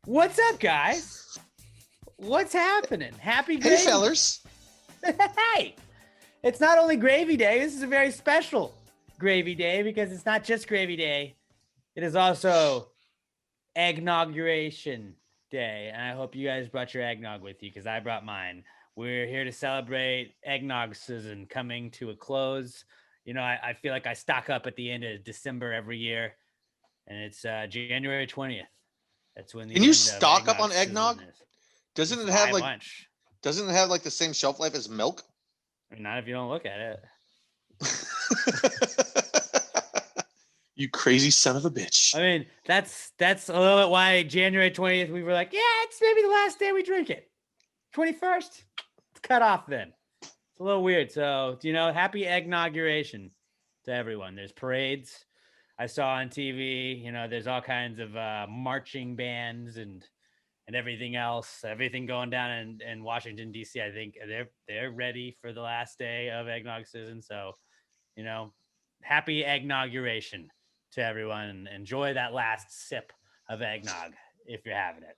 What's up, guys? What's happening? Happy gravy. Hey, fellers. Hey, it's not only gravy day. This is a very special gravy day because it's not just gravy day. It is also Eggnoguration day. And I hope you guys brought your eggnog with you because I brought mine. We're here to celebrate eggnog season coming to a close. You know, I feel like I stock up at the end of December every year, and it's January 20th. That's when the Can you stock up on eggnog? Doesn't it have like lunch? Doesn't it have like the same shelf life as milk? I mean, not if you don't look at it. You crazy son of a bitch. I mean, that's a little bit why January 20th we were like, yeah, it's maybe the last day we drink it. 21st, it's cut off then. It's a little weird. So, you know, happy Eggnoguration to everyone. There's parades I saw on TV. You know, there's all kinds of marching bands and everything else, everything going down in Washington, D.C. I think they're ready for the last day of eggnog season. So, you know, happy Eggnoguration to everyone, and enjoy that last sip of eggnog if you're having it.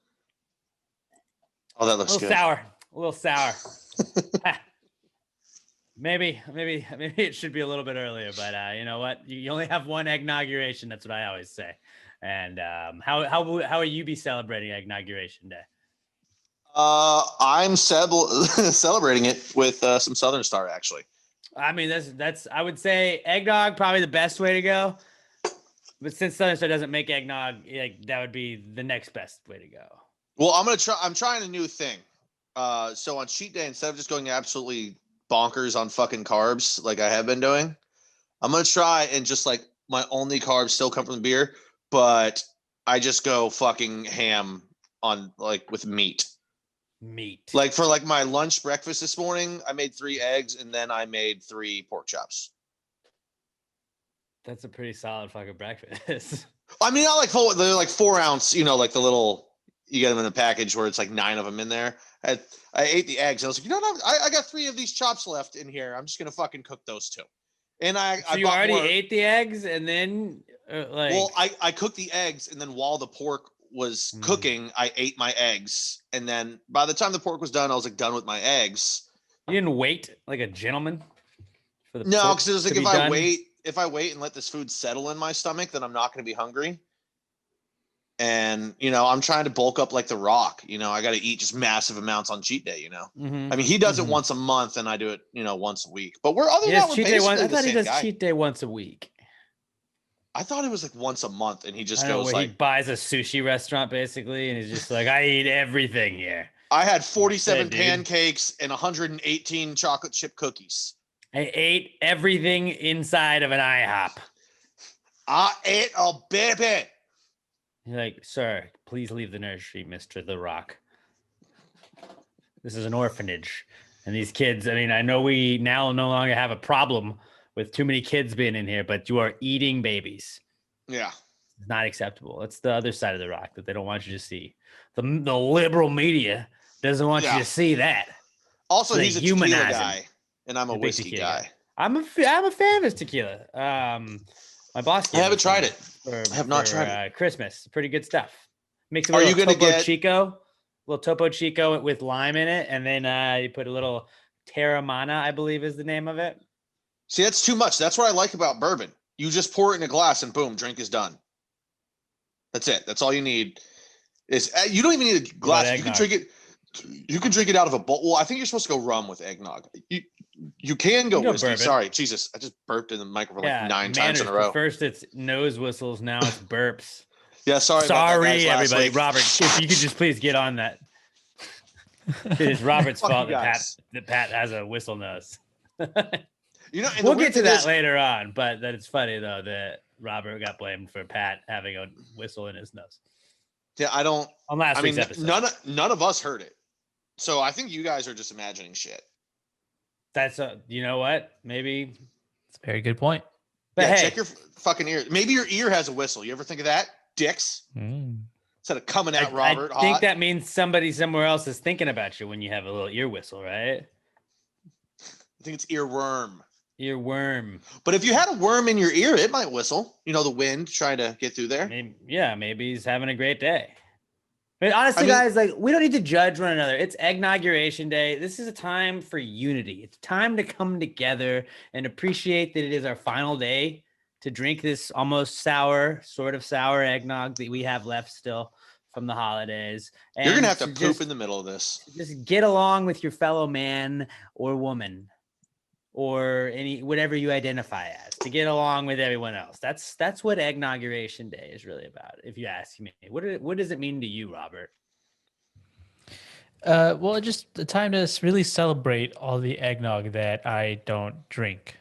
Oh, that looks good. A little sour. Maybe it should be a little bit earlier, but you know what? You only have one Eggnoguration. That's what I always say. And how will you be celebrating Eggnoguration Day? I'm celebrating it with some Southern Star, actually. I mean, that's I would say eggnog probably the best way to go. But since Southern Star doesn't make eggnog, like that would be the next best way to go. Well, I'm trying a new thing. So on cheat day, instead of just going absolutely bonkers on fucking carbs like I have been doing, I'm gonna try and just like my only carbs still come from the beer, but I just go fucking ham on like with meat. Like for like my lunch breakfast this morning, I made 3 eggs and then I made 3 pork chops. That's a pretty solid fucking breakfast. I mean, not like full, they're like 4 ounce, you know, like the little, you get them in the package where it's like 9 of them in there. I ate the eggs. I was like, you know what? I got 3 of these chops left in here. I'm just going to fucking cook those 2. And So you already ate the eggs and then like. Well, I cooked the eggs and then while the pork was cooking, I ate my eggs. And then by the time the pork was done, I was like done with my eggs. You didn't wait like a gentleman for the No, because it was like if I wait and let this food settle in my stomach, then I'm not going to be hungry. And, you know, I'm trying to bulk up like The Rock. You know, I got to eat just massive amounts on cheat day, you know. Mm-hmm. I mean, he does it once a month and I do it, you know, once a week. But we're other than that, we're basically the same guy. I thought he does cheat day once a week. I thought it was like once a month and he just goes like. He buys a sushi restaurant basically and he's just like, I eat everything here. I had 47 pancakes and 118 chocolate chip cookies. I ate everything inside of an IHOP. I ate a baby. You're like, sir, please leave the nursery, Mr. The Rock. This is an orphanage. And these kids, I mean, I know we now no longer have a problem with too many kids being in here, but you are eating babies. Yeah. It's not acceptable. It's the other side of the rock that they don't want you to see. The liberal media doesn't want you to see that. Also, so he's a tequila guy, and I'm a whiskey guy. I'm a fan of his tequila. My boss. I haven't tried it. I have not tried it. Christmas, pretty good stuff. Mix it with a little Topo Chico with lime in it, and then you put a little Terramana, I believe is the name of it. See, that's too much. That's what I like about bourbon. You just pour it in a glass, and boom, drink is done. That's it. That's all you need. You don't even need a glass. You can drink it. You can drink it out of a bowl. Well, I think you're supposed to go rum with eggnog. You can go whiskey. Bourbon. Sorry, Jesus, I just burped in the microphone like 9 times in a row. First it's nose whistles, now it's burps. Yeah, sorry everybody. Robert, if you could just please get on that. It's Robert's fault that Pat has a whistle nose. You know, we'll get to that later on, but that it's funny though that Robert got blamed for Pat having a whistle in his nose. Yeah, I don't. On last week's episode, none of us heard it, so I think you guys are just imagining shit. That's you know what? Maybe it's a very good point. But yeah, check your fucking ear. Maybe your ear has a whistle. You ever think of that, dicks? instead of coming at I Robert think hot. that means somebody somewhere else is thinking about you when you have a little ear whistle, right? I think it's earworm. Earworm. But if you had a worm in your ear, it might whistle. You know, the wind trying to get through there. Maybe he's having a great day. But honestly, I mean- guys, like we don't need to judge one another. It's Eggnoguration Day. This is a time for unity. It's time to come together and appreciate that it is our final day to drink this almost sour, sort of sour eggnog that we have left still from the holidays. And You're gonna have to just, poop in the middle of this. just get along with your fellow man or woman or whatever you identify as, to get along with everyone else. That's what Eggnoguration Day is really about, if you ask me. What does it mean to you, Robert? Well, just the time to really celebrate all the eggnog that I don't drink.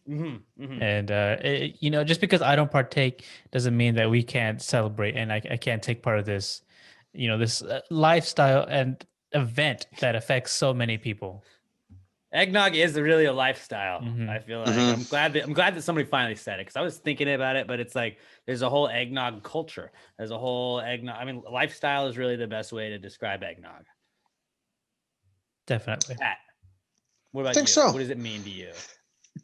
And just because I don't partake doesn't mean that we can't celebrate, and I can't take part of this, this lifestyle and event that affects so many people. Eggnog is really a lifestyle. I feel like I'm glad that somebody finally said it, because I was thinking about it, but it's like there's a whole eggnog culture. There's a whole eggnog. I mean, lifestyle is really the best way to describe eggnog. Definitely. Pat, what about I think you? so. What does it mean to you?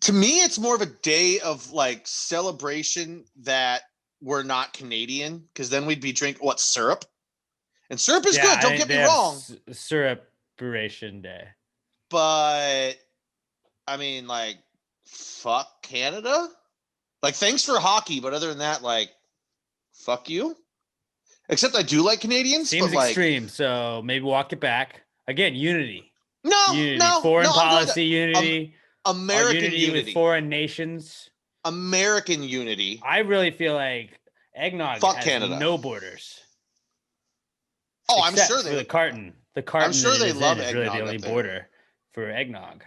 To me, it's more of a day of like celebration that we're not Canadian, because then we'd be drinking syrup, and syrup is good. Don't get me wrong. Syrup-ration Day. But I mean, like, fuck Canada. Like, thanks for hockey, but other than that, like, fuck you. Except I do like Canadians. Seems but like, extreme, so maybe walk it back. Again, unity. No, Foreign policy unity. American unity with foreign nations. American unity. I really feel like eggnog Fuck has Canada. no borders. Oh, I'm Except sure for they. the carton. The carton. I'm sure that they it is love in is really the eggnog only up there. border for eggnog.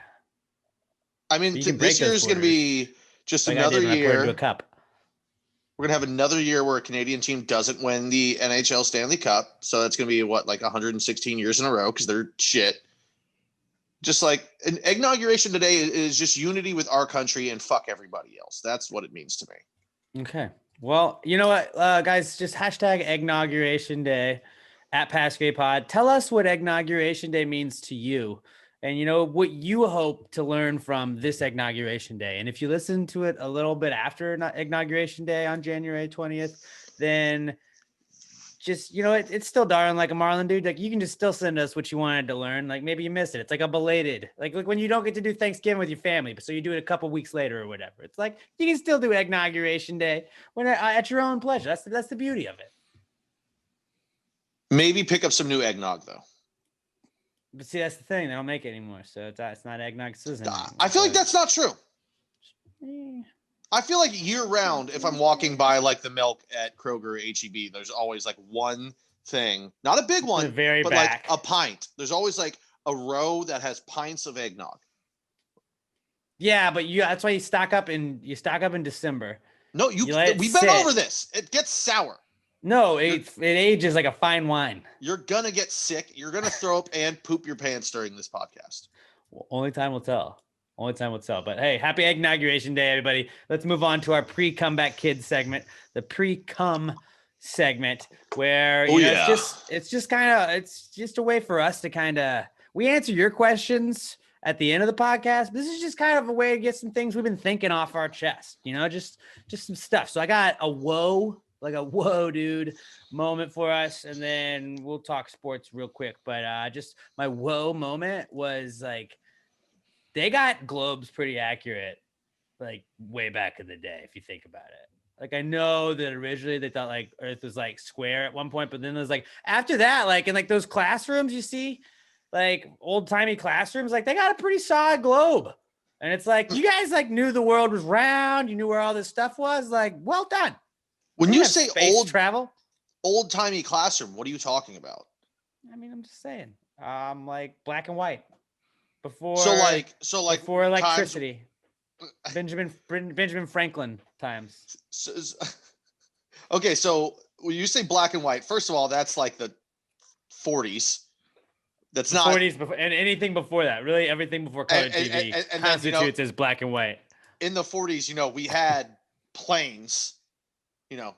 I mean, You can break this year those is going to be just Like I another did when I poured into a year. cup. We're going to have another year where a Canadian team doesn't win the NHL Stanley Cup. So that's going to be like 116 years in a row, because they're shit. Just like an Eggnoguration today is just unity with our country and fuck everybody else. That's what it means to me. Okay. Well, you know what, guys, just hashtag Eggnoguration Day at Pasquet Pod. Tell us what Eggnoguration Day means to you, and what you hope to learn from this Eggnoguration Day. And if you listen to it a little bit after Eggnoguration Day on January 20th, then just, it's still darn like a Marlin, dude. Like, you can just still send us what you wanted to learn. Like, maybe you missed it. It's like a belated, like when you don't get to do Thanksgiving with your family, but so you do it a couple weeks later or whatever. It's like, you can still do Eggnoguration Day when at your own pleasure. That's the beauty of it. Maybe pick up some new eggnog, though. But see, that's the thing. They don't make it anymore. So it's not eggnog season anymore. I feel like that's not true. Eh. I feel like year round, if I'm walking by like the milk at Kroger or HEB, there's always like one thing, not a big one, very but back. like a pint. There's always like a row that has pints of eggnog. Yeah, but that's why you stock up in December. No, You let it we've been sit. over this. It gets sour. No, it ages like a fine wine. You're gonna get sick. You're gonna throw up and poop your pants during this podcast. Well, only time will tell. Only time will tell. But hey, happy Eggnoguration Day, everybody. Let's move on to our pre-comeback kids segment, the pre-cum segment, where it's just a way for us to we answer your questions at the end of the podcast. This is just kind of a way to get some things we've been thinking off our chest, just some stuff. So I got a whoa dude moment for us, and then we'll talk sports real quick. But just my whoa moment was like, they got globes pretty accurate, like way back in the day, if you think about it. Like, I know that originally they thought like Earth was like square at one point, but then there's like after that, like in like those classrooms, you see like old timey classrooms, like they got a pretty solid globe. And it's like, you guys like knew the world was round. You knew where all this stuff was. Like, well done. When you say old timey classroom, what are you talking about? I mean, I'm just saying, like black and white before before electricity, Benjamin Franklin times. Okay, so when you say black and white, first of all, that's like the 40s. That's the not 40s before, and anything before that, really everything before color TV and constitutes as black and white. In the 40s, we had planes,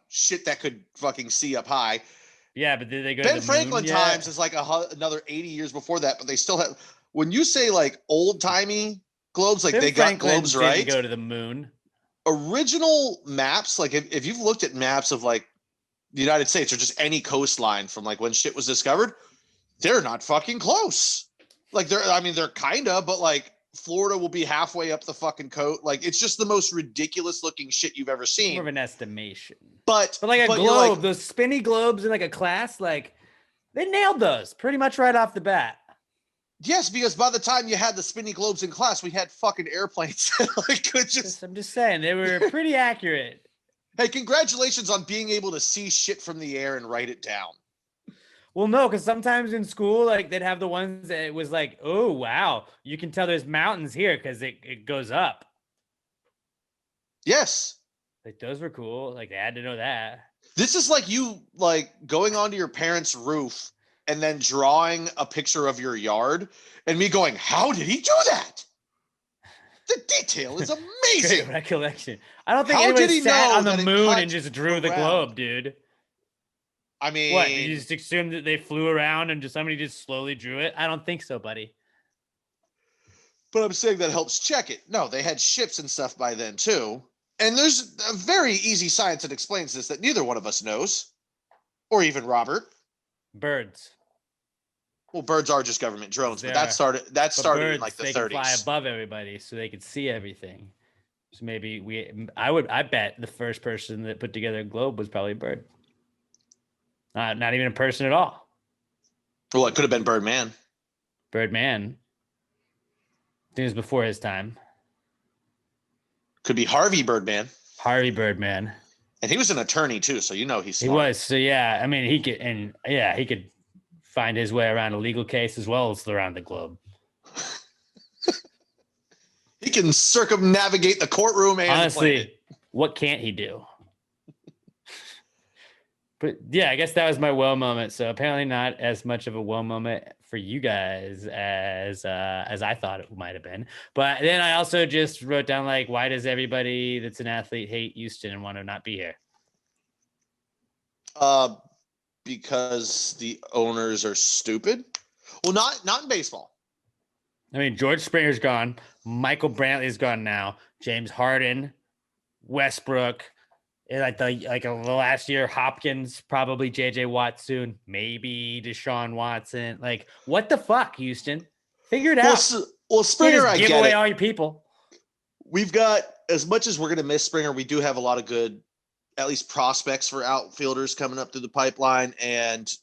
shit that could fucking see up high. Yeah, but did they go Ben to the Franklin moon yet? times is like another 80 years before that, but they still have. When you say like old timey globes, like Ben they Franklin got globes didn't right. go to the moon. Original maps, like if you've looked at maps of like the United States or just any coastline from like when shit was discovered, they're not fucking close. Like they're kind of, but like Florida will be halfway up the fucking coast. Like it's just the most ridiculous looking shit you've ever seen. More of an estimation. But like a globe, those spinny globes in like a class, like they nailed those pretty much right off the bat. Yes, because by the time you had the spinny globes in class, we had fucking airplanes. Like, I'm just saying they were pretty accurate. Hey, congratulations on being able to see shit from the air and write it down. Well, no, because sometimes in school, like they'd have the ones that it was like, oh wow, you can tell there's mountains here because it goes up. Yes. Like those were cool. Like they had to know that. This is like you like going onto your parents' roof and then drawing a picture of your yard and me going, how did he do that? The detail is amazing. Great recollection. I don't think anybody sat on the moon and just drew the globe, dude. I mean, what? You just assumed that they flew around and somebody just slowly drew it? I don't think so, buddy. But I'm saying that helps check it. No, they had ships and stuff by then too. And there's a very easy science that explains this that neither one of us knows, or even Robert. Birds. Well, birds are just government drones, but that started birds, in like the 30s. They can fly above everybody, so they could see everything. So maybe I bet the first person that put together a globe was probably a bird. Not even a person at all. Well, it could have been Birdman. Birdman. I think it was before his time. Could be Harvey Birdman. Harvey Birdman. And he was an attorney too, so you know he's smart. He was. So yeah, I mean he could find his way around a legal case as well as around the globe. He can circumnavigate the courtroom and honestly, what can't he do? But yeah, I guess that was my whoa moment. So apparently not as much of a whoa moment for you guys as I thought it might have been. But then I also just wrote down like, why does everybody that's an athlete hate Houston and want to not be here? Because the owners are stupid. Well, not in baseball. I mean, George Springer's gone. Michael Brantley's gone now. James Harden, Westbrook. Like the last year, Hopkins, probably JJ Watt soon, maybe Deshaun Watson. Like, what the fuck, Houston? Figure it out. Well, Springer, I give get away it. All your people. We've got, as much as we're going to miss Springer, we do have a lot of good, at least prospects for outfielders coming up through the pipeline. And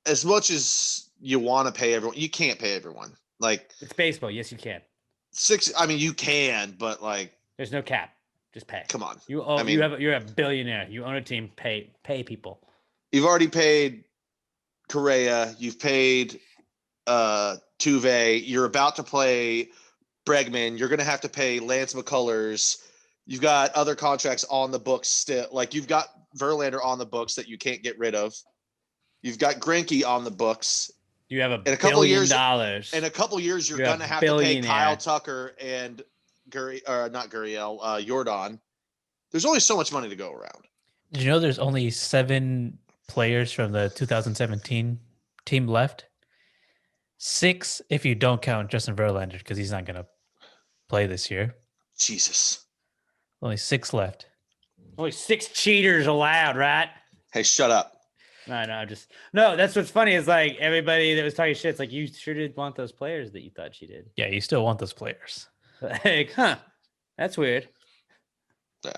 as much as you want to pay everyone, you can't pay everyone. Like, it's baseball. Yes, you can. You can, but like, there's no cap. Just pay. Come on. You're a billionaire. You own a team. Pay people. You've already paid Correa. You've paid Tuve. You're about to play Bregman. You're going to have to pay Lance McCullers. You've got other contracts on the books still. Like, you've got Verlander on the books that you can't get rid of. You've got Greinke on the books. You have $1 billion. In a couple years, you're going to have to pay Kyle Tucker and Jordan. There's only so much money to go around. Did you know there's only 7 players from the 2017 team left? 6 if you don't count Justin Verlander, because he's not going to play this year. Jesus. Only 6 left. Only 6 cheaters allowed, right? Hey, shut up. No, that's what's funny is like everybody that was talking shit, it's like you sure did want those players that you thought cheated. Yeah, you still want those players. Like, that's weird. Yeah.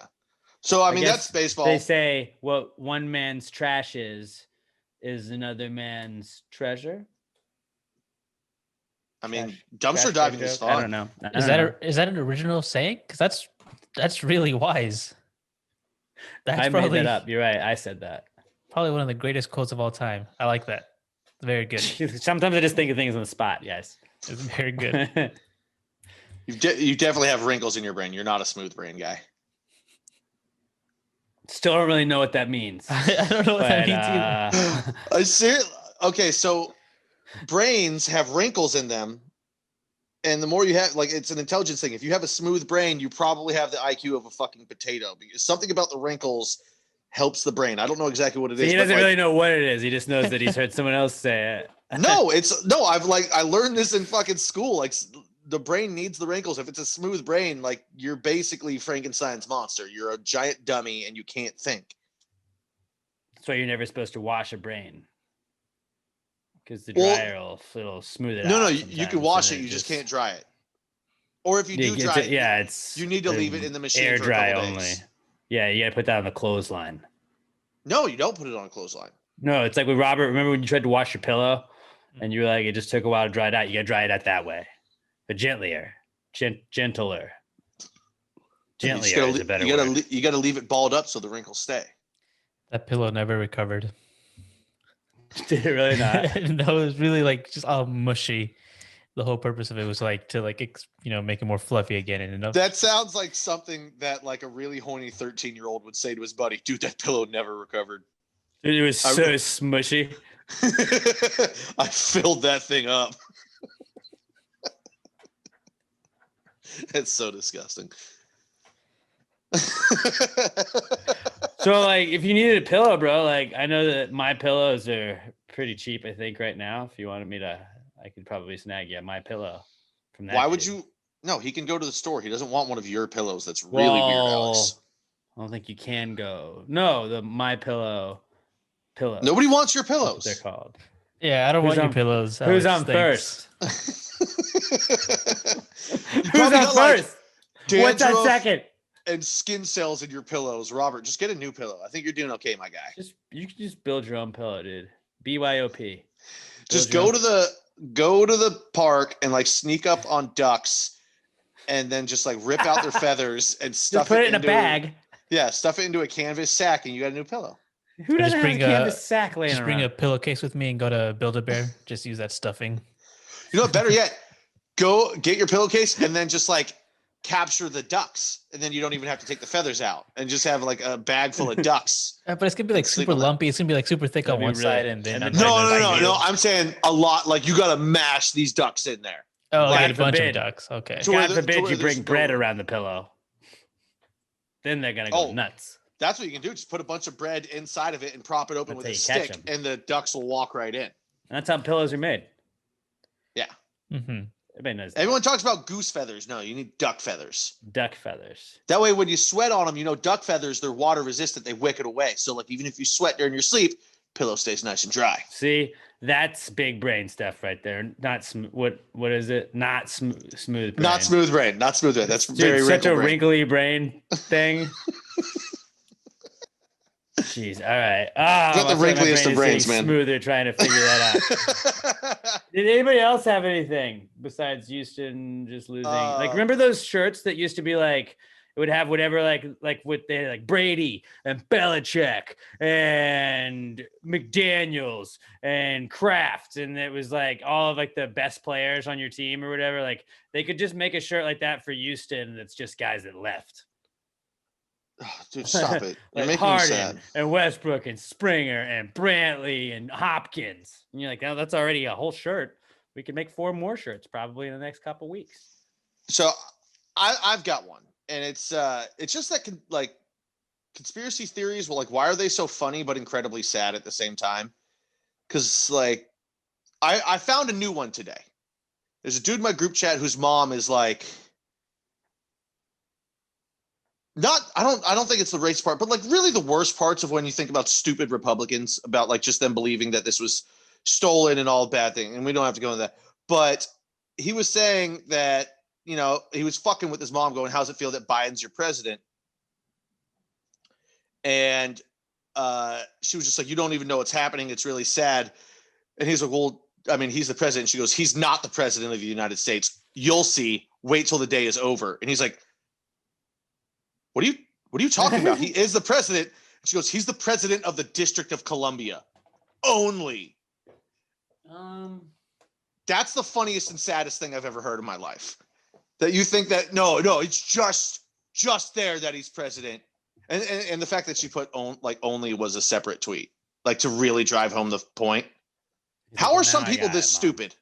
So, I mean, that's baseball. They say what one man's trash is another man's treasure. I mean, dumpster diving is fun. I don't know. Is that an original saying? Because that's really wise. I made that up. You're right. I said that. Probably one of the greatest quotes of all time. I like that. Very good. Sometimes I just think of things on the spot. Yes. It's very good. You definitely have wrinkles in your brain. You're not a smooth brain guy. Still don't really know what that means. I don't know what that means either. Okay, so brains have wrinkles in them. And the more you have, like, it's an intelligence thing. If you have a smooth brain, you probably have the IQ of a fucking potato. Because something about the wrinkles helps the brain. I don't know exactly what it So is. he doesn't really know what it is. He just knows that he's heard someone else say it. No, I learned this in fucking school. Like the brain needs the wrinkles. If it's a smooth brain, like you're basically Frankenstein's monster. You're a giant dummy and you can't think. That's why you're never supposed to wash a brain. Because the dryer will smooth it out. No, you can wash it. You just can't dry it. Or if you do dry it, you need to leave it in the machine air for a dry couple only. days. Yeah, you got to put that on the clothesline. No, you don't put it on a clothesline. No, it's like with Robert. Remember when you tried to wash your pillow and you were like, it just took a while to dry it out. You got to dry it out that way. But gentler. Gentler is a better word. You got to leave it balled up so the wrinkles stay. That pillow never recovered. Did it really not? No, it was really like just all mushy. The whole purpose of it was like to make it more fluffy again. And that sounds like something that like a really horny 13-year-old would say to his buddy. Dude, that pillow never recovered. It was so smushy. I filled that thing up. That's so disgusting. So like if you needed a pillow, bro, like I know that my pillows are pretty cheap, I think, right now. If you wanted me to, I could probably snag you my pillow from that. Why would you? No, he can go to the store. He doesn't want one of your pillows. That's really weird, Alex. I don't think you can go. No, the my pillow. Nobody wants your pillows. They're called. Yeah, I don't want your pillows. Who's on first? Who's on first? What's on second? And skin cells in your pillows, Robert. Just get a new pillow. I think you're doing okay, my guy. You can just build your own pillow, dude. BYOP. Just go to the park and like sneak up on ducks, and then just like rip out their feathers and stuff put it in a bag. Yeah, stuff it into a canvas sack, and you got a new pillow. Who doesn't have a canvas sack laying around? Just bring a pillowcase with me and go to Build-A-Bear. Just use that stuffing. You know what? Better yet, go get your pillowcase and then just like capture the ducks, and then you don't even have to take the feathers out, and just have like a bag full of ducks. But it's gonna be like super lumpy. It's gonna be like super thick on one side, and then no. I'm saying a lot. Like you got to mash these ducks in there. Oh, like a bunch of ducks. Okay. God forbid you bring bread around the pillow. Then they're gonna go nuts. That's what you can do. Just put a bunch of bread inside of it and prop it open with a stick, and the ducks will walk right in. That's how pillows are made. Yeah. Mm-hmm. Everybody knows that. Everyone talks about goose feathers. No, you need duck feathers. Duck feathers. That way, when you sweat on them, duck feathers, they're water resistant. They wick it away. So, like, even if you sweat during your sleep, pillow stays nice and dry. See, that's big brain stuff right there. Not smooth. What is it? Not smooth brain. Not smooth brain. Not smooth brain. That's very such a wrinkly brain thing. Jeez. All right. Not the wrinkliest of brains, man. Smoother trying to figure that out. Did anybody else have anything besides Houston just losing? Like, remember those shirts that used to be like, it would have whatever, like what they had, like Brady and Belichick and McDaniels and Kraft, and it was like all of like the best players on your team or whatever. Like they could just make a shirt like that for Houston that's just guys that left. Oh, dude, stop it. You're like making Harden me sad. And Westbrook and Springer and Brantley and Hopkins. And you're like, oh, that's already a whole shirt. We can make 4 more shirts probably in the next couple weeks. So I've got one, and it's just that like conspiracy theories. Well, like, why are they so funny but incredibly sad at the same time? Because like I found a new one today. There's a dude in my group chat whose mom is like, I don't think it's the race part, but like really the worst parts of when you think about stupid Republicans, about like just them believing that this was stolen and all bad thing. And we don't have to go into that. But he was saying that, he was fucking with his mom going, how's it feel that Biden's your president? And she was just like, you don't even know what's happening. It's really sad. And he's like, well, I mean, he's the president. She goes, he's not the president of the United States. You'll see. Wait till the day is over. And he's like, What are you talking about? He is the president. She goes, he's the president of the District of Columbia only. That's the funniest and saddest thing I've ever heard in my life. That you think that no, it's just there that he's president. And the fact that she put only was a separate tweet, like to really drive home the point. How are some people this stupid?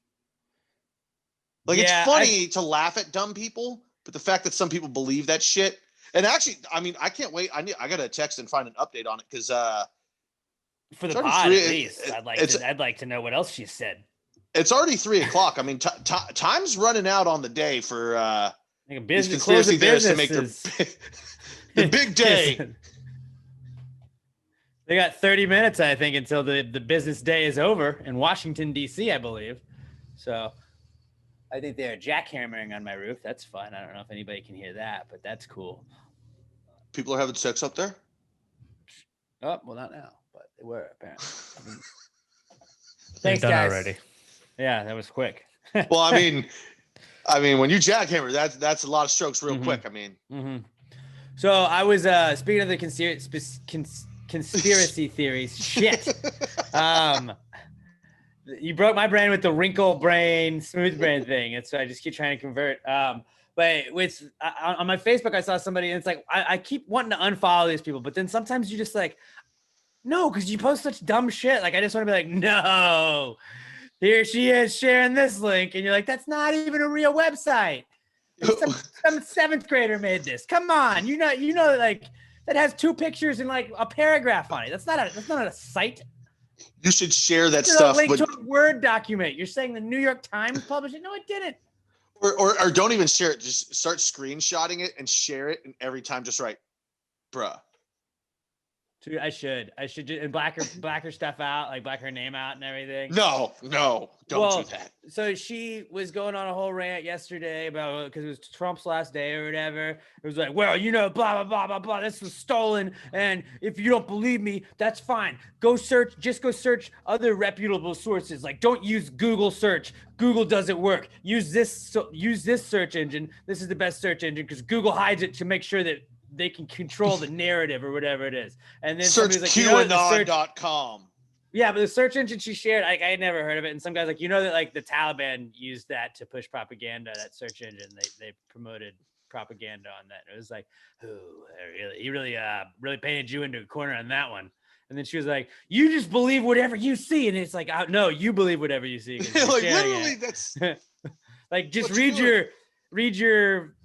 Like, it's funny to laugh at dumb people, but the fact that some people believe that shit. And actually, I mean, I can't wait. I got to text and find an update on it because for the it's already pod, three- at least, I'd like to know what else she said. it's already 3:00. I mean, time's running out on the day for Like these conspiracy theorists to make their the big day. They got 30 minutes, I think, until the business day is over in Washington, D.C., I believe. So I think they're jackhammering on my roof. That's fun. I don't know if anybody can hear that, but that's cool. People are having sex up there? Oh, well, not now, but they were, apparently. Thanks, Thanks, guys. already. Yeah, that was quick. Well, I mean, when you jackhammer, that's a lot of strokes real quick. I mean. So I was speaking of the conspiracy theories. Shit. You broke my brain with the wrinkle brain, smooth brain thing. And so I just keep trying to convert. But on my Facebook, I saw somebody, and it's like, I keep wanting to unfollow these people, but then sometimes you just like, no, because you post such dumb shit. Like, I just want to be like, no, here she is sharing this link. And you're like, that's not even a real website. Some seventh grader made this. Come on. You know, like, that has 2 pictures and like a paragraph on it. That's not a site. You should share that It's stuff. a link to a Word document. You're saying the New York Times published it? No, it didn't. Or don't even share it. Just start screenshotting it and share it. And every time just write, bruh. Dude, I should just, and black her stuff out, like black her name out and everything. No, don't do that. So she was going on a whole rant yesterday about, because it was Trump's last day or whatever. It was like, well, blah, blah, blah, blah, blah. This was stolen. And if you don't believe me, that's fine. Go search other reputable sources. Like, don't use Google search. Google doesn't work. Use this search engine. This is the best search engine because Google hides it to make sure that they can control the narrative or whatever it is. And then search like, QAnon.com. Yeah, but the search engine she shared, I had never heard of it. And some guy's like, that like the Taliban used that to push propaganda, that search engine. They promoted propaganda on that. It was like, he really painted you into a corner on that one. And then she was like, you just believe whatever you see. And it's like, no, you believe whatever you see. Like, literally, that's like, just read your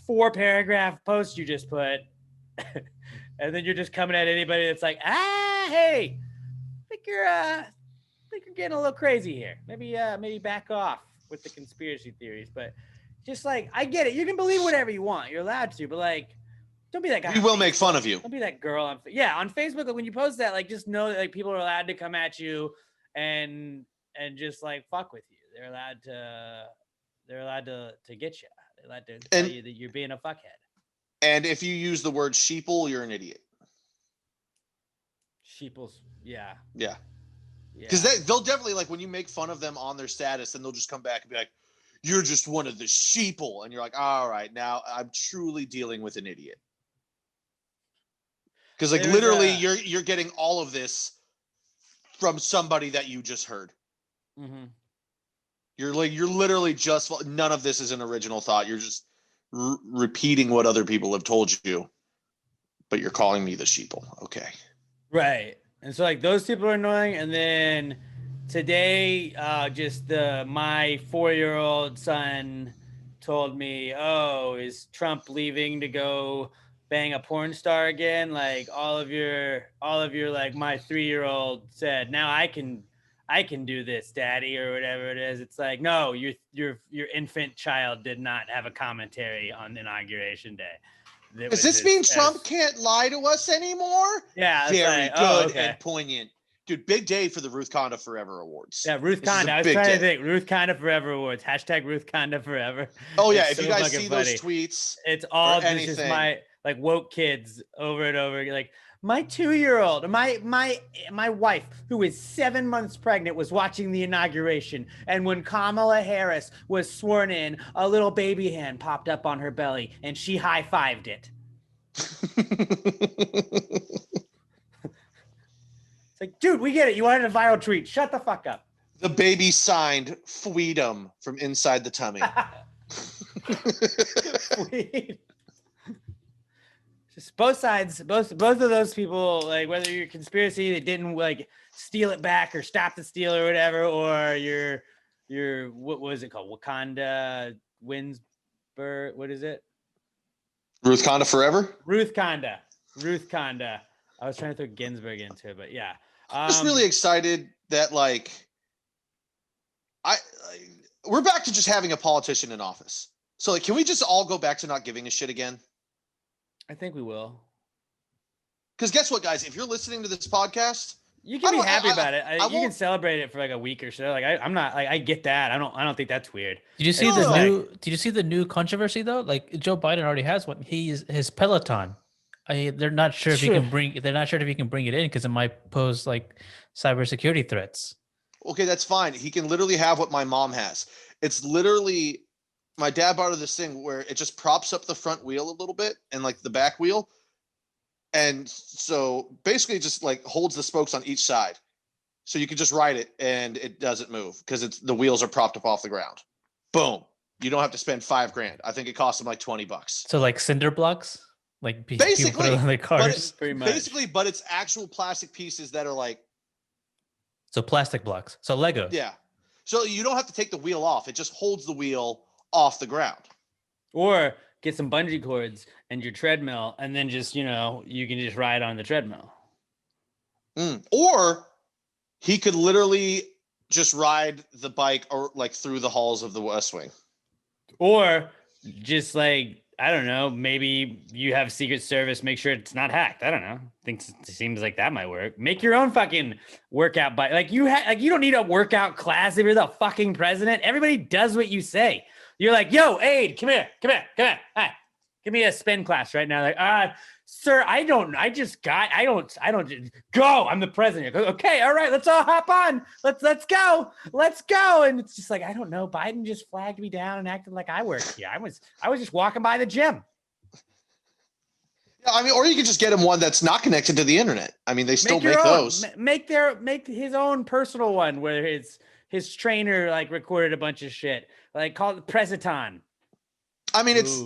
4-paragraph post you just put. And then you're just coming at anybody that's like, hey, I think you're getting a little crazy here. Maybe back off with the conspiracy theories. But just like, I get it. You can believe whatever you want. You're allowed to, but like, don't be that guy. We will make fun of you. Don't be that girl on Facebook. Like, when you post that, like, just know that like people are allowed to come at you and just like fuck with you. They're allowed to get you. They're allowed to tell you that you're being a fuckhead. And if you use the word sheeple, you're an idiot. Sheeples, yeah. Because they'll definitely, like, when you make fun of them on their status, then they'll just come back and be like, you're just one of the sheeple. And you're like, all right, now I'm truly dealing with an idiot. Because like literally you're getting all of this from somebody that you just heard. Mm-hmm. You're literally just, none of this is an original thought. You're just repeating what other people have told you, but you're calling me the sheeple. Okay. Right. And so like those people are annoying. And then today, my 4-year-old son told me, oh, is Trump leaving to go bang a porn star again? Like all of your like, my 3-year-old said, now I can do this, daddy, or whatever it is. It's like, no, your infant child did not have a commentary on Inauguration Day. Does this mean Trump can't lie to us anymore? Yeah. Very good and poignant. Dude, big day for the Ruth Conda Forever Awards. Yeah, Ruth Conda. I was trying to think. Ruth Conda Forever Awards. # Ruth Conda Forever. Oh, yeah. If you guys see those tweets. It's all just my like woke kids over and over. Like, my 2-year-old, my wife, who is 7 months pregnant, was watching the inauguration. And when Kamala Harris was sworn in, a little baby hand popped up on her belly and she high-fived it. It's like, dude, we get it. You wanted a viral tweet. Shut the fuck up. The baby signed freedom from inside the tummy. Just both sides, both of those people, like whether you're conspiracy that didn't like steal it back or stop the steal or whatever, or you're what was it called? Wakanda Winsburg. What is it? Ruth Conda forever. Ruth Conda. I was trying to throw Ginsburg into it, but yeah. I'm just really excited that we're back to just having a politician in office. So can we just all go back to not giving a shit again? I think we will. Because guess what, guys? If you're listening to this podcast, you can be happy about it. You can celebrate it for like a week or so. Like I'm not like I get that. I don't think that's weird. Did you see Did you see the new controversy though? Like Joe Biden already has one. His Peloton. They're not sure if he can bring. They're not sure if he can bring it in because it might pose like cybersecurity threats. Okay, that's fine. He can literally have what my mom has. It's literally my dad bought this thing where it just props up the front wheel a little bit and like the back wheel. And so basically it just like holds the spokes on each side. So you can just ride it and it doesn't move because the wheels are propped up off the ground. Boom. You don't have to spend $5,000. I think it cost them like $20. So like cinder blocks? Like basically put it on their cars. But it's actual plastic pieces that are like so plastic blocks. So Lego. Yeah. So you don't have to take the wheel off. It just holds the wheel off the ground. Or get some bungee cords and your treadmill, and then just, you can just ride on the treadmill. Or he could literally just ride the bike or like through the halls of the West Wing. Or just like, I don't know, maybe you have Secret Service, make sure it's not hacked. I don't know. It seems like that might work. Make your own fucking workout bike. Like you don't need a workout class if you're the fucking president. Everybody does what you say. You're like, yo, Aid, come here. Hi, give me a spin class right now. Like, sir, I don't go. I'm the president. Okay, all right, let's all hop on. Let's go. And it's just like, I don't know. Biden just flagged me down and acted like I worked here. I was just walking by the gym. Yeah, I mean, or you could just get him one that's not connected to the internet. I mean, they still make those. Make his own personal one where his trainer like recorded a bunch of shit. Like call it Presiton. I mean, it's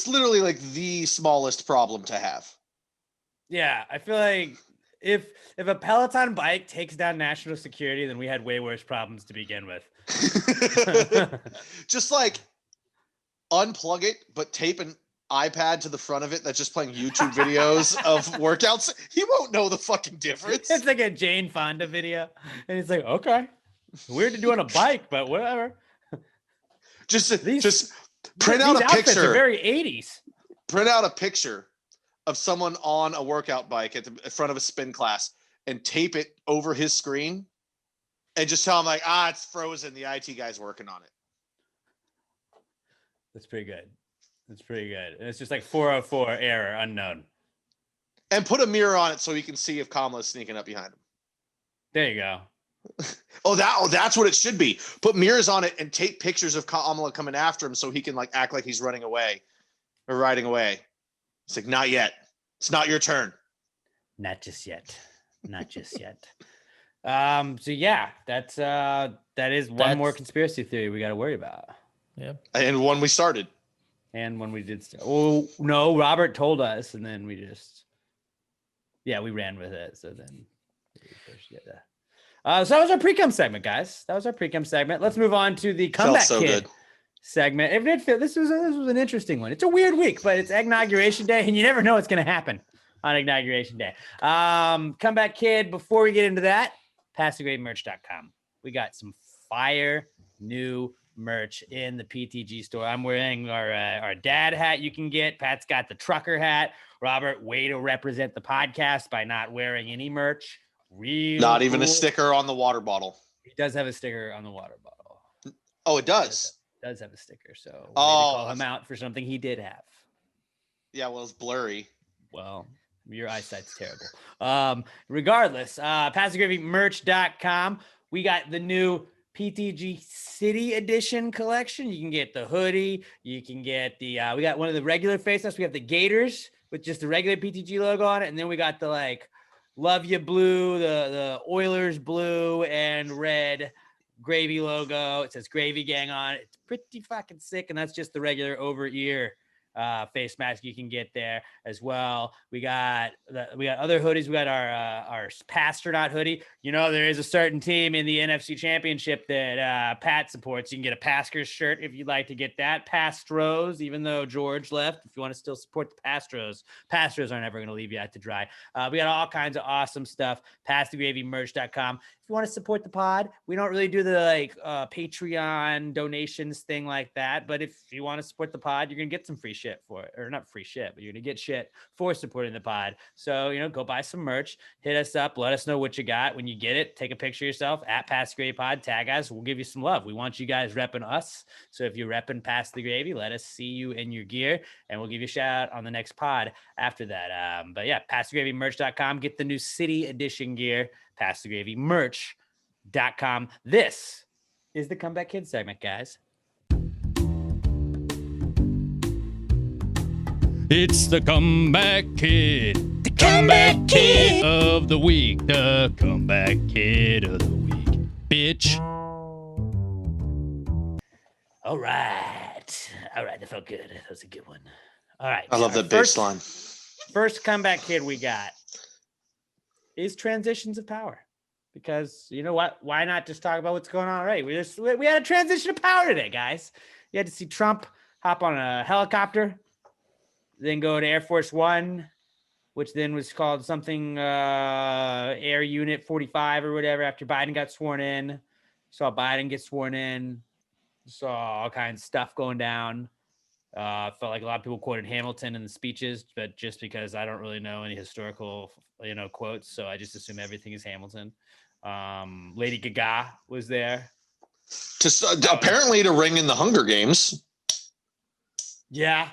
literally like the smallest problem to have. Yeah, I feel like if a Peloton bike takes down national security, then we had way worse problems to begin with. Just like unplug it, but tape an iPad to the front of it that's just playing YouTube videos of workouts. He won't know the fucking difference. It's like a Jane Fonda video, and it's like, okay, weird to do on a bike, but whatever. Just print out a picture. Are very 80s. Print out a picture of someone on a workout bike at the front of a spin class and tape it over his screen and just tell him like, it's frozen. The IT guy's working on it. That's pretty good. And it's just like 404 error unknown. And put a mirror on it so he can see if Kamala's sneaking up behind him. There you go. That's what it should be. Put mirrors on it and take pictures of Kamala coming after him so he can like act like he's running away or riding away. It's like, not yet. It's not your turn. Not just yet. So yeah, that is one more conspiracy theory we got to worry about. Yeah. And one we started. And when we did start. Oh no, Robert told us, and then we ran with it. So then so that was our pre-cum segment, guys. Let's move on to the comeback kid segment. It did feel this was an interesting one. It's a weird week, but it's Eggnoguration Day, and you never know what's going to happen on Eggnoguration Day. Comeback kid. Before we get into that, PassingGradeMerch.com. We got some fire new merch in the PTG store. I'm wearing our dad hat you can get. Pat's got the trucker hat. Robert, way to represent the podcast by not wearing any merch. Not even a sticker on the water bottle. He does have a sticker on the water bottle. Oh, it does. It does have a sticker. So way to call him out for something he did have. Yeah, well, it's blurry. Well, your eyesight's terrible. Regardless, PassingGradeMerch.com. We got the new PTG City Edition collection. You can get the hoodie. You can get we got one of the regular face masks. We have the Gators with just the regular PTG logo on it. And then we got the like Love You blue, the Oilers blue and red gravy logo. It says Gravy Gang on it. It's pretty fucking sick. And that's just the regular over ear face mask you can get there as well. We got other hoodies. We got our Pastronaut hoodie. You know, there is a certain team in the NFC Championship that Pat supports. You can get a Paskers shirt if you'd like to get that. Pastros, even though George left, if you want to still support the Pastros aren't ever going to leave you out to dry. We got all kinds of awesome stuff. PassTheGravyMerch.com. If you want to support the pod, we don't really do the Patreon donations thing like that. But if you want to support the pod, you're going to get some free shit for it, or not free shit, but you're going to get shit for supporting the pod. So, you know, go buy some merch, hit us up, let us know what you got. When you get it, take a picture of yourself at Pass the Gravy Pod, tag us. We'll give you some love. We want you guys repping us. So if you're repping Pass the Gravy, let us see you in your gear, and we'll give you a shout out on the next pod after that. But yeah, PassTheGravyMerch.com. Get the new City Edition gear. PassTheGravyMerch.com. This is the Comeback Kid segment, guys. It's the Comeback Kid. The Comeback Kid of the week. The Comeback Kid of the week. Bitch. All right. That felt good. That was a good one. All right. I love that baseline. First Comeback Kid we got is transitions of power. Because you know what? Why not just talk about what's going on already? We had a transition of power today, guys. You had to see Trump hop on a helicopter, then go to Air Force One, which then was called something Air Unit 45 or whatever after Biden got sworn in. Saw Biden get sworn in. Saw all kinds of stuff going down. Felt like a lot of people quoted Hamilton in the speeches, but just because I don't really know any historical, quotes, so I just assume everything is Hamilton. Lady Gaga was there. Apparently to ring in the Hunger Games. Yeah.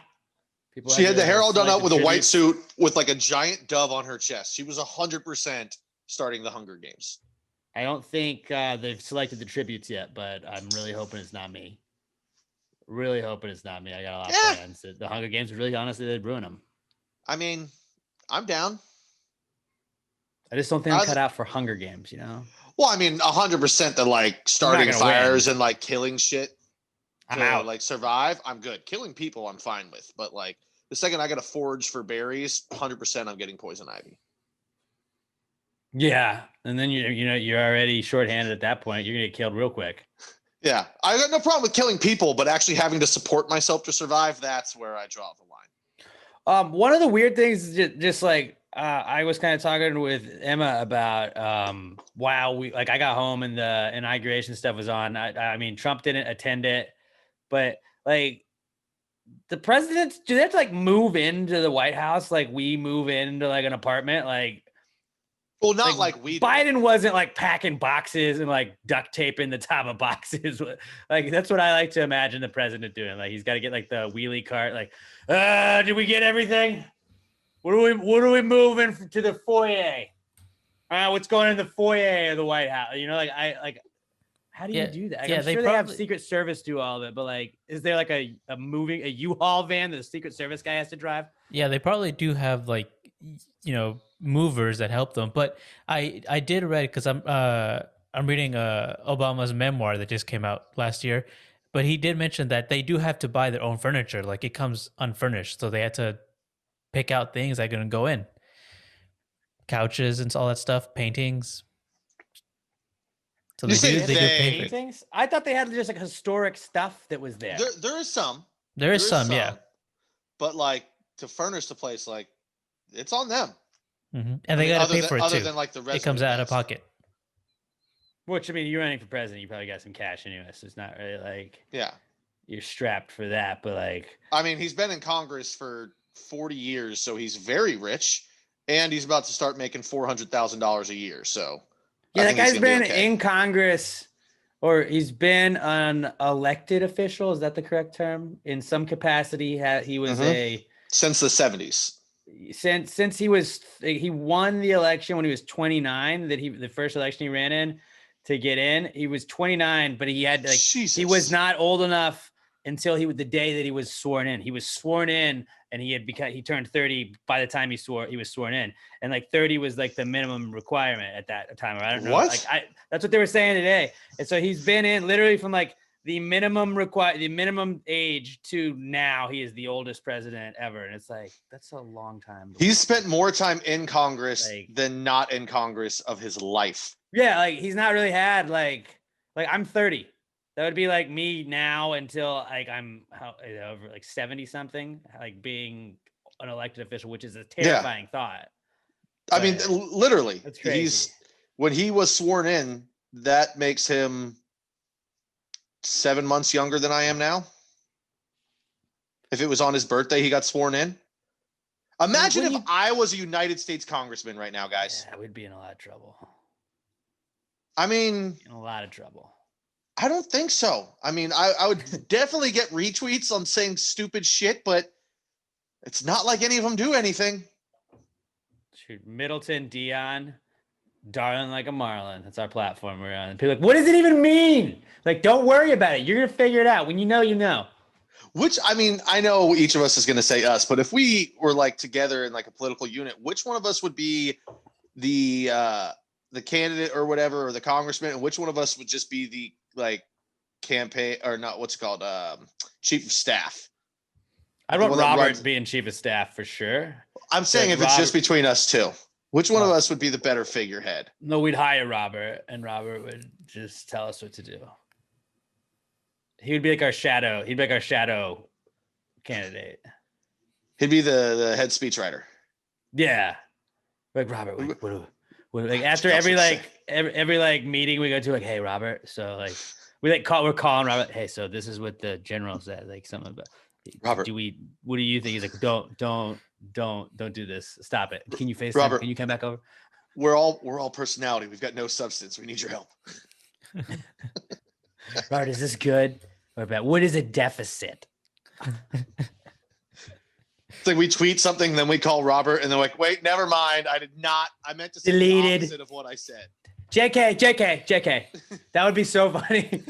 She had the hair all done up with a white suit with like a giant dove on her chest. She was 100% starting the Hunger Games. I don't think they've selected the tributes yet, but I'm really hoping it's not me. Really hoping it's not me. I got a lot of plans. The Hunger Games, really honestly, they'd ruin them. I mean, I'm down. I just don't think I'm cut out for Hunger Games, Well, I mean, 100% the like starting fires and like killing shit. I'm out. Like survive, I'm good. Killing people, I'm fine with. But like the second I got to forage for berries, 100% I'm getting poison ivy. Yeah, and then you're already shorthanded at that point. You're gonna get killed real quick. Yeah, I got no problem with killing people, but actually having to support myself to survive, that's where I draw the line. One of the weird things is just like I was kind of talking with Emma about while I got home and the inauguration stuff was on. I mean, Trump didn't attend it, but like the presidents, do they have to like move into the White House like we move into like an apartment? Like, well, not like we do. Biden wasn't like packing boxes and like duct taping the top of boxes. Like that's what I like to imagine the president doing. Like he's got to get like the wheelie cart. Like, did we get everything? What are we moving to the foyer? What's going in the foyer of the White House? How do you do that? I'm sure they have Secret Service do all of it, but like, is there like a U-Haul van that the Secret Service guy has to drive? Yeah, they probably do have like, movers that help them. But I did read, because I'm reading Obama's memoir that just came out last year, but he did mention that they do have to buy their own furniture. Like it comes unfurnished, so they had to pick out things that are going to go in, couches and all that stuff, paintings. So they do paintings. I thought they had just like historic stuff that was there. There is some. There is some, yeah. But like to furnish the place, like it's on them. Mm-hmm. And they got to pay for it too. Other than like the it comes out of pocket. Which, I mean, you're running for president, you probably got some cash anyway, so it's not really like you're strapped for that. But like, I mean, he's been in Congress for 40 years, so he's very rich, and he's about to start making $400,000 a year. So yeah, that guy's been in Congress, or he's been an elected official. Is that the correct term? In some capacity, he was since the 70s. Since he won the election when he was 29, the first election he ran in to get in, he was 29, but he had he was not old enough until the day that he was sworn in. He was sworn in, and he turned 30 by the time he was sworn in, and like 30 was like the minimum requirement at that time. I don't know. What? That's what they were saying today. And so he's been in literally from like the minimum age to now, he is the oldest president ever. And it's like, that's a long time. He's spent more time in Congress Like- than not in Congress of his life. Yeah, like he's not really had like I'm 30. That would be like me now until like I'm over like 70 something, like being an elected official, which is a terrifying thought. I mean, literally, That's crazy. When he was sworn in, that makes him 7 months younger than I am now. If it was on his birthday, he got sworn in. Imagine if I was a United States congressman right now, guys. Yeah, we'd be in a lot of trouble. I mean, In a lot of trouble. I don't think so. I mean, I would definitely get retweets on saying stupid shit, but it's not like any of them do anything. Shoot, Middleton, Dion, darling like a Marlin. That's our platform we're on. People are like, what does it even mean? Like, don't worry about it. You're gonna figure it out. When you know, you know. Which, I mean, I know each of us is going to say us, but if we were like together in like a political unit, which one of us would be the candidate or whatever, or the congressman, and which one of us would just be the like campaign or not? What's it called? Chief of staff. I want Robert being chief of staff for sure. I'm saying if it's just between us two, which one of us would be the better figurehead? No, we'd hire Robert, and Robert would just tell us what to do. He would be like our shadow. He'd be like our shadow candidate. He'd be the head speechwriter. Yeah, like Robert. What like after every meeting we go to, like, hey Robert. So like we're calling Robert. Hey, so this is what the general said. Like something about Robert. What do you think? He's like, don't do this. Stop it. Can you FaceTime? Robert, can you come back over? We're all personality. We've got no substance. We need your help. Robert, is this good or bad? What is a deficit? It's like we tweet something, then we call Robert, and they're like, "Wait, never mind. I did not. I meant to say the opposite of what I said." JK. That would be so funny.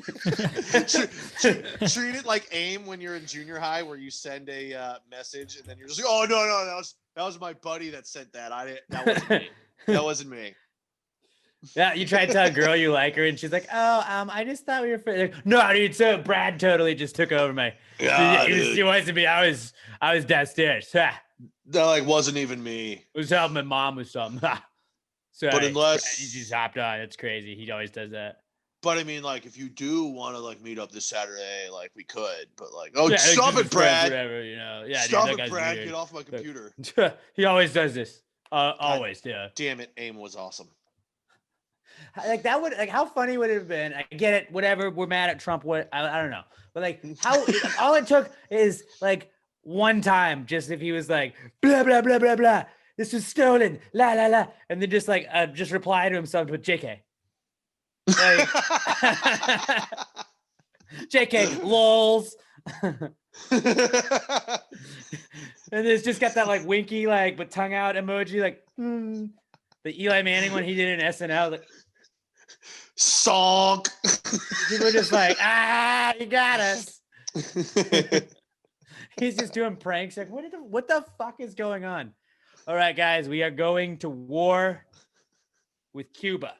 Treat it like AIM when you're in junior high, where you send a message, and then you're just like, "Oh no, that was my buddy that sent that. That wasn't me. That wasn't me." Yeah, you try to tell a girl you like her, and she's like, "Oh, I just thought we were friends." Like, no, dude. So Brad totally just took over my. Yeah, he wants to be. I was downstairs. That like wasn't even me. I was helping my mom with something. So but unless he just hopped on, it's crazy. He always does that. But I mean, like, if you do want to like meet up this Saturday, like we could. But like, stop it, Brad. Whatever, you know. Yeah, stop dude, it, Brad. Weird. Get off my computer. He always does this. Always, yeah. Damn it, AIM was awesome. Like that would how funny would it have been? I get it, whatever. We're mad at Trump. What I don't know, but like how all it took is like one time, just if he was like blah blah blah blah blah. This was stolen, la la la, and then just like just reply to himself with JK. Like, JK lols. And it's just got that like winky like but tongue out emoji like the Eli Manning one he did in SNL like. Sonk. People are just like, you got us. He's just doing pranks. Like, what the fuck is going on? All right, guys, we are going to war with Cuba.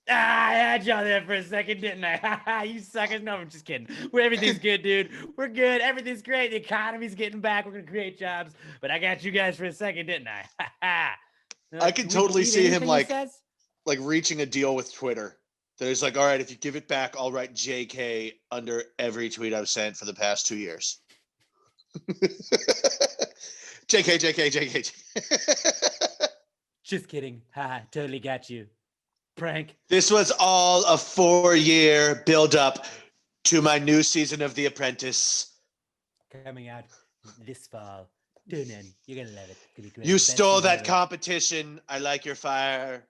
I had y'all there for a second, didn't I? You suckers. No, I'm just kidding. Everything's good, dude. We're good. Everything's great. The economy's getting back. We're going to create jobs. But I got you guys for a second, didn't I? I can totally see him like reaching a deal with Twitter. There's like, all right, if you give it back, I'll write JK under every tweet I've sent for the past 2 years. JK. Just kidding. Totally got you. Prank. This was all a 4-year build up to my new season of The Apprentice. Coming out this fall. Tune in. You're going to love it. It's gonna be great. You stole that competition. I like your fire.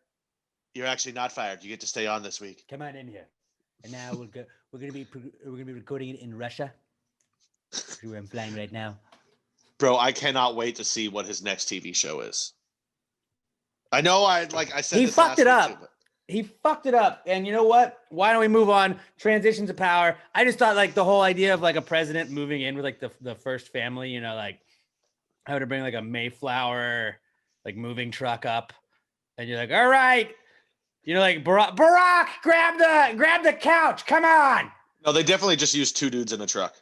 You're actually not fired. You get to stay on this week. Come on in here. And now we're gonna be recording it in Russia. Where I'm flying right now. Bro, I cannot wait to see what his next TV show is. I know I said he this fucked it up. Too, but... He fucked it up. And you know what? Why don't we move on? Transition to power. I just thought like the whole idea of like a president moving in with like the first family, you know, like I would bring like a Mayflower like moving truck up, and you're like, all right. You know, like Barack, grab the couch. Come on. No, they definitely just used 2 dudes in a truck.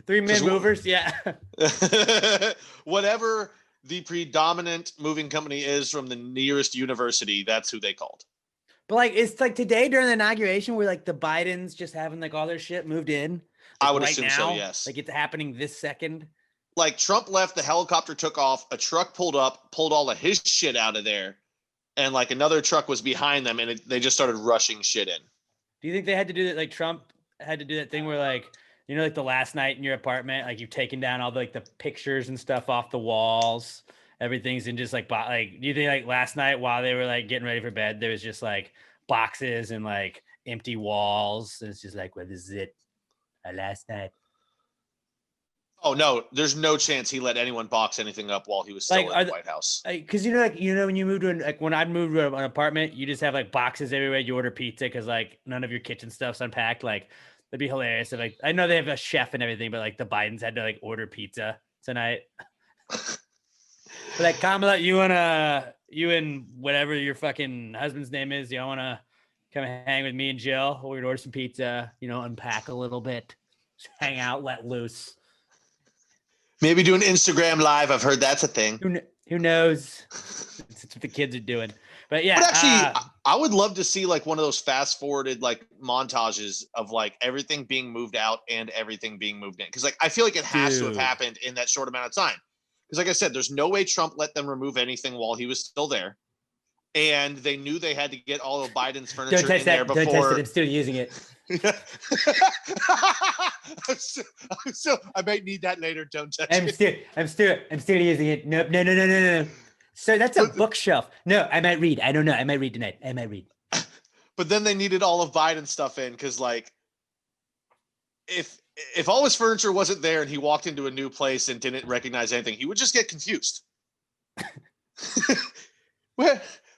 3-man movers, yeah. Whatever the predominant moving company is from the nearest university, that's who they called. But like, it's like today during the inauguration where like the Bidens just having like all their shit moved in. Like I would right assume now, so, yes. Like it's happening this second. Like Trump left, the helicopter took off, a truck pulled up, pulled all of his shit out of there, and like another truck was behind them, and they just started rushing shit in. Do you think they had to do that? Like Trump had to do that thing where like, you know, like the last night in your apartment, like you've taken down all the, like the pictures and stuff off the walls, everything's in just like, do you think like last night while they were like getting ready for bed, there was just like boxes and like empty walls. And it's just like, well, this is it. Last night. Oh no, there's no chance he let anyone box anything up while he was still in the White House. Because when you move to like when I moved to an apartment, you just have like boxes everywhere. You order pizza because like none of your kitchen stuff's unpacked. Like that'd be hilarious. If, like I know they have a chef and everything, but like the Bidens had to like order pizza tonight. But like Kamala, you and whatever your fucking husband's name is, you wanna come hang with me and Jill? We're gonna order some pizza. You know, unpack a little bit, just hang out, let loose. Maybe do an Instagram live. I've heard that's a thing. Who knows? It's what the kids are doing. But yeah. But actually, I would love to see like one of those fast forwarded like montages of like everything being moved out and everything being moved in. Because like I feel like it has to have happened in that short amount of time. Because like I said, there's no way Trump let them remove anything while he was still there. And they knew they had to get all of Biden's furniture in there before. Don't touch it. I'm still using it. I might need that later. Don't touch it. I'm still using it. Nope. No. So that's a bookshelf. No, I might read. I don't know. I might read tonight. I might read. But then they needed all of Biden's stuff in because like if all his furniture wasn't there and he walked into a new place and didn't recognize anything, he would just get confused.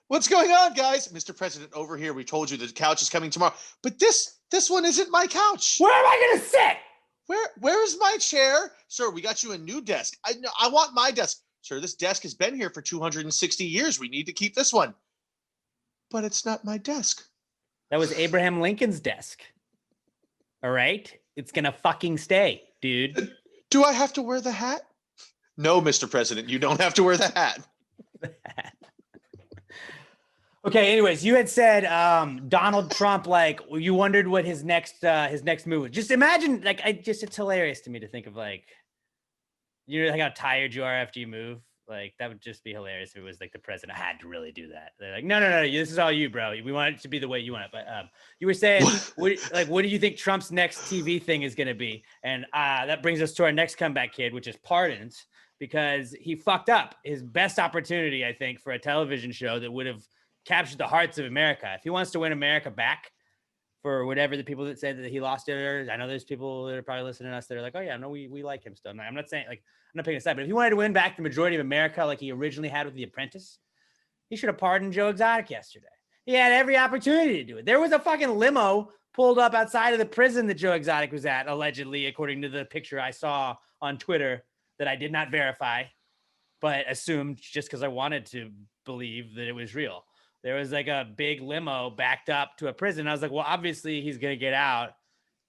What's going on, guys? Mr. President, over here. We told you the couch is coming tomorrow. But this one isn't my couch. Where am I going to sit? Where is my chair? Sir, we got you a new desk. I want my desk. Sir, this desk has been here for 260 years. We need to keep this one. But it's not my desk. That was Abraham Lincoln's desk. All right? It's going to fucking stay, dude. Do I have to wear the hat? No, Mr. President, you don't have to wear the hat. Okay, anyways, you had said Donald Trump, like you wondered what his next move was. Just imagine, like, it's hilarious to me to think of like, you know, like how tired you are after you move. Like that would just be hilarious if it was like the president had to really do that. They're like, no, this is all you, bro. We want it to be the way you want it. But you were saying, what do you think Trump's next TV thing is going to be? And that brings us to our next comeback kid, which is pardons, because he fucked up his best opportunity, I think, for a television show that would have captured the hearts of America. If he wants to win America back for whatever the people that said that he lost it, I know there's people that are probably listening to us that are like, oh yeah, no, we like him still. I'm not saying like, I'm not picking a side, but if he wanted to win back the majority of America like he originally had with The Apprentice, he should have pardoned Joe Exotic yesterday. He had every opportunity to do it. There was a fucking limo pulled up outside of the prison that Joe Exotic was at, allegedly, according to the picture I saw on Twitter that I did not verify, but assumed just because I wanted to believe that it was real. There was like a big limo backed up to a prison. I was like, well, obviously he's going to get out.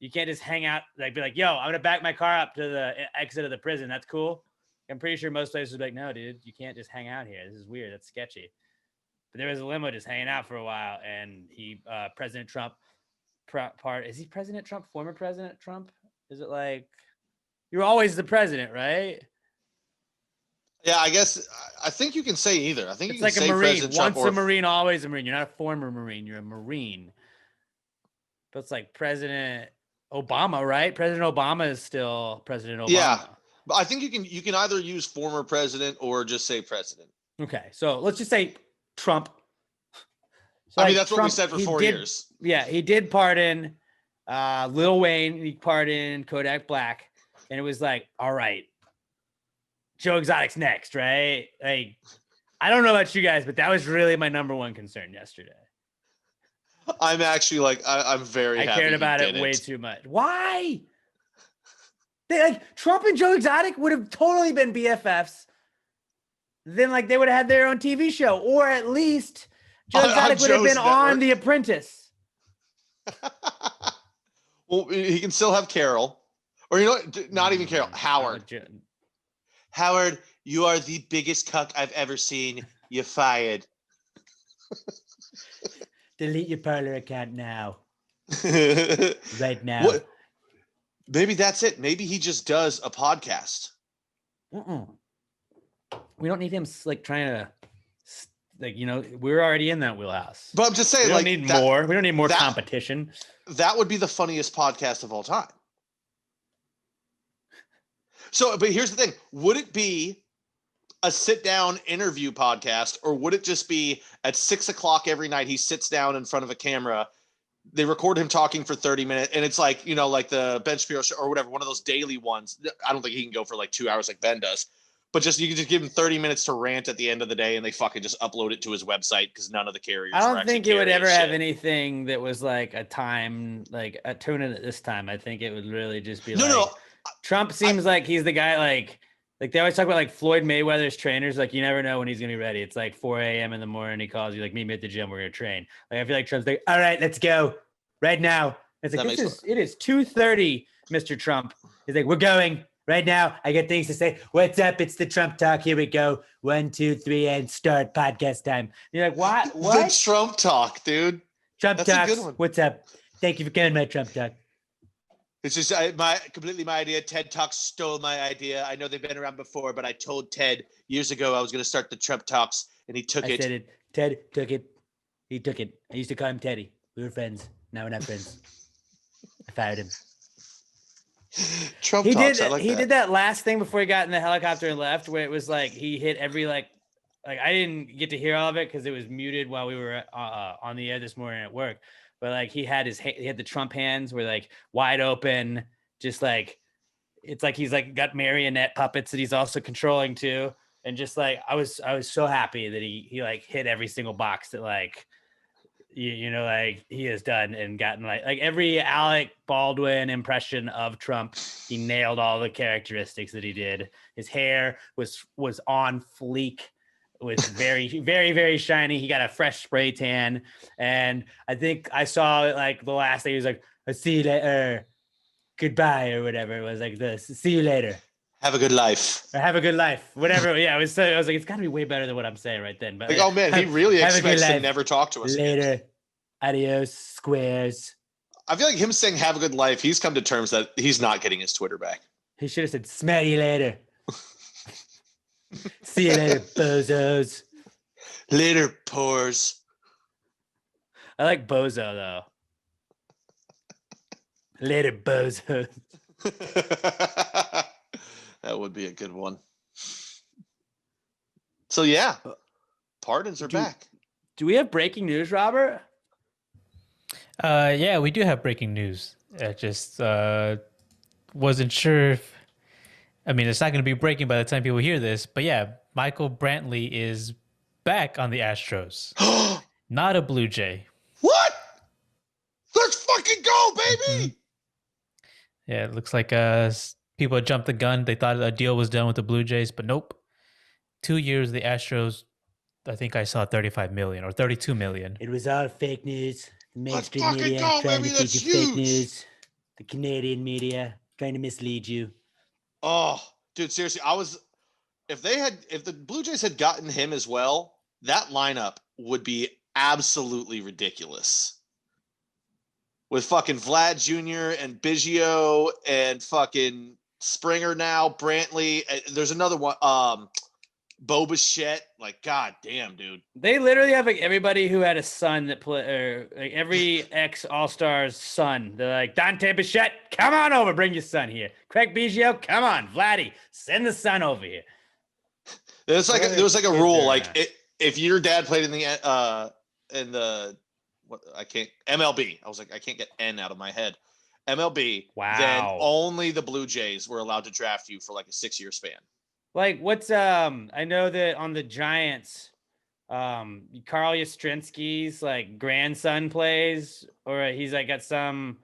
You can't just hang out, like be like, yo, I'm going to back my car up to the exit of the prison. That's cool. I'm pretty sure most places would be like, no, dude, you can't just hang out here. This is weird. That's sketchy. But there was a limo just hanging out for a while. And President Trump, is he President Trump, former President Trump? Is it like, you're always the president, right? Yeah, I guess I think you can say either. I think it's you can like say a Marine. President Trump Once a Marine, always a Marine. You're not a former Marine. You're a Marine. But it's like President Obama, right? President Obama is still President Obama. Yeah, but I think you can either use former president or just say president. Okay, so let's just say Trump. So I mean, that's Trump, what we said for 4 years. Yeah, he did pardon Lil Wayne. He pardoned Kodak Black, and it was like, all right, Joe Exotic's next, right? Like, I don't know about you guys, but that was really my number one concern yesterday. I'm actually like, I'm very happy. I cared about it way too much. Why? Trump and Joe Exotic would have totally been BFFs. Then like they would have had their own TV show, or at least Joe Exotic would have been on The Apprentice. Well, he can still have Carol, or not even Carol. Howard. Howard, you are the biggest cuck I've ever seen. You're fired. Delete your Parler account now. Right now. What? Maybe that's it. Maybe he just does a podcast. We don't need him like trying to, like, we're already in that wheelhouse. But I'm just saying, we don't need more. We don't need more competition. That would be the funniest podcast of all time. So, but here's the thing: would it be a sit-down interview podcast, or would it just be at 6:00 every night? He sits down in front of a camera. They record him talking for 30 minutes, and it's like, like the Ben Shapiro show or whatever, one of those daily ones. I don't think he can go for like 2 hours like Ben does, but you can just give him 30 minutes to rant at the end of the day, and they fucking just upload it to his website because none of the carriers. I don't think it would ever have anything that was like a time, like a tune in at this time. I think it would really just be Trump seems like he's the guy, like they always talk about like Floyd Mayweather's trainers. Like, you never know when he's going to be ready. It's like 4 a.m. in the morning. He calls you like, meet me at the gym. We're going to train. Like, I feel like Trump's like, all right, let's go right now. It's like, it is 2:30, Mr. Trump. He's like, we're going right now. I got things to say. What's up? It's the Trump talk. Here we go. 1, 2, 3, and start podcast time. And you're like, what? The Trump talk, dude. Trump talks. What's up? Thank you for coming, my Trump talk. It's just completely my idea. TED Talks stole my idea. I know they've been around before, but I told Ted years ago I was going to start the Trump Talks, and he took it. I said it. Ted took it. He took it. I used to call him Teddy. We were friends. Now we're not friends. I fired him. Trump Talks. He did that last thing before he got in the helicopter and left, where it was like he hit every like I didn't get to hear all of it because it was muted while we were on the air this morning at work. But like he had the Trump hands were like wide open, just like it's like he's like got marionette puppets that he's also controlling too. And just like I was so happy that he like hit every single box that like like he has done and gotten like every Alec Baldwin impression of Trump. He nailed all the characteristics that he did. His hair was on fleek. Was very, very, very shiny. He got a fresh spray tan. And I think I saw like the last thing, he was like, I'll see you later. Goodbye, or whatever. It was like this. See you later. Have a good life. Or have a good life. Whatever. Yeah, I was like, it's gotta be way better than what I'm saying right then. But like, oh man, he really expects to never talk to us later. Again. Adios, squares. I feel like him saying have a good life, he's come to terms that he's not getting his Twitter back. He should have said, smell you later. See you later, bozos. Later, pores. I like bozo though. Later, bozos. That would be a good one. So yeah, pardons are back. Do we have breaking news, Robert? Yeah, we do have breaking news. I just wasn't sure if. I mean, it's not going to be breaking by the time people hear this, but yeah, Michael Brantley is back on the Astros. Not a Blue Jay. What? Let's fucking go, baby! Mm-hmm. Yeah, it looks like people had jumped the gun. They thought a deal was done with the Blue Jays, but nope. 2 years, the Astros, I think I saw 35 million or 32 million. It was all fake news. The mainstream Let's media go, trying baby. to That's feed you fake huge. news. The Canadian media trying to mislead you. Oh, dude, seriously, if the Blue Jays had gotten him as well, that lineup would be absolutely ridiculous. With fucking Vlad Jr. and Biggio and fucking Springer now, Brantley. There's another one, Bo Bichette. Like, god damn, dude. They literally have like everybody who had a son that play, or like every ex All-Star's son. They're like, Dante Bichette, come on over, bring your son here. Craig Biggio, come on, Vladdy, send the son over here. There was like a rule, like if your dad played in the MLB. I was like, I can't get N out of my head. MLB. Wow. Then only the Blue Jays were allowed to draft you for like a 6-year span. Like what's I know that on the Giants, Carl Yastrzemski's like grandson plays, or he's got some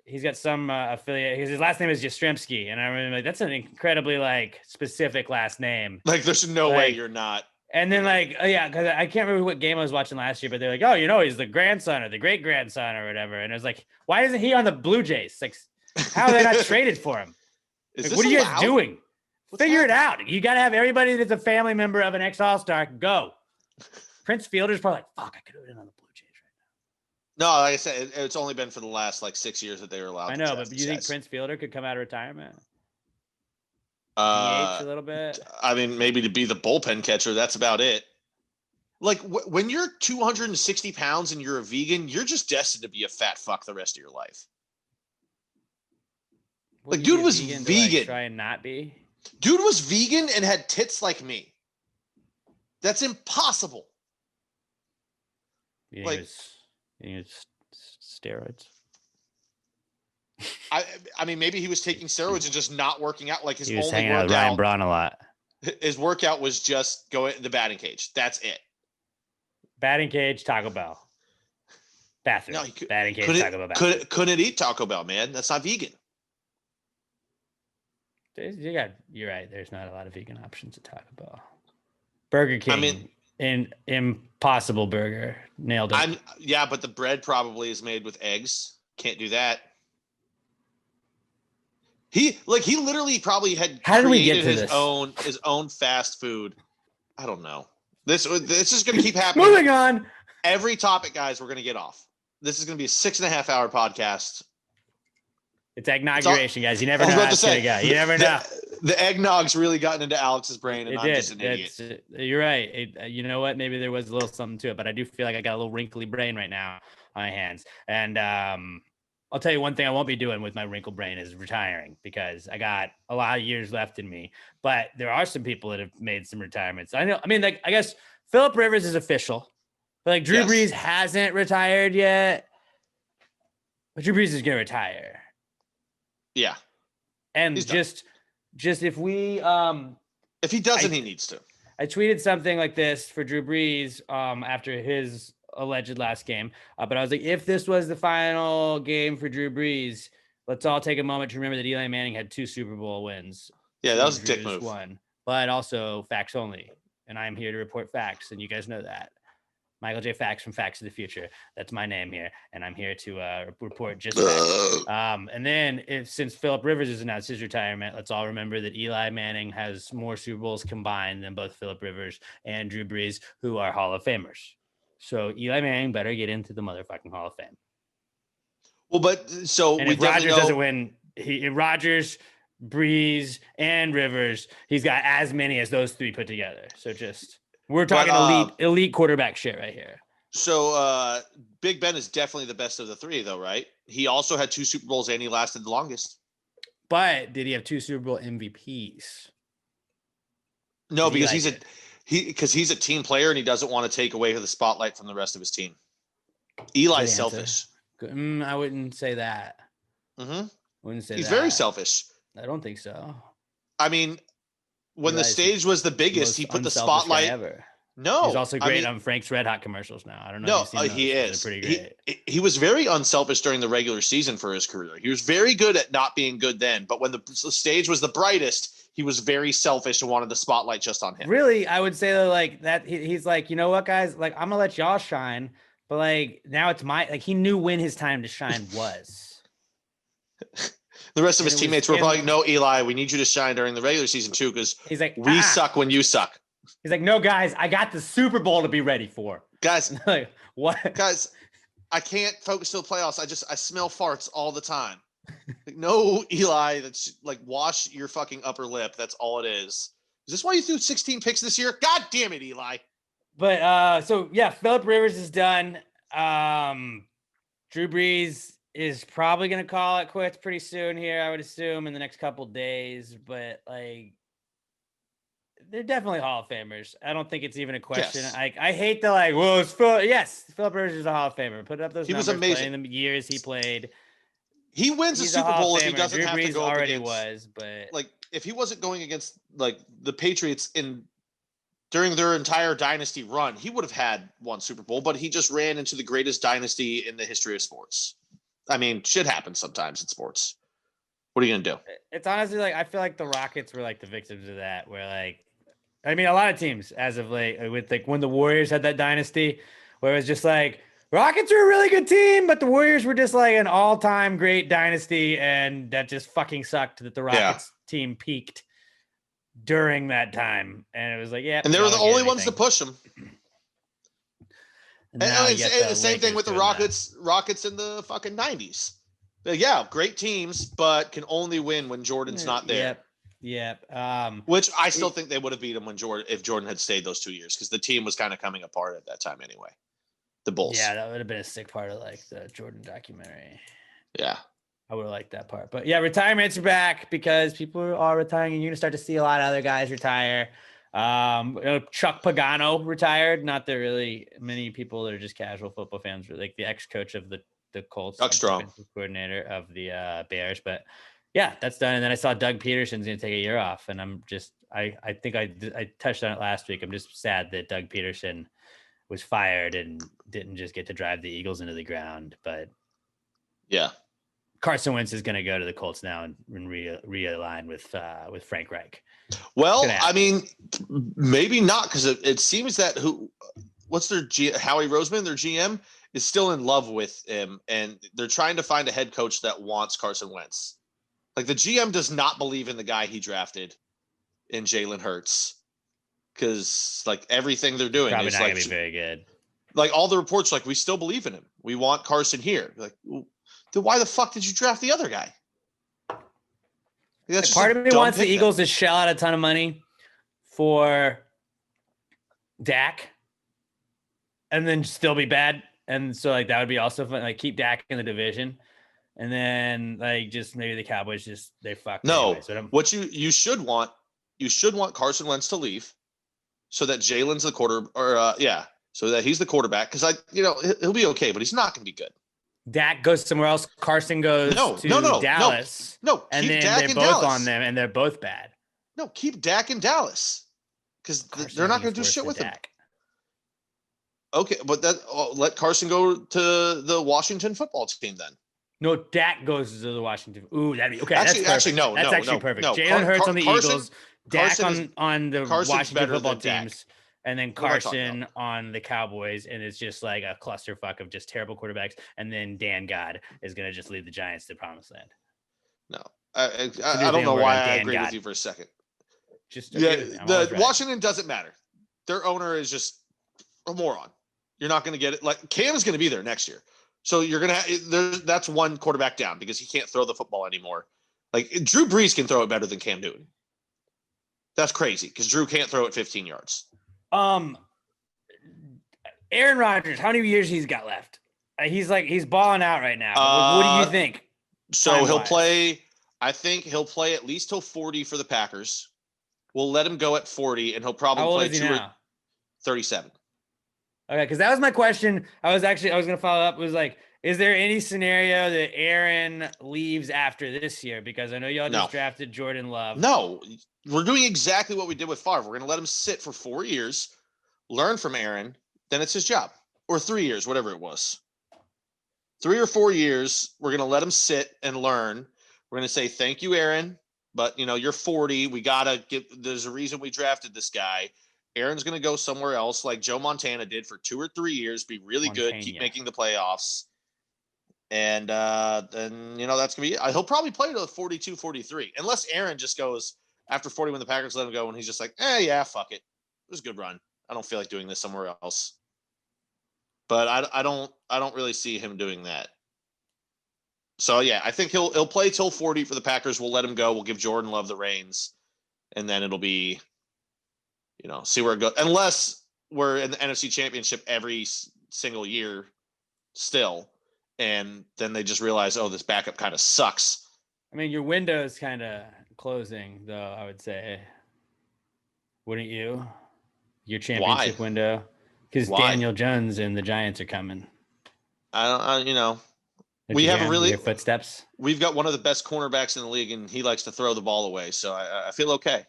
affiliate. His last name is Yastrzemski, and I remember like that's an incredibly like specific last name. Like there's no way you're not. And then like, oh yeah, because I can't remember what game I was watching last year, but they're like, oh, you know, he's the grandson or the great grandson or whatever. And it was like, why isn't he on the Blue Jays? Like, how are they not traded for him? Is Like, this what are you guys allowed? doing? What's Figure it happening? out. You got to have everybody that's a family member of an ex-All-Star go. Prince Fielder's probably like, fuck, I could have been on the Blue Jays right No, like I said, it's only been for the last like 6 years that they were allowed. now. I to know, draft but do these you think guys. Prince Fielder could come out of retirement? DH a little bit? I mean, maybe to be the bullpen catcher. That's about it. Like when you're 260 pounds and you're a vegan, you're just destined to be a fat fuck the rest of your life. Would Like, you dude be was to, like, vegan. try and not be? Dude was vegan and had tits like me. That's impossible. You Like- think it's steroids? I mean, maybe he was taking steroids and just not working out. Like his He was only hanging out with Ryan workout, Braun a lot. his workout was just go in the batting cage. That's it. Batting cage, Taco Bell. Bathroom. No, he could- Batting cage, Taco Bell. Bathroom. Couldn't eat Taco Bell, man. That's not vegan. You're right. There's not a lot of vegan options at Taco Bell. Burger King. I mean, an Impossible Burger. Nailed it. Yeah, but the bread probably is made with eggs. Can't do that. He literally probably had How did we get created to this? his own fast food. I don't know. This is going to keep happening. Moving on. Every topic, guys, we're going to get off. This is going to be a 6.5 hour podcast. It's Eggnoguration, guys. You never I was know about how to it's going say, to go. You never know. The eggnog's really gotten into Alex's brain, and It I'm did. just an idiot. You're right. You know what? Maybe there was a little something to it, but I do feel like I got a little wrinkly brain right now on my hands. And I'll tell you one thing I won't be doing with my wrinkled brain is retiring, because I got a lot of years left in me. But there are some people that have made some retirements. I know. I mean, like, I guess Phillip Rivers is official, but like Drew Yes. Brees hasn't retired yet. But Drew Brees is going to retire. Yeah. And He's done. just if we If he doesn't, he needs to. I tweeted something like this for Drew Brees after his alleged last game. But I was like, if this was the final game for Drew Brees, let's all take a moment to remember that Eli Manning had 2 Super Bowl wins. Yeah, that was a Drew's dick move. one, but also facts only. And I'm here to report facts, and you guys know that. Michael J. Facts from Facts of the Future. That's my name here, and I'm here to report just facts. And then, since Phillip Rivers has announced his retirement, let's all remember that Eli Manning has more Super Bowls combined than both Phillip Rivers and Drew Brees, who are Hall of Famers. So Eli Manning better get into the motherfucking Hall of Fame. Well, but so And we if Rodgers definitely doesn't know. win, Rodgers, Brees, and Rivers, he's got as many as those 3 put together. So we're talking elite quarterback shit right here. So Big Ben is definitely the best of the 3, though, right? He also had 2 Super Bowls and he lasted the longest. But did he have 2 Super Bowl MVPs? No, Did he because like he's a team player and he doesn't want to take away the spotlight from the rest of his team. Eli's Good answer. selfish. I wouldn't say that. Mm-hmm. Wouldn't say He's that. very selfish. I don't think so. I mean, when the Eli's stage was the biggest, Most he put the unselfish guy spotlight. ever. No, He's also I great mean, on Frank's Red Hot commercials now. I don't know. No, if you've seen he those, but is. they're pretty great. He was very unselfish during the regular season for his career. He was very good at not being good then, but when the stage was the brightest, he was very selfish and wanted the spotlight just on him. Really, I would say that, like, that he's like, you know what, guys, like, I'm gonna let y'all shine, but like now it's he knew when his time to shine was. The rest of And his it was teammates were him- probably, no, Eli, we need you to shine during the regular season too, because He's like, we suck when you suck. He's like, no, guys, I got the Super Bowl to be ready for. Guys, Like, what? guys, I can't focus till the playoffs. I smell farts all the time. Like, no, Eli, that's like, wash your fucking upper lip. That's all it is. Is this why you threw 16 picks this year? God damn it, Eli. But so yeah, Phillip Rivers is done. Drew Brees is probably gonna call it quits pretty soon here, I would assume, in the next couple days. But like, they're definitely Hall of Famers. I don't think it's even a question. Yes. I hate the like, well, it's Phillip Rivers is a Hall of Famer. Put up those He was numbers, amazing. playing the years he played. He wins the He's a Super Hall Bowl of if he Famer. doesn't Drew have to Brees go up already against, was, but like, if he wasn't going against like the Patriots during their entire dynasty run, he would have had 1 Super Bowl, but he just ran into the greatest dynasty in the history of sports. I mean, shit happens sometimes in sports. What are you gonna do? it's honestly like, I feel like the Rockets were like the victims of that, where like I mean, a lot of teams as of late, with like when the Warriors had that dynasty, where it was just like Rockets are a really good team, but the Warriors were just like an all-time great dynasty, and that just fucking sucked that the Rockets team peaked during that time, and it was like, yeah, And they were the only ones to push them. And the same thing with the Rockets in the fucking 90s. Yeah, great teams, but can only win when Jordan's not there. Yep. Which I still think they would have beat them if Jordan had stayed those 2 years, because the team was kind of coming apart at that time anyway. The Bulls. Yeah, that would have been a sick part of like the Jordan documentary. Yeah. I would have liked that part. But yeah, retirements are back because people are retiring, and you're gonna start to see a lot of other guys retire. Chuck Pagano retired. Not that really many people that are just casual football fans, like the ex-coach of the Colts, defensive coordinator of the Bears. But yeah, that's done. And then I saw Doug Peterson's gonna take a year off, and I'm just I think I touched on it last week. I'm just sad that Doug Peterson was fired and didn't just get to drive the Eagles into the ground. But yeah, Carson Wentz is going to go to the Colts now and realign with Frank Reich. Well, I mean, maybe not, because it seems that what's their Howie Roseman, their GM, is still in love with him, and they're trying to find a head coach that wants Carson Wentz. Like, the GM does not believe in the guy he drafted in Jalen Hurts, because like everything they're doing probably is not like gonna be very good. Like all the reports, like, we still believe in him. We want Carson here. Like, then why the fuck did you draft the other guy? That's part of me wants the Eagles to shell out a ton of money for Dak and then still be bad. And so like that would be also fun. Like keep Dak in the division. And then like just maybe the Cowboys they fuck. No, anyway. So what you should want Carson Wentz to leave so that Jalen's the so that he's the quarterback, because he'll be okay, but he's not going to be good. Dak goes somewhere else. Carson goes to Dallas. No, and then Dak they're in both Dallas. On them, and they're both bad. No, keep Dak in Dallas, because they're not going to do shit with him. Okay, but let Carson go to the Washington football team then. No, Dak goes to the Washington. Ooh, that'd be okay. Actually, no. That's actually perfect. No. Jalen Hurts on the Carson, Eagles, Dak on the Washington football teams. And then Carson on the Cowboys, and it's just like a clusterfuck of just terrible quarterbacks. And then Dan God is going to just lead the Giants to the promised land. No, I don't know why I agree with you for a second. Washington doesn't matter. Their owner is just a moron. You're not going to get it. Like Cam's going to be there next year, so you're going to that's one quarterback down because he can't throw the football anymore. Like Drew Brees can throw it better than Cam Newton. That's crazy because Drew can't throw it 15 yards. Aaron Rodgers, how many years he's got left? He's balling out right now. What do you think? So he'll play. I think he'll play at least till 40 for the Packers. We'll let him go at 40, and he'll probably play 37. Okay, because that was my question. I was going to follow up. It was like, is there any scenario that Aaron leaves after this year? Because I know y'all just drafted Jordan Love. No, we're doing exactly what we did with Favre. We're going to let him sit for 4 years, learn from Aaron, then it's his job. Or 3 years, whatever it was. 3 or 4 years, we're going to let him sit and learn. We're going to say, thank you, Aaron, but, you're 40. We got to there's a reason we drafted this guy. Aaron's going to go somewhere else like Joe Montana did for 2 or 3 years, be really good, keep making the playoffs. And then, that's going to be – he'll probably play to 42, 43, unless Aaron just goes after 40 when the Packers let him go and he's just like, yeah, fuck it. It was a good run. I don't feel like doing this somewhere else. But I don't really see him doing that. So, yeah, I think he'll play till 40 for the Packers. We'll let him go. We'll give Jordan Love the reins. And then it'll be, see where it goes. Unless we're in the NFC Championship every single year still. And then they just realize, this backup kind of sucks. I mean, your window is kind of closing, though, I would say. Wouldn't you? Your championship window? Because Daniel Jones and the Giants are coming. We have your footsteps. We've got one of the best cornerbacks in the league, and he likes to throw the ball away. So I feel okay.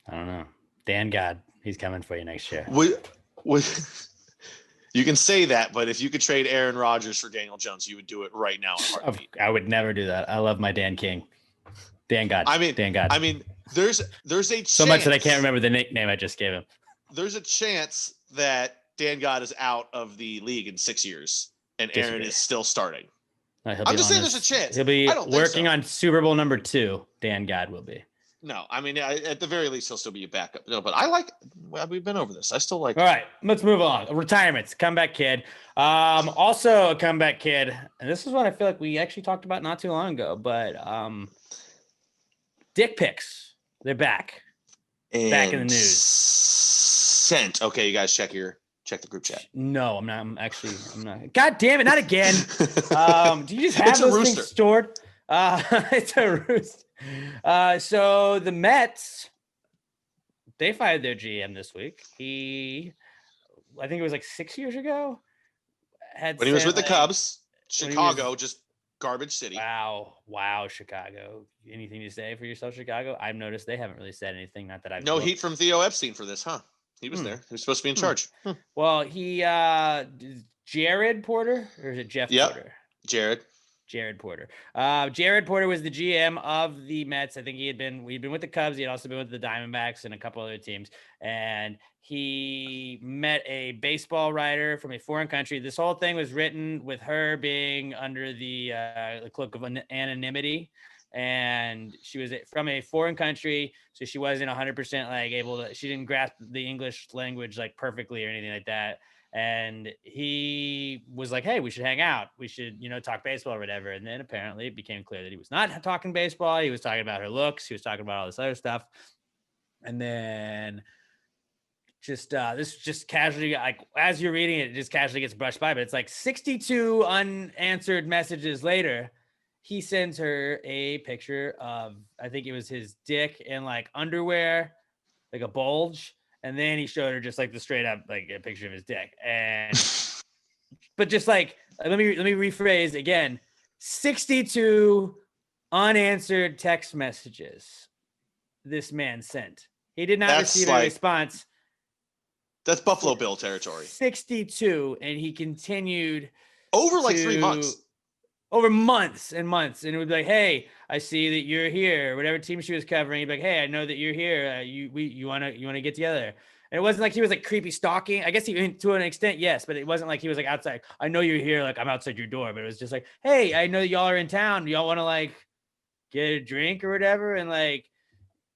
I don't know. Dan God, he's coming for you next year. You can say that, but if you could trade Aaron Rodgers for Daniel Jones, you would do it right now. I would never do that. I love my Dan King. Dan God. Dan God. I mean, there's a chance, so much that I can't remember the nickname I just gave him. There's a chance that Dan God is out of the league in 6 years, and Aaron is still starting. I'm just saying there's a chance. He'll be working on Super Bowl number 2. Dan God will be. No, I mean, at the very least, he'll still be a backup. No, but we've been over this. I still like. All right, let's move on. Retirements, comeback kid. Also a comeback kid, and this is what I feel like we actually talked about not too long ago, but dick pics. They're back. And back in the news. Sent. Okay, you guys check the group chat. No, I'm not. I'm not. God damn it, not again. Do you just have those things stored? It's a roost. So the Mets, they fired their GM this week. I think it was like 6 years ago. When he was with the Cubs, Chicago, just garbage city. Wow, Chicago. Anything to say for yourself, Chicago? I've noticed they haven't really said anything. Not that I've no heat from Theo Epstein for this, huh? He was there. He was supposed to be in charge. Well, Jared Porter, or is it Jeff Porter? Jared Porter. Jared Porter was the GM of the Mets. I think we'd been with the Cubs. He had also been with the Diamondbacks and a couple other teams. And he met a baseball writer from a foreign country. This whole thing was written with her being under the cloak of anonymity. And she was from a foreign country, so she wasn't 100% like able to. She didn't grasp the English language like perfectly or anything like that. And he was like, hey, we should hang out. We should, talk baseball or whatever. And then apparently it became clear that he was not talking baseball. He was talking about her looks. He was talking about all this other stuff. And then this just casually, like as you're reading it, it just casually gets brushed by. But it's like 62 unanswered messages later, he sends her a picture of, I think it was his dick in like underwear, like a bulge. And then he showed her just like the straight up, like a picture of his dick. And, but just like, let me rephrase again, 62 unanswered text messages this man sent. He did not receive a response. That's Buffalo Bill territory. 62. And he continued over like 3 months. Over months and months. And it would be like, hey, I see that you're here. Whatever team she was covering, he'd be like, hey, I know that you're here. You want to get together. And it wasn't like he was like creepy stalking. I guess he, to an extent, yes, but it wasn't like he was like outside. I know you're here. Like I'm outside your door, but it was just like, hey, I know y'all are in town. Y'all want to like get a drink or whatever. And like,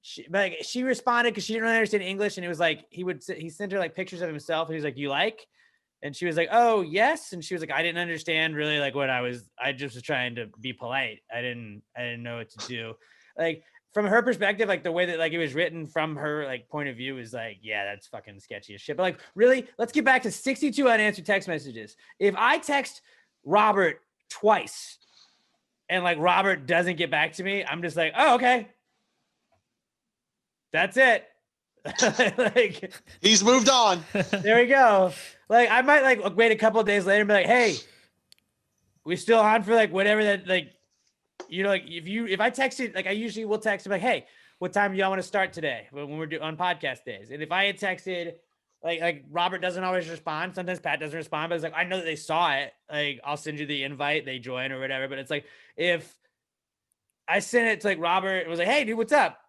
she responded because she didn't really understand English. And it was like, he sent her like pictures of himself. And he was like, you like? And she was like, oh, yes. And she was like, I didn't understand really like what I just was trying to be polite. I didn't know what to do. Like from her perspective, like the way that like it was written from her like point of view is like, yeah, that's fucking sketchy as shit. But like, really, let's get back to 62 unanswered text messages. If I text Robert twice and like Robert doesn't get back to me, I'm just like, oh, okay. That's it. Like he's moved on. There we go. Like I might like wait a couple of days later and be like, hey, we still on for like whatever that like, like if I text you, like I usually will text him like, hey, what time do y'all want to start today when we're on podcast days? And if I had texted like Robert doesn't always respond. Sometimes Pat doesn't respond, but it's like, I know that they saw it. Like I'll send you the invite, they join or whatever. But it's like, if I sent it to like Robert, it was like, hey dude, what's up?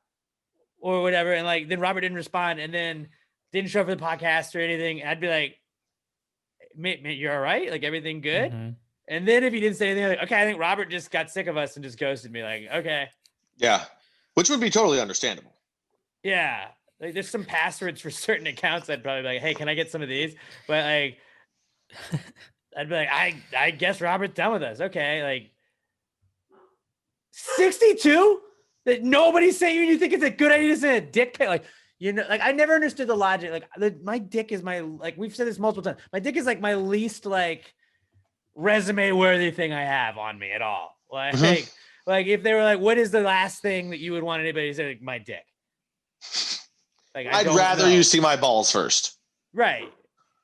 Or whatever. And like, then Robert didn't respond and then didn't show up for the podcast or anything. I'd be like, mate, you're all right? Like everything good? Mm-hmm. And then if he didn't say anything, like, okay, I think Robert just got sick of us and just ghosted me. Like, okay. Yeah. Which would be totally understandable. Yeah. Like there's some passwords for certain accounts. I'd probably be like, hey, can I get some of these? But like, I'd be like, I guess Robert's done with us. Okay. Like 62? That nobody's saying you think it's a good idea to send a dick pic. Like, like I never understood the logic. Like my dick is like we've said this multiple times. My dick is like my least like resume worthy thing I have on me at all. Like, like if they were like, what is the last thing that you would want anybody to say? Like, my dick. Like I'd rather you see my balls first. Right.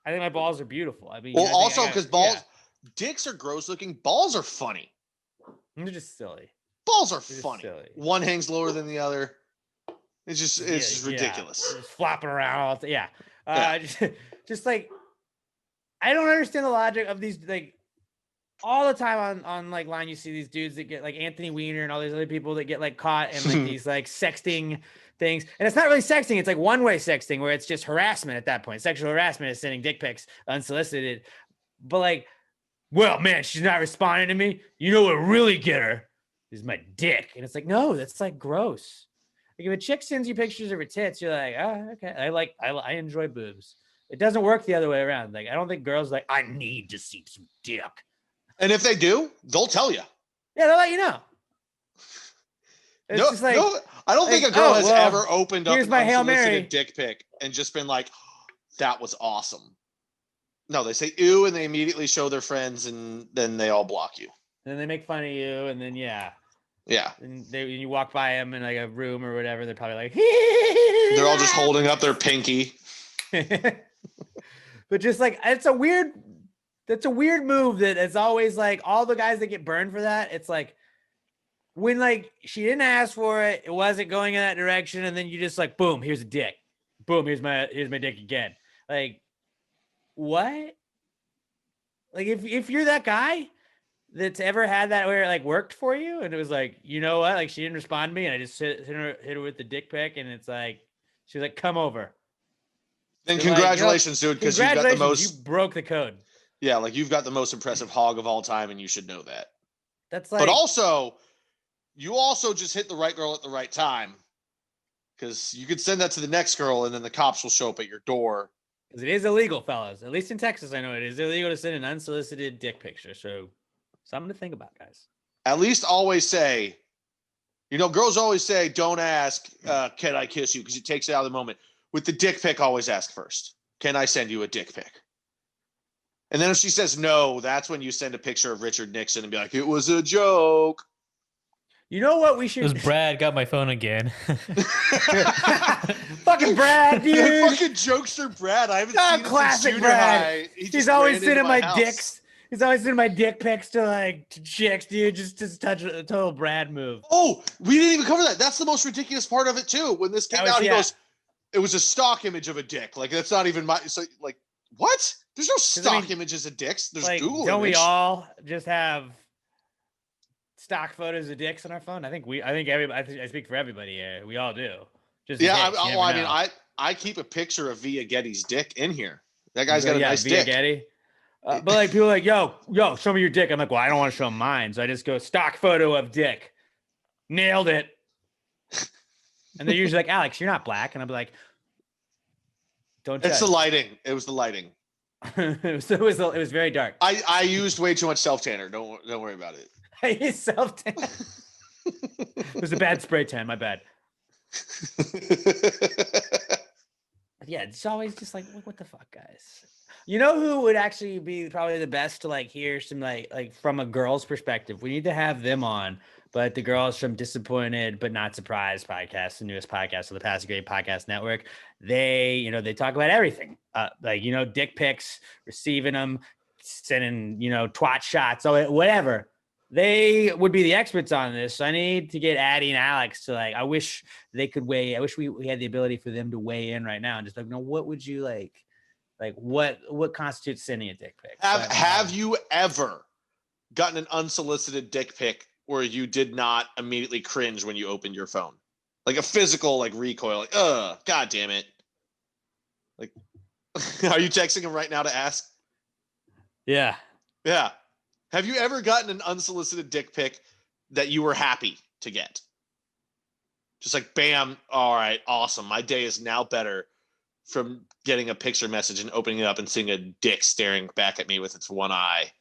I think my balls are beautiful. I mean, well, also because dicks are gross looking. Balls are funny. They're just silly. Balls are funny. One hangs lower than the other. It's just ridiculous. Just flopping around all the time. Just like I don't understand the logic of these like all the time on like line, you see these dudes that get like Anthony Weiner and all these other people that get like caught in like these like sexting things. And it's not really sexting. It's like one-way sexting where it's just harassment at that point. Sexual harassment is sending dick pics unsolicited. But like, well, man, she's not responding to me. You know what really get her is my dick. And it's like, no, that's like gross. Like if a chick sends you pictures of her tits, you're like, oh, okay. I enjoy boobs. It doesn't work the other way around. Like, I don't think girls like, I need to see some dick. And if they do, they'll tell you. Yeah, they'll let you know. It's No, just like, no, I don't think a girl has well, ever opened up here's an my Hail Mary. unsolicited dick pic and just been like, that was awesome. No, they say ew and they immediately show their friends and then they all block you. And then they make fun of you, and then Yeah. and you walk by them in like a room or whatever, they're probably like, They're all just holding up their pinky. But just like that's a weird move that it's always like all the guys that get burned for that. It's like when like she didn't ask for it, it wasn't going in that direction, and then you just like boom, here's a dick, boom, here's my dick again. Like what? Like if you're that guy that's ever had that where it like worked for you, and it was like, you know what, like she didn't respond to me, and I just hit her with the dick pic, and it's like she's like, come over. Then They're congratulations, dude, because you've got the most. You broke the code. Yeah, like you've got the most impressive hog of all time, and you should know that. That's like. But also, you also just hit the right girl at the right time, because you could send that to the next girl, and then the cops will show up at your door. Because it is illegal, fellas. At least in Texas, I know it is illegal to send an unsolicited dick picture. So, something to think about, guys. At least always say, girls always say, don't ask, can I kiss you? Because it takes it out of the moment. With the dick pic, always ask first. Can I send you a dick pic? And then if she says no, that's when you send a picture of Richard Nixon and be like, it was a joke. You know what we should? It was Brad got my phone again. Fucking Brad, dude. Fucking jokester Brad. I haven't seen him classic since junior Brad. high. He's always sending my dicks. He's always sending my dick pics to like to chicks, dude. Just touch a total Brad move. Oh, we didn't even cover that. That's the most ridiculous part of it too. When this came out, he goes, it was a stock image of a dick. Like that's not even my. So like, what? There's no stock images of dicks. There's like, Google. Don't image. we all just have stock photos of dicks on our phone? I think everybody. I speak for everybody here. We all do. Just yeah. I keep a picture of Via Getty's dick in here. That guy's got a nice Via dick. Getty. But like people are like, yo, show me your dick. I'm like, well, I don't want to show mine, so I just go stock photo of dick. Nailed it. And they're usually like, Alex, you're not black, and I'm like, don't judge. It's the lighting. It was the lighting. it was very dark. I used way too much self tanner. Don't worry about it. I used self tan. It was a bad spray tan. My bad. Yeah, it's always just like, what the fuck, guys? You know who would actually be probably the best to like hear some like from a girl's perspective? We need to have them on, but the girls from Disappointed But Not Surprised podcast, the newest podcast of the Passive Grade Podcast Network. They talk about everything, like dick pics, receiving them, sending twat shots, so whatever. They would be the experts on this. So I need to get Addie and Alex to I wish they could weigh. I wish we had the ability for them to weigh in right now and just what would you like? Like what constitutes sending a dick pic? Have you ever gotten an unsolicited dick pic where you did not immediately cringe when you opened your phone? Like a physical recoil, god damn it. Like are you texting him right now to ask? Yeah. Yeah. Have you ever gotten an unsolicited dick pic that you were happy to get? Just like, bam, all right, awesome. My day is now better from getting a picture message and opening it up and seeing a dick staring back at me with its one eye.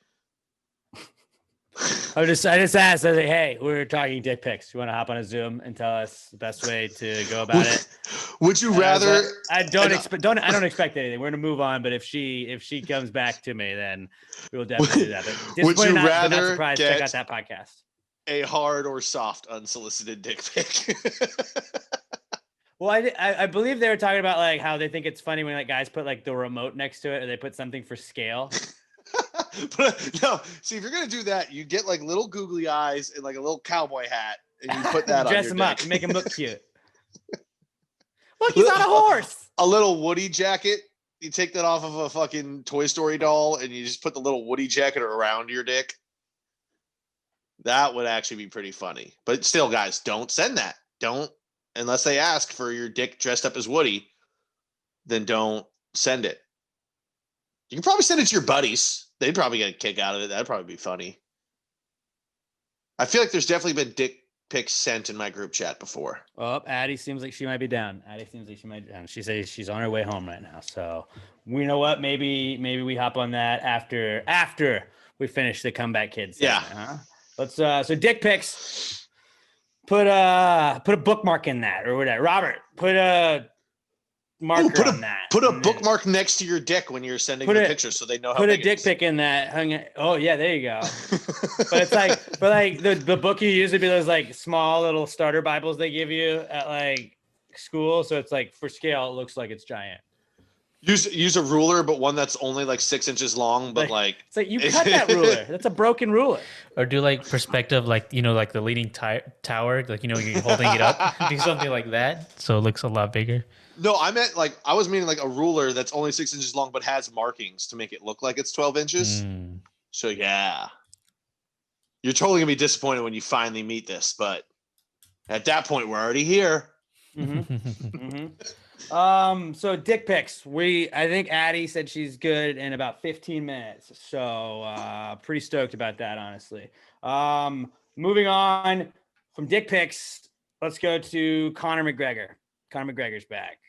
I just asked, I was like, hey, we're talking dick pics. You want to hop on a Zoom and tell us the best way to go about it? Would you rather? I don't expect anything. We're gonna move on. But if she comes back to me, then we will definitely do that. But would you rather check out that podcast? A hard or soft unsolicited dick pic? Well, I believe they were talking about like how they think it's funny when guys put the remote next to it, or they put something for scale. But no, see, if you're gonna do that, you get little googly eyes and a little cowboy hat, and you put that on your dress him dick. up, make him look cute. Look, he's on a horse. A little Woody jacket. You take that off of a fucking Toy Story doll, and you just put the little Woody jacket around your dick. That would actually be pretty funny. But still, guys, don't send that. Don't, unless they ask for your dick dressed up as Woody, then don't send it. You can probably send it to your buddies. They'd probably get a kick out of it. That'd probably be funny. I feel like there's definitely been dick pics sent in my group chat before. Oh, Addie seems like she might be down. Addie seems like she might be down. She says she's on her way home right now. So we know what? Maybe we hop on that after we finish the Comeback Kids. Yeah. Huh? Let's so dick pics. Put a bookmark in that or whatever. Robert, put a marker on that. Put a bookmark next to your dick when you're sending the picture, so they know how. Put big a dick pic in that. Oh yeah, there you go. But it's like, the book you use would be those like small little starter Bibles they give you at like school. So it's like for scale, it looks like it's giant. Use a ruler, but one that's only like 6 inches long, but like it's like you cut that ruler. That's a broken ruler. Or do like perspective, like like the leaning tower, like you're holding it up, do something like that, so it looks a lot bigger. No, I was meaning like a ruler that's only 6 inches long, but has markings to make it look like it's 12 inches. So yeah, you're totally gonna be disappointed when you finally meet this, but at that point, we're already here. So dick pics. I think Addie said she's good in about 15 minutes. So pretty stoked about that, honestly. Moving on from dick pics, let's go to Conor McGregor. Conor McGregor's back,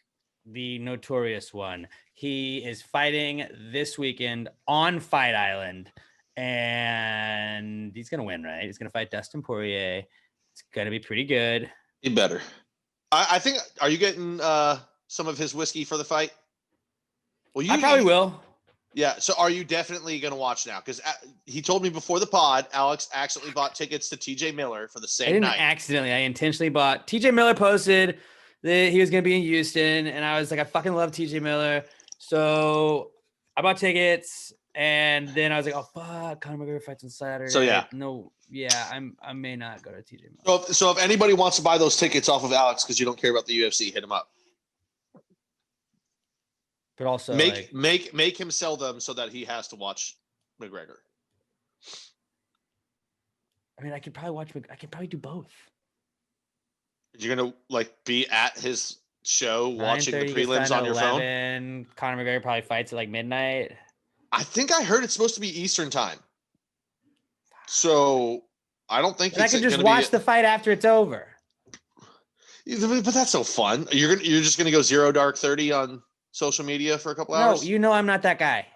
the notorious one. He is fighting this weekend on Fight Island, and he's gonna win, right? He's gonna fight Dustin Poirier. It's gonna be pretty good. He better. I think. Are you getting some of his whiskey for the fight? Well, I probably will. Yeah. So are you definitely going to watch now? Because he told me before the pod, Alex accidentally bought tickets to TJ Miller for the same night. Accidentally. I intentionally bought. TJ Miller posted that he was going to be in Houston. And I was like, I fucking love TJ Miller. So I bought tickets. And then I was like, oh, fuck. Conor McGregor fights on Saturday. So, yeah. No. Yeah, I may not go to TJ Miller. So if anybody wants to buy those tickets off of Alex because you don't care about the UFC, hit him up. But also make him sell them so that he has to watch McGregor. I mean, I could probably do both. You're gonna be at his show watching the prelims on your phone. Conor McGregor probably fights at like midnight. I think I heard it's supposed to be Eastern time. So I don't think I can just watch the fight after it's over. But that's so fun. You're just gonna go 0 dark 30 on social media for a couple hours? No, I'm not that guy.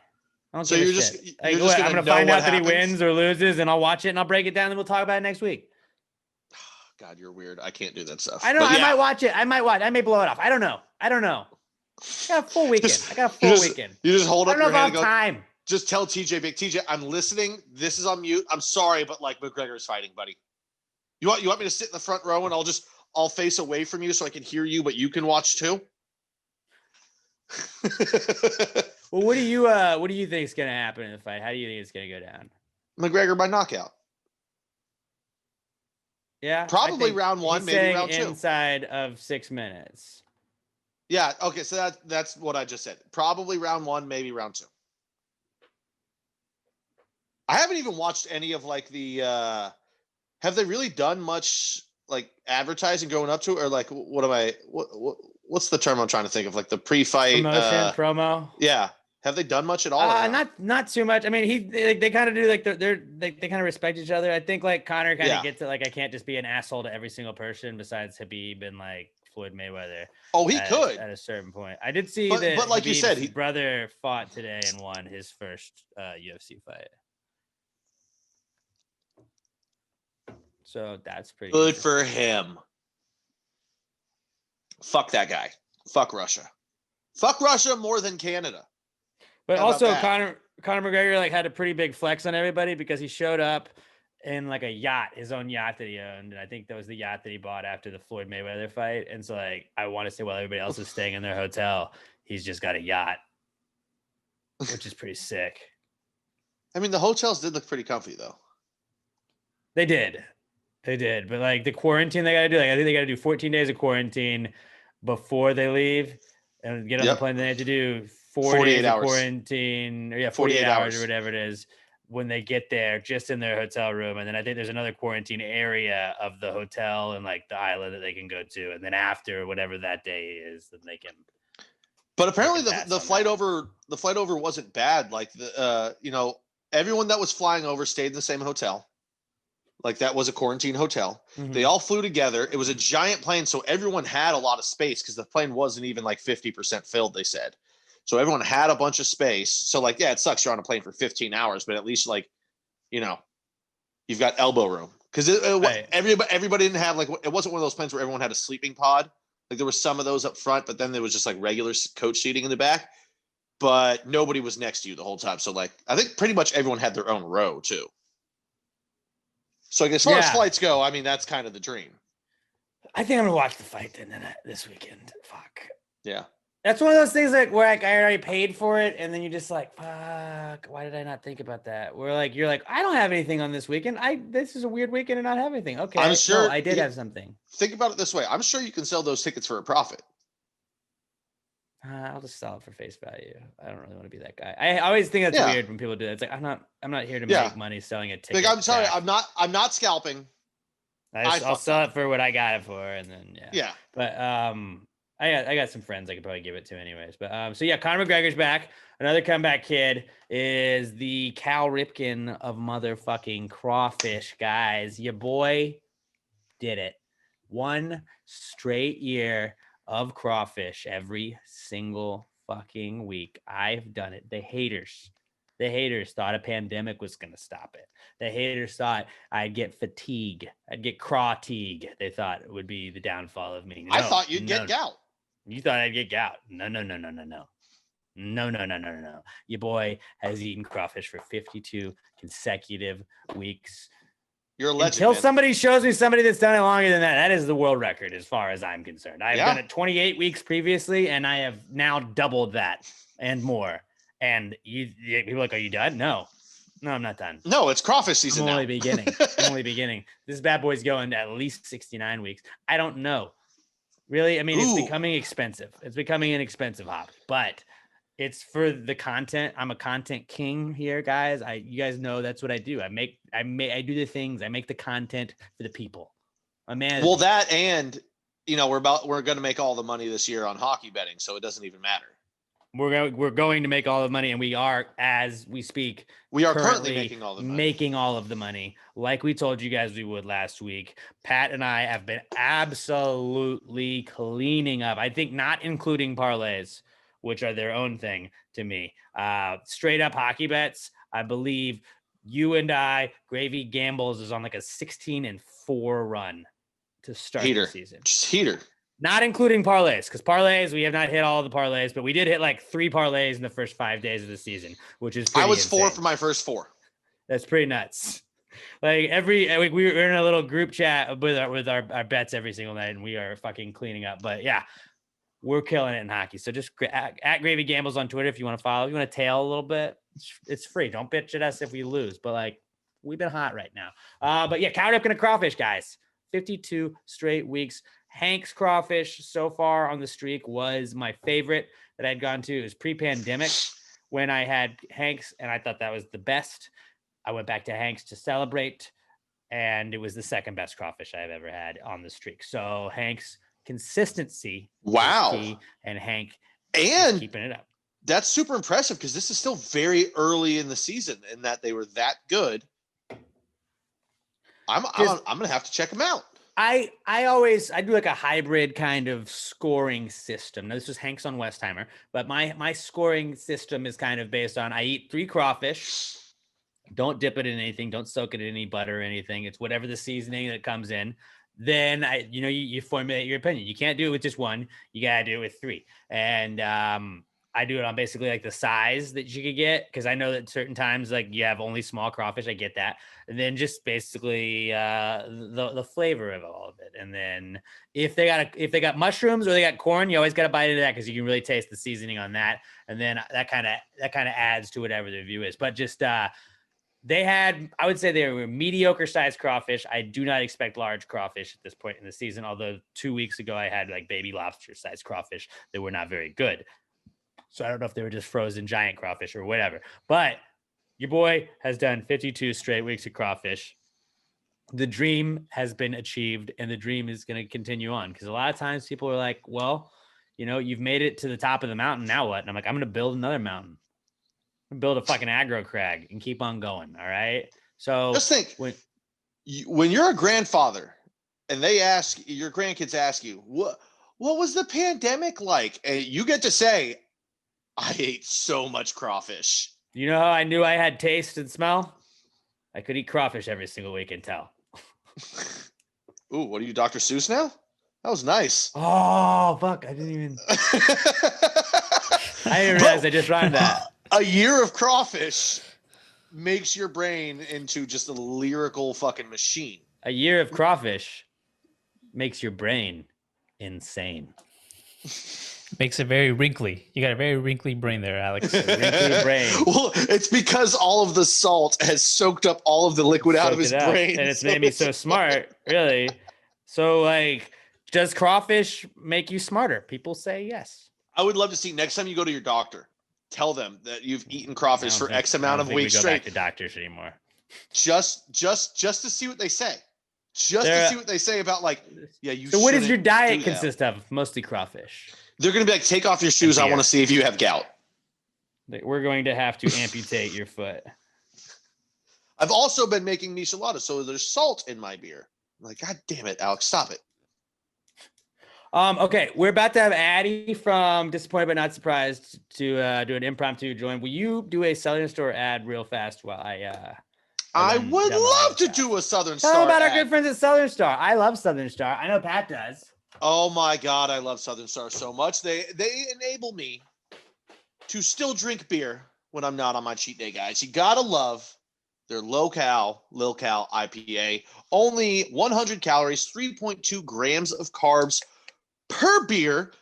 I don't so you're just, I'm gonna find out that he wins or loses, and I'll watch it and I'll break it down, and we'll talk about it next week. God, you're weird. I can't do that stuff. I know. I might watch it. I may blow it off. I don't know. I got a full weekend. Weekend. You just hold up your hand and go, time. Just tell TJ, big TJ, I'm listening. This is on mute. I'm sorry, but McGregor's fighting, buddy. You want me to sit in the front row and I'll face away from you so I can hear you, but you can watch too? Well, what do you think is gonna happen in the fight? How do you think it's gonna go down? McGregor by knockout. Yeah, probably round 1, maybe round 2. Inside of 6 minutes. Yeah. Okay. So that's what I just said. Probably round 1, maybe round 2. I haven't even watched any of the. Have they really done much advertising going up to it, or what's the term I'm trying to think of? The pre-fight promo. Yeah. Have they done much at all? Not too much. I mean, they kind of do they kind of respect each other. I think Conor kind of gets it. I can't just be an asshole to every single person besides Khabib and Floyd Mayweather. Oh, he could at a certain point. I did see that. But like Khabib's you said, his brother fought today and won his first UFC fight. So that's pretty good for him. Fuck that guy. Fuck Russia. Fuck Russia more than Canada. But also Conor McGregor had a pretty big flex on everybody because he showed up in a yacht, his own yacht that he owned. And I think that was the yacht that he bought after the Floyd Mayweather fight. And so I want to say while everybody else is staying in their hotel, he's just got a yacht, which is pretty sick. I mean, the hotels did look pretty comfy though. They did. But the quarantine they got to do, I think they got to do 14 days of quarantine before they leave and get on the plane. They have to do 48 days of quarantine, or 48 hours or whatever it is. when they get there, just in their hotel room. And then I think there's another quarantine area of the hotel and like the island that they can go to. And then after whatever that day is, then they can. But apparently pass the on flight that. over wasn't bad. Like everyone that was flying over stayed in the same hotel. Like that was a quarantine hotel. Mhm. They all flew together. It was a giant plane, so everyone had a lot of space because the plane wasn't even like 50% filled, they said. So everyone had a bunch of space. So like, yeah, it sucks you're on a plane for 15 hours, but at least like, you've got elbow room. Because Right. everybody didn't have like, it wasn't one of those planes where everyone had a sleeping pod. Like there were some of those up front, but then there was just like regular coach seating in the back. But nobody was next to you the whole time. So like, I think pretty much everyone had their own row too. So like, as far as flights go, I mean, that's kind of the dream. I think I'm gonna watch the fight then this weekend. Fuck. Yeah. That's one of those things like where like I already paid for it, and then you're just like, fuck, why did I not think about that? Where like you're like, I don't have anything on this weekend. This is a weird weekend and not have anything. Okay. I'm sure I did have something. Think about it this way. I'm sure you can sell those tickets for a profit. I'll just sell it for face value. I don't really want to be that guy. I always think that's weird when people do that. It's like I'm not here to make money selling a ticket. Like, I'm sorry, I'm not scalping. I'll sell it for what I got it for, and then yeah. But I got some friends I could probably give it to anyways. But so yeah, Conor McGregor's back. Another comeback kid is the Cal Ripken of motherfucking crawfish, guys. Your boy did it. 1 straight year of crawfish every single fucking week. I've done it. The haters thought a pandemic was going to stop it. The haters thought I'd get fatigue. I'd get craw-teague. They thought it would be the downfall of me. No, I thought you'd get gout. You thought I'd get gout. No. Your boy has eaten crawfish for 52 consecutive weeks. You're a legend. Until somebody shows me somebody that's done it longer than that, that is the world record as far as I'm concerned. I've done it 28 weeks previously, and I have now doubled that and more. And people are like, are you done? No, I'm not done. No, it's crawfish season. I'm only beginning. This bad boy's going at least 69 weeks. I don't know. Really? I mean, it's becoming expensive. It's becoming an expensive hobby, but it's for the content. I'm a content king here, guys. You guys know that's what I do. I do the things. I make the content for the people. A man. Well, that and we're going to make all the money this year on hockey betting, so it doesn't even matter. We're going to make all the money, and we are, as we speak, we are currently making all the money. Making all of the money, like we told you guys we would last week. Pat and I have been absolutely cleaning up. I think not including parlays, which are their own thing to me. Straight up hockey bets. I believe you and I, Gravy Gambles, is on like a 16-4 run to start the season. Just heater. Not including parlays, because parlays, we have not hit all the parlays, but we did hit like 3 parlays in the first 5 days of the season, which is pretty insane. 4 for my first 4. That's pretty nuts. Like every week we were in a little group chat with our bets every single night, and we are fucking cleaning up. But yeah, we're killing it in hockey. So just at Gravy Gambles on Twitter if you want to follow. If you want to tail a little bit, it's free. Don't bitch at us if we lose. But like, we've been hot right now. But yeah, Cal Ripken and crawfish, guys. 52 straight weeks. Hank's crawfish so far on the streak was my favorite that I'd gone to. It was pre-pandemic when I had Hank's, and I thought that was the best. I went back to Hank's to celebrate, and it was the second best crawfish I've ever had on the streak. So Hank's consistency. Wow. Key, and Hank is keeping it up. That's super impressive because this is still very early in the season and that they were that good. I'm going to have to check them out. I do like a hybrid kind of scoring system. Now, this was Hank's on Westheimer, but my scoring system is kind of based on I eat 3 crawfish. Don't dip it in anything. Don't soak it in any butter or anything. It's whatever the seasoning that comes in. Then you formulate your opinion. You can't do it with just 1. You got to do it with 3. And I do it on basically like the size that you could get, because I know that certain times like you have only small crawfish. I get that. And then just basically the flavor of all of it. And then if they got mushrooms or they got corn, you always got to bite into that because you can really taste the seasoning on that. And then that kind of adds to whatever the review is. But just I would say they were mediocre sized crawfish. I do not expect large crawfish at this point in the season. Although 2 weeks ago I had like baby lobster sized crawfish that were not very good. So I don't know if they were just frozen giant crawfish or whatever, but your boy has done 52 straight weeks of crawfish. The dream has been achieved, and the dream is going to continue on, because a lot of times people are like, well, you know, you've made it to the top of the mountain. Now what? And I'm like, I'm going to build another mountain. I'm gonna build a fucking aggro crag and keep on going. All right. So just think when you're a grandfather and your grandkids ask you, what was the pandemic like? And you get to say, I ate so much crawfish. You know how I knew I had taste and smell? I could eat crawfish every single week and tell. Ooh, what are you, Dr. Seuss now? That was nice. Oh, fuck. I didn't even realize I just rhymed that. A year of crawfish makes your brain into just a lyrical fucking machine. A year of crawfish makes your brain insane. Makes it very wrinkly. You got a very wrinkly brain there, Alex. Wrinkly brain. Well, it's because all of the salt has soaked up all of the liquid out of his brain. And it's made me so smart, really. So, like, does crawfish make you smarter? People say yes. I would love to see next time you go to your doctor, tell them that you've eaten crawfish for X amount of weeks straight. We go back to doctors anymore. Just to see what they say. To see what they say about, like, yeah, you. So what does your diet consist of? Mostly crawfish. They're going to be like, take off your shoes. I want to see if you have gout. We're going to have to amputate your foot. I've also been making micheladas, so there's salt in my beer. I'm like, God damn it, Alex, stop it. Okay, we're about to have Addie from Disappointed But Not Surprised to do an impromptu join. Will you do a Southern Store ad real fast while I would love to do a Southern Star. Tell about our good friends at Southern Star. I love Southern Star. I know Pat does. Oh my God, I love Southern Star so much. They enable me to still drink beer when I'm not on my cheat day, guys. You gotta love their Lil Cal IPA. Only 100 calories, 3.2 grams of carbs per beer.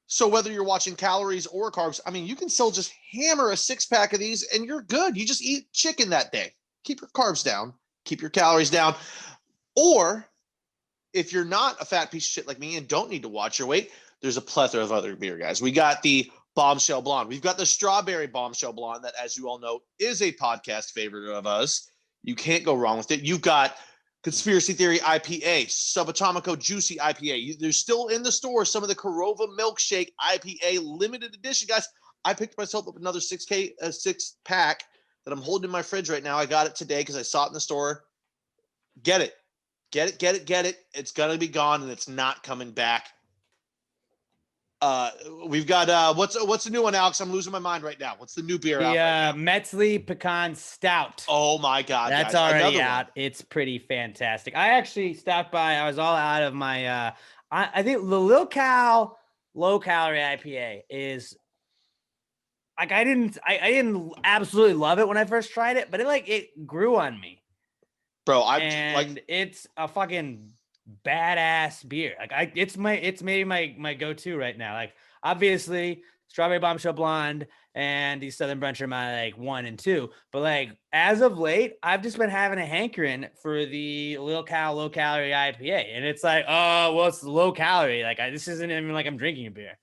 So whether you're watching calories or carbs, I mean, you can still just hammer a 6-pack of these and you're good. You just eat chicken that day. Keep your carbs down, keep your calories down. Or if you're not a fat piece of shit like me and don't need to watch your weight, there's a plethora of other beer, guys. We got the Bombshell Blonde. We've got the Strawberry Bombshell Blonde that, as you all know, is a podcast favorite of us. You can't go wrong with it. You've got Conspiracy Theory IPA, Subatomico Juicy IPA. There's still in the store some of the Korova Milkshake IPA limited edition, guys. I picked myself up another 6-pack that I'm holding in my fridge right now. I got it today because I saw it in the store. Get it. Get it. It's going to be gone and it's not coming back. We've got what's the new one, Alex? I'm losing my mind right now. What's the new beer out? The Metzli Pecan Stout. Oh my God, that's guys. already out. It's pretty fantastic. I actually stopped by. I was all out of my I think the Lil Cal low calorie IPA is like I didn't absolutely love it when I first tried it, but it grew on me. Bro, it's a fucking badass beer. Like it's maybe my go-to right now. Like obviously Strawberry Bombshell Blonde and the Southern Brunch are my like 1 and 2. But like as of late, I've just been having a hankering for the Lil Cal low calorie IPA. And it's like, oh, well, it's low calorie. Like this isn't even like I'm drinking a beer.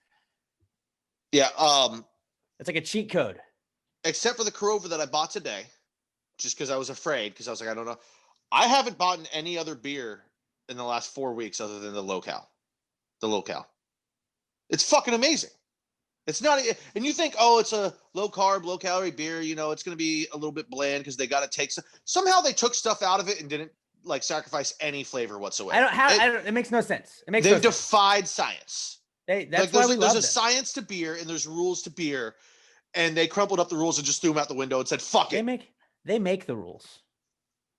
Yeah. It's like a cheat code. Except for the Korova that I bought today, just because I was afraid, because I was like, I don't know. I haven't bought any other beer in the last 4 weeks other than the Lil Cal. It's fucking amazing. It's not, and you think, oh, it's a low carb, low calorie beer. You know, it's going to be a little bit bland because they got to take somehow they took stuff out of it and didn't like sacrifice any flavor whatsoever. It makes no sense. They've defied science. That's why we love them. There's a science to beer and there's rules to beer, and they crumpled up the rules and just threw them out the window and said, fuck it. They make the rules.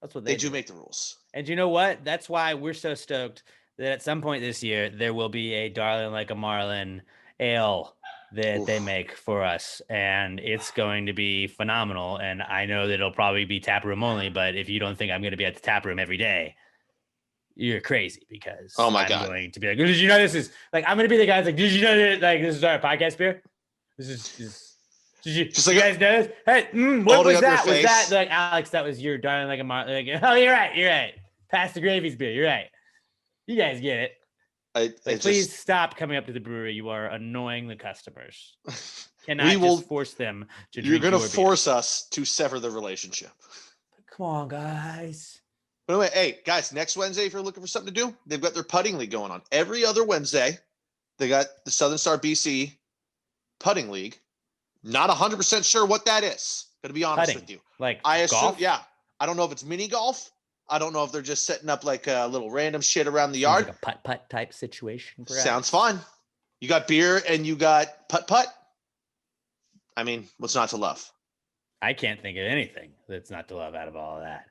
That's what they do make the rules. And you know what? That's why we're so stoked that at some point this year, there will be a Darling Like a Marlin ale that they make for us. And it's going to be phenomenal. And I know that it'll probably be tap room only, but if you don't think I'm going to be at the tap room every day, you're crazy, because I'm going to be like, did you know this is like, I'm going to be the guy that's like, did you know that like this is our podcast beer? This is did you guys know this? Hey, what was that? Was that like, Alex, that was your Darling Like a Marlin? Like, oh, you're right. Pass the Gravy's beer. You're right. You guys get it. Please stop coming up to the brewery. You are annoying the customers. cannot We will- just force them to You're drink going to your beer. force us to sever the relationship. Come on, guys. But anyway, hey, guys, next Wednesday, if you're looking for something to do, they've got their putting league going on. Every other Wednesday, they got the Southern Star BC putting league. Not 100% sure what that is. Going to be honest Putting. with you. Like I assume, golf? yeah. I don't know if it's mini golf. I don't know if they're just setting up like a little random shit around the Sounds yard. like a putt-putt type situation. Perhaps. Sounds fun. You got beer and you got putt-putt. I mean, what's not to love? I can't think of anything that's not to love out of all of that.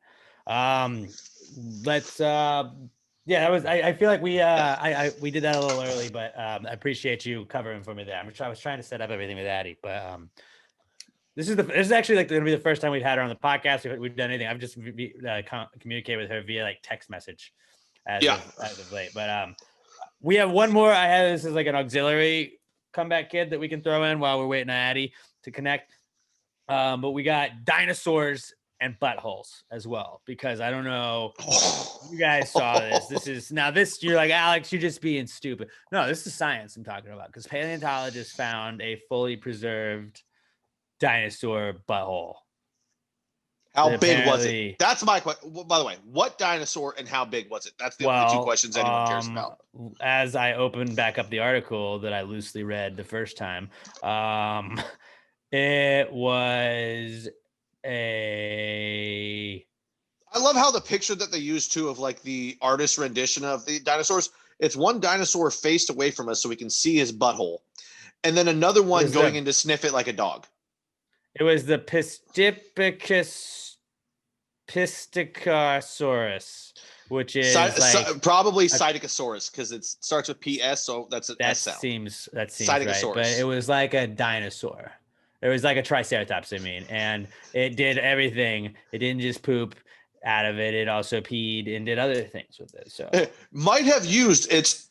Let's yeah, that was I feel like we did that a little early, but I appreciate you covering for me there. I was trying to set up everything with Addie, but this is actually like going to be the first time we've had her on the podcast. We've done anything. I've just communicated with her via like text message as of late. But we have one more. This is like an auxiliary comeback kid that we can throw in while we're waiting on Addie to connect. But we got dinosaurs and buttholes as well, because I don't know if you guys saw this. You're like, Alex, you're just being stupid. No, this is science I'm talking about, because paleontologists found a fully preserved dinosaur butthole. How big was it? That's my question. By the way, what dinosaur and how big was it? That's the only two questions anyone cares about. As I opened back up the article that I loosely read the first time, it was I love how the picture that they used too of like the artist rendition of the dinosaurs, it's one dinosaur faced away from us so we can see his butthole, and then another one going in to sniff it like a dog. It was the Pisticosaurus, which is probably Psittacosaurus, because it starts with PS, so that's an S sound. Seems right. But it was like a dinosaur. It was like a triceratops, and it did everything. It didn't just poop out of it. It also peed and did other things with it. So it might have used its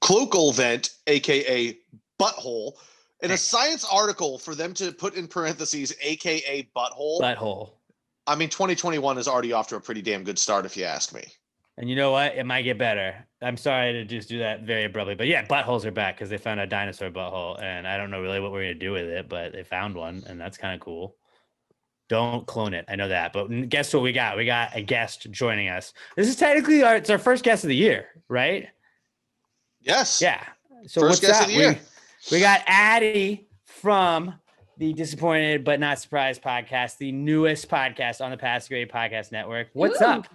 cloacal vent, aka butthole, in a science article for them to put in parentheses, aka butthole. Butthole. I mean, 2021 is already off to a pretty damn good start, if you ask me. And you know what? It might get better. I'm sorry to just do that very abruptly, but yeah, buttholes are back because they found a dinosaur butthole, and I don't know really what we're gonna do with it, but they found one, and that's kind of cool. Don't clone it. I know that, but guess what we got? We got a guest joining us. This is technically it's our first guest of the year, right? Yes. Yeah. So first guest of the year. We got Addie from the Disappointed But Not Surprised podcast, the newest podcast on the Pass Grade Podcast Network. What's up?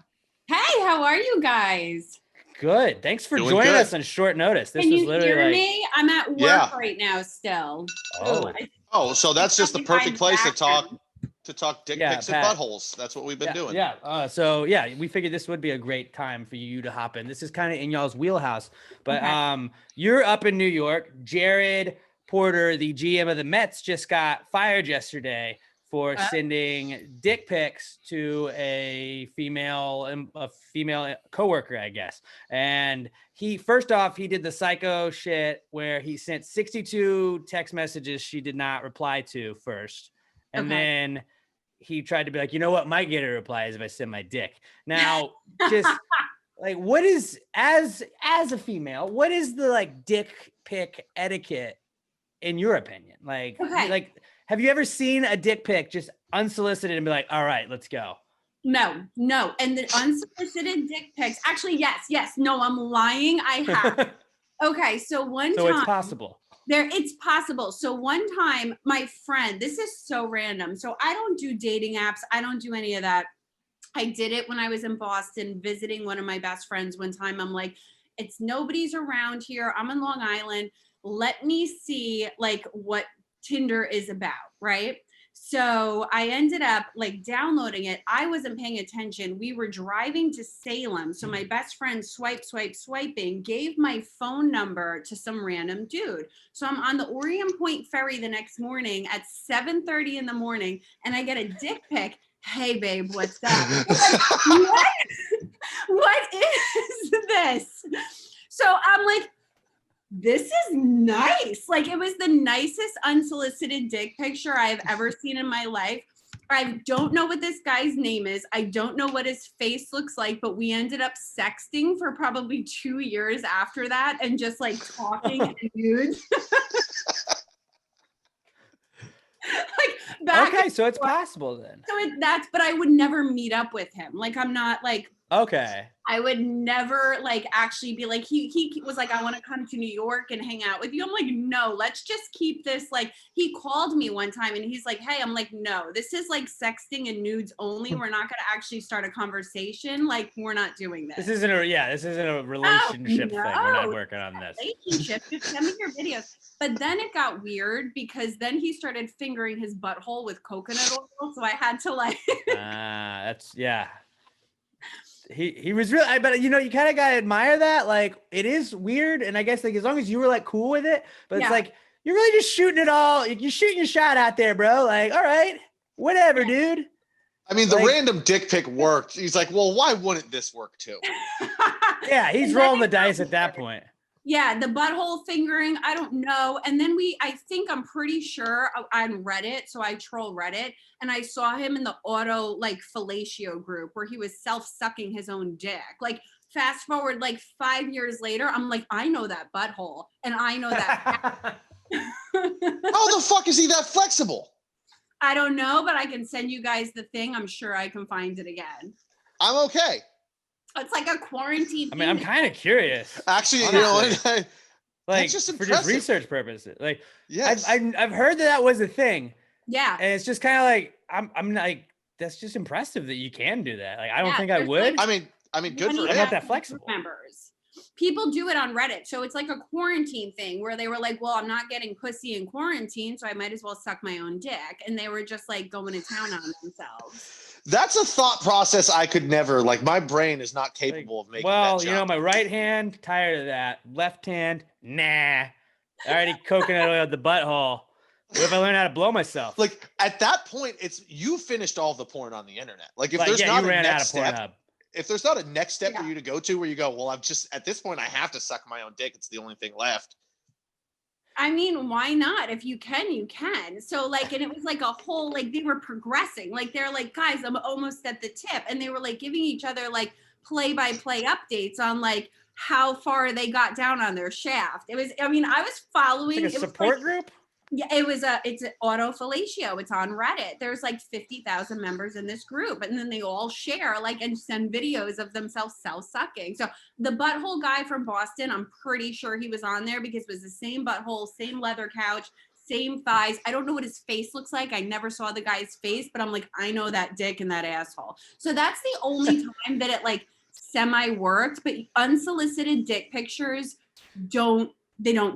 Hey, how are you guys? Good. Thanks for joining us on short notice. Can you hear me? I'm at work right now still. So that's just the perfect place to talk dick pics and buttholes. That's what we've been doing. Yeah. We figured this would be a great time for you to hop in. This is kind of in y'all's wheelhouse. But you're up in New York. Jared Porter, the GM of the Mets, just got fired yesterday for sending dick pics to a female coworker, I guess. And he did the psycho shit where he sent 62 text messages she did not reply to first. And then he tried to be like, you know what might get a reply is if I send my dick. Now, just like, what is, as a female, what is the like dick pic etiquette in your opinion? Like, have you ever seen a dick pic just unsolicited and be like, all right, let's go? No. And the unsolicited dick pics, actually, yes. No, I'm lying. I have. Okay. So time. It's possible. It's possible. So one time, my friend, this is so random. So I don't do dating apps. I don't do any of that. I did it when I was in Boston visiting one of my best friends one time. I'm like, nobody's around here. I'm in Long Island. Let me see like what Tinder is about, right? So I ended up like downloading it. I wasn't paying attention. We were driving to Salem. So my best friend swiping, gave my phone number to some random dude. So I'm on the Orient Point ferry the next morning at 7:30 in the morning, and I get a dick pic. Hey babe, what's up? What is this? So I'm like, this is nice. Like, it was the nicest unsolicited dick picture I've ever seen in my life. I don't know what this guy's name is. I don't know what his face looks like, but we ended up sexting for probably 2 years after that and just like talking and nudes. back. Okay, so it's possible then. So but I would never meet up with him. Like, I'm not like, Okay. I would never like actually be like, he was like, I want to come to New York and hang out with you. I'm like, no, let's just keep this. Like, he called me one time and he's like, hey, I'm like, no, this is like sexting and nudes only. We're not going to actually start a conversation. Like, we're not doing this. This isn't a relationship thing. We're not working on this. Relationship. Just send me your videos. But then it got weird because then he started fingering his butthole with coconut oil. So I had to like. That's yeah. He was really, but you know, you kind of gotta admire that. Like, it is weird, and I guess like as long as you were like cool with it, but it's like you're really just shooting it all. You're shooting your shot out there, bro. Like, all right, whatever, dude. I mean, the random dick pic worked. He's like, well, why wouldn't this work too? Yeah, he's rolling the dice at that point. Yeah, the butthole fingering, I don't know. And then I'm pretty sure on Reddit, so I troll Reddit, and I saw him in the auto like fellatio group where he was self-sucking his own dick. Like, fast forward like 5 years later, I'm like, I know that butthole, and I know that. How the fuck is he that flexible? I don't know, but I can send you guys the thing. I'm sure I can find it again. I'm okay. It's like a quarantine. I mean, I'm kind of curious. Actually, honestly. you know what? Like, just for just research purposes. Like, yes, I've heard that was a thing. Yeah, and it's just kind of like I'm like, that's just impressive that you can do that. Like, I don't think I would. Like, I mean, good for him. I'm not that flexible. Members. People do it on Reddit. So it's like a quarantine thing where they were like, well, I'm not getting pussy in quarantine, so I might as well suck my own dick. And they were just like going to town on themselves. That's a thought process I could never, like, my brain is not capable of making that you know, my right hand, tired of that. Left hand, nah. I already coconut oiled the butthole. What if I learn how to blow myself? Like, at that point, you finished all the porn on the internet. Like, if there's you not a ran out next of step, if there's not a next step for you to go to where you go, well, I'm just, at this point, I have to suck my own dick. It's the only thing left. I mean, why not? If you can, you can. So like, and it was like a whole, like they were progressing. Like they're like, guys, I'm almost at the tip. And they were like giving each other like play-by-play updates on like how far they got down on their shaft. It was, I mean, I was following. It's like a support group? Yeah, it's an auto fellatio. It's on Reddit. There's like 50,000 members in this group, and then they all share like and send videos of themselves self-sucking. So the butthole guy from Boston, I'm pretty sure he was on there because it was the same butthole, same leather couch, same thighs. I don't know what his face looks like. I never saw the guy's face, but I'm like, I know that dick and that asshole. So that's the only time that it like semi worked. But unsolicited dick pictures don't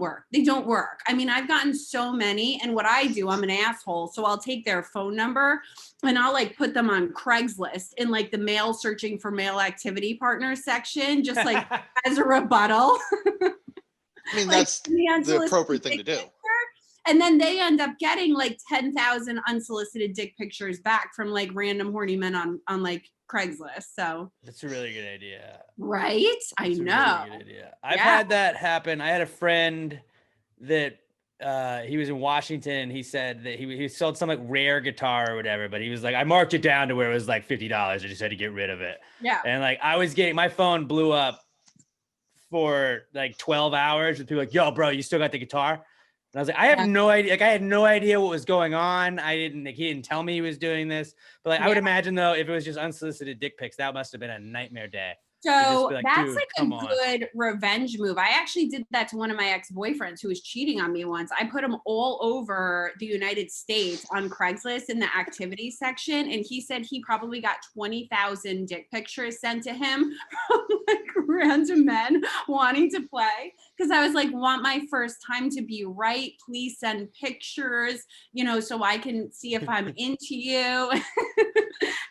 work. They don't work. I mean, I've gotten so many, and what I do, I'm an asshole. So I'll take their phone number and I'll like put them on Craigslist in like the male searching for male activity partners section, just like as a rebuttal. I mean, like, that's the appropriate thing to do. And then they end up getting like 10,000 unsolicited dick pictures back from like random horny men on like Craigslist. So that's a really good idea. Right? I know. Really good idea. I've had that happen. I had a friend that he was in Washington, and he said that he sold some like rare guitar or whatever, but he was like, I marked it down to where it was like $50. I just had to get rid of it. Yeah. And like I was getting, my phone blew up for like 12 hours with people like, yo, bro, you still got the guitar? And I was like, I have no idea. Like, I had no idea what was going on. He didn't tell me he was doing this. But like, I would imagine though, if it was just unsolicited dick pics, that must have been a nightmare day. So that's like a good revenge move. I actually did that to one of my ex-boyfriends who was cheating on me once. I put him all over the United States on Craigslist in the activity section. And he said he probably got 20,000 dick pictures sent to him from like random men wanting to play. Because I was like, want my first time to be right. Please send pictures, you know, so I can see if I'm into you.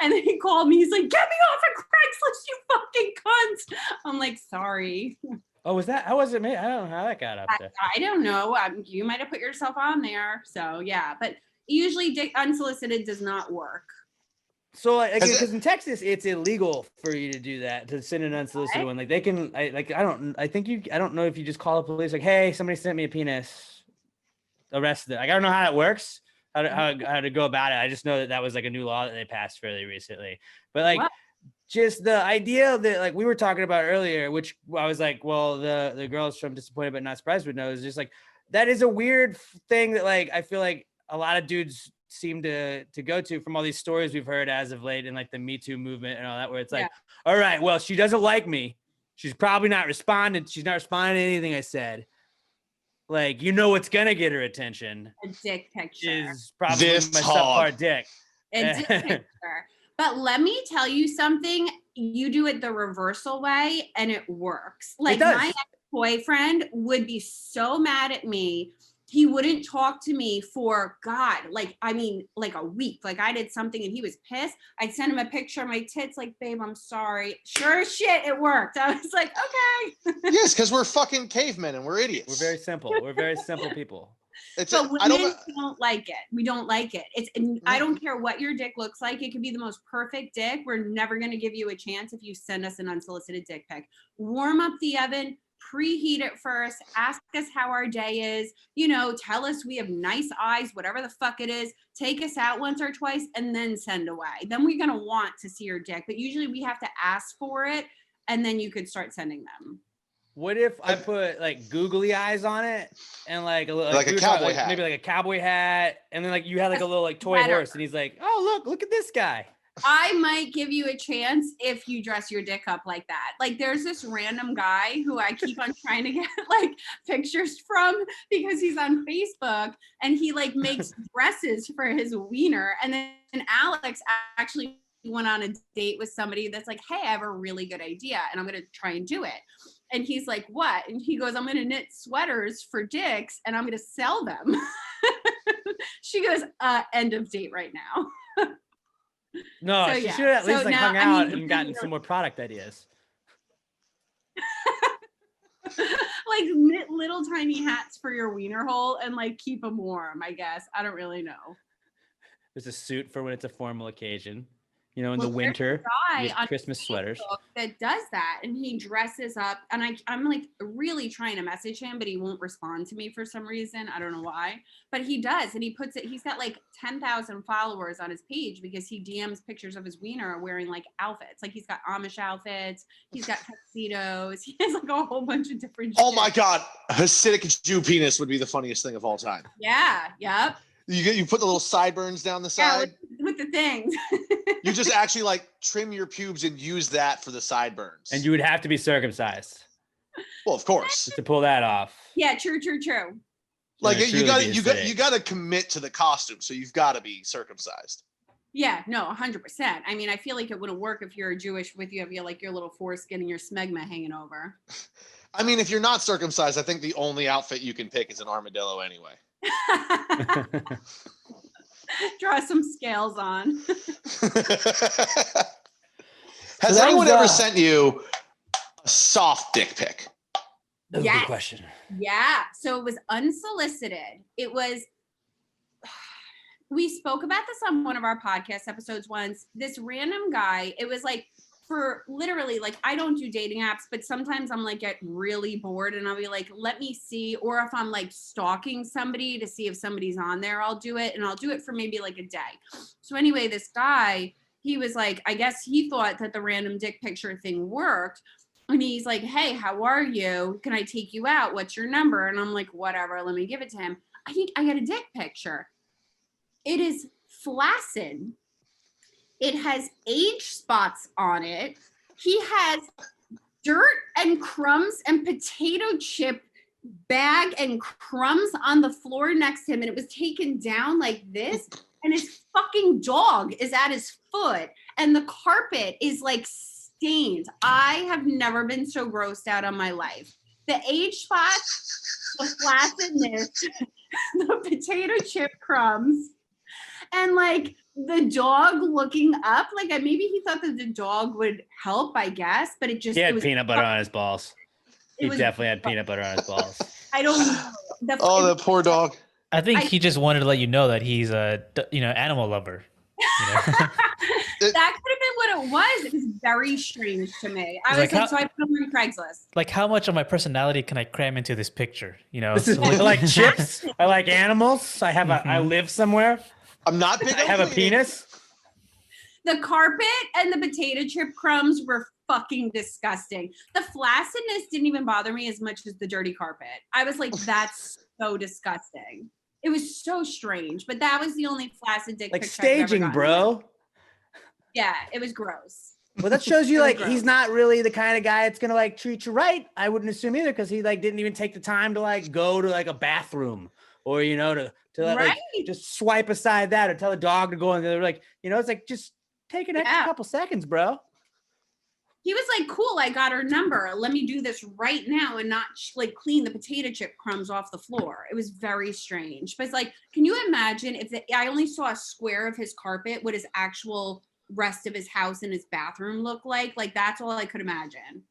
And then he called me. He's like, get me off of Craigslist, you fucking cunt. I'm like, sorry. Oh, was that? How was it made? I don't know how that got up there. I don't know. You might have put yourself on there. So yeah, but usually unsolicited does not work. So like, because in Texas, it's illegal for you to do that, to send an unsolicited one. Like they can, I don't know if you just call the police, like, hey, somebody sent me a penis, arrest it. Like, I don't know how that works. How to go about it. I just know that was like a new law that they passed fairly recently. But like, just the idea that like we were talking about earlier, which I was like, well, the girls from Disappointed But Not Surprised would know, is just like, that is a weird thing that like I feel like a lot of dudes seem to go to from all these stories we've heard as of late in like the Me Too movement and all that, where it's like, all right, well, she doesn't like me. She's probably not responding. She's not responding to anything I said. Like, you know what's gonna get her attention? A dick picture. Is probably This my hog. subpar dick. A dick picture. But let me tell you something. You do it the reversal way and it works. Like my ex-boyfriend would be so mad at me. He wouldn't talk to me for like a week. Like I did something and he was pissed. I'd send him a picture of my tits like, babe, I'm sorry. Sure as shit, it worked. I was like, okay. Yes, because we're fucking cavemen and we're idiots. We're very simple. We're very simple people. But women don't like it. We don't like it. I don't care what your dick looks like. It could be the most perfect dick. We're never going to give you a chance if you send us an unsolicited dick pic. Warm up the oven. Preheat it first, ask us how our day is, tell us we have nice eyes, whatever the fuck it is, take us out once or twice and then send away. Then we're going to want to see your dick, but usually we have to ask for it and then you could start sending them. What if I put like googly eyes on it and like a little, like a cowboy hat, maybe like a cowboy hat, and then like you had like a little like toy horse, and he's like, oh look at this guy. I might give you a chance if you dress your dick up like that. Like there's this random guy who I keep on trying to get like pictures from because he's on Facebook and he like makes dresses for his wiener. And then Alex actually went on a date with somebody that's like, hey, I have a really good idea and I'm going to try and do it. And he's like, what? And he goes, I'm going to knit sweaters for dicks and I'm going to sell them. She goes, end of date right now. No, so, she should have at least hung out and gotten some more product ideas. Like knit little tiny hats for your wiener hole and like keep them warm, I guess. I don't really know. There's a suit for when it's a formal occasion. In the winter, Christmas sweaters. That does that, and he dresses up, and I'm like really trying to message him, but he won't respond to me for some reason. I don't know why, but he does, and he puts it. He's got like 10,000 followers on his page because he DMs pictures of his wiener wearing like outfits. Like he's got Amish outfits, he's got tuxedos, he has like a whole bunch of different. Oh my god, Hasidic Jew penis would be the funniest thing of all time. Yeah. Yep. You put the little sideburns down the side. Yeah, with the things. You just actually like trim your pubes and use that for the sideburns. And you would have to be circumcised. Well, of course. To pull that off. Yeah, true. Like you got to commit to the costume, so you've got to be circumcised. Yeah, no, 100%. I mean, I feel like it wouldn't work if you're Jewish with you have your little foreskin and your smegma hanging over. I mean, if you're not circumcised, I think the only outfit you can pick is an armadillo anyway. Draw some scales on. Has anyone ever sent you a soft dick pic? That's a good question. Yeah. So it was unsolicited. We spoke about this on one of our podcast episodes once. This random guy, it was like for literally like, I don't do dating apps, but sometimes I'm like get really bored and I'll be like, let me see. Or if I'm like stalking somebody to see if somebody's on there, I'll do it. And I'll do it for maybe like a day. So anyway, this guy, he was like, I guess he thought that the random dick picture thing worked. And he's like, hey, how are you? Can I take you out? What's your number? And I'm like, whatever, let me give it to him. I think I got a dick picture. It is flaccid. It has age spots on it. He has dirt and crumbs and potato chip bag and crumbs on the floor next to him. And it was taken down like this. And his fucking dog is at his foot. And the carpet is like stained. I have never been so grossed out on my life. The age spots, the flaccidness, the potato chip crumbs, and like the dog looking up, like maybe he thought that the dog would help, I guess, but it just— He had peanut butter on his balls. He definitely had peanut butter on his balls. I don't know. The poor dog. I think he just wanted to let you know that he's a animal lover. That could have been what it was. It was very strange to me. I was like, so I put him on Craigslist. Like, how much of my personality can I cram into this picture? This is I like chips. I like animals. I have I live somewhere. I'm not big. I have a penis. The carpet and the potato chip crumbs were fucking disgusting. The flaccidness didn't even bother me as much as the dirty carpet. I was like, that's so disgusting. It was so strange, but that was the only flaccid dick Like picture I've ever staging, gotten. bro. Yeah, it was gross. Well, that shows you It was like he's gross. not really the kind of guy that's gonna like treat you right. I wouldn't assume either, because he like didn't even take the time to like go to like a bathroom or to like Right. just swipe aside that or tell a dog to go in there. Like, it's like just take an extra Yeah. couple seconds, bro. He was like, cool, I got her number. Let me do this right now and not like clean the potato chip crumbs off the floor. It was very strange. But it's like, can you imagine if I only saw a square of his carpet, what his actual rest of his house and his bathroom look like? Like, that's all I could imagine.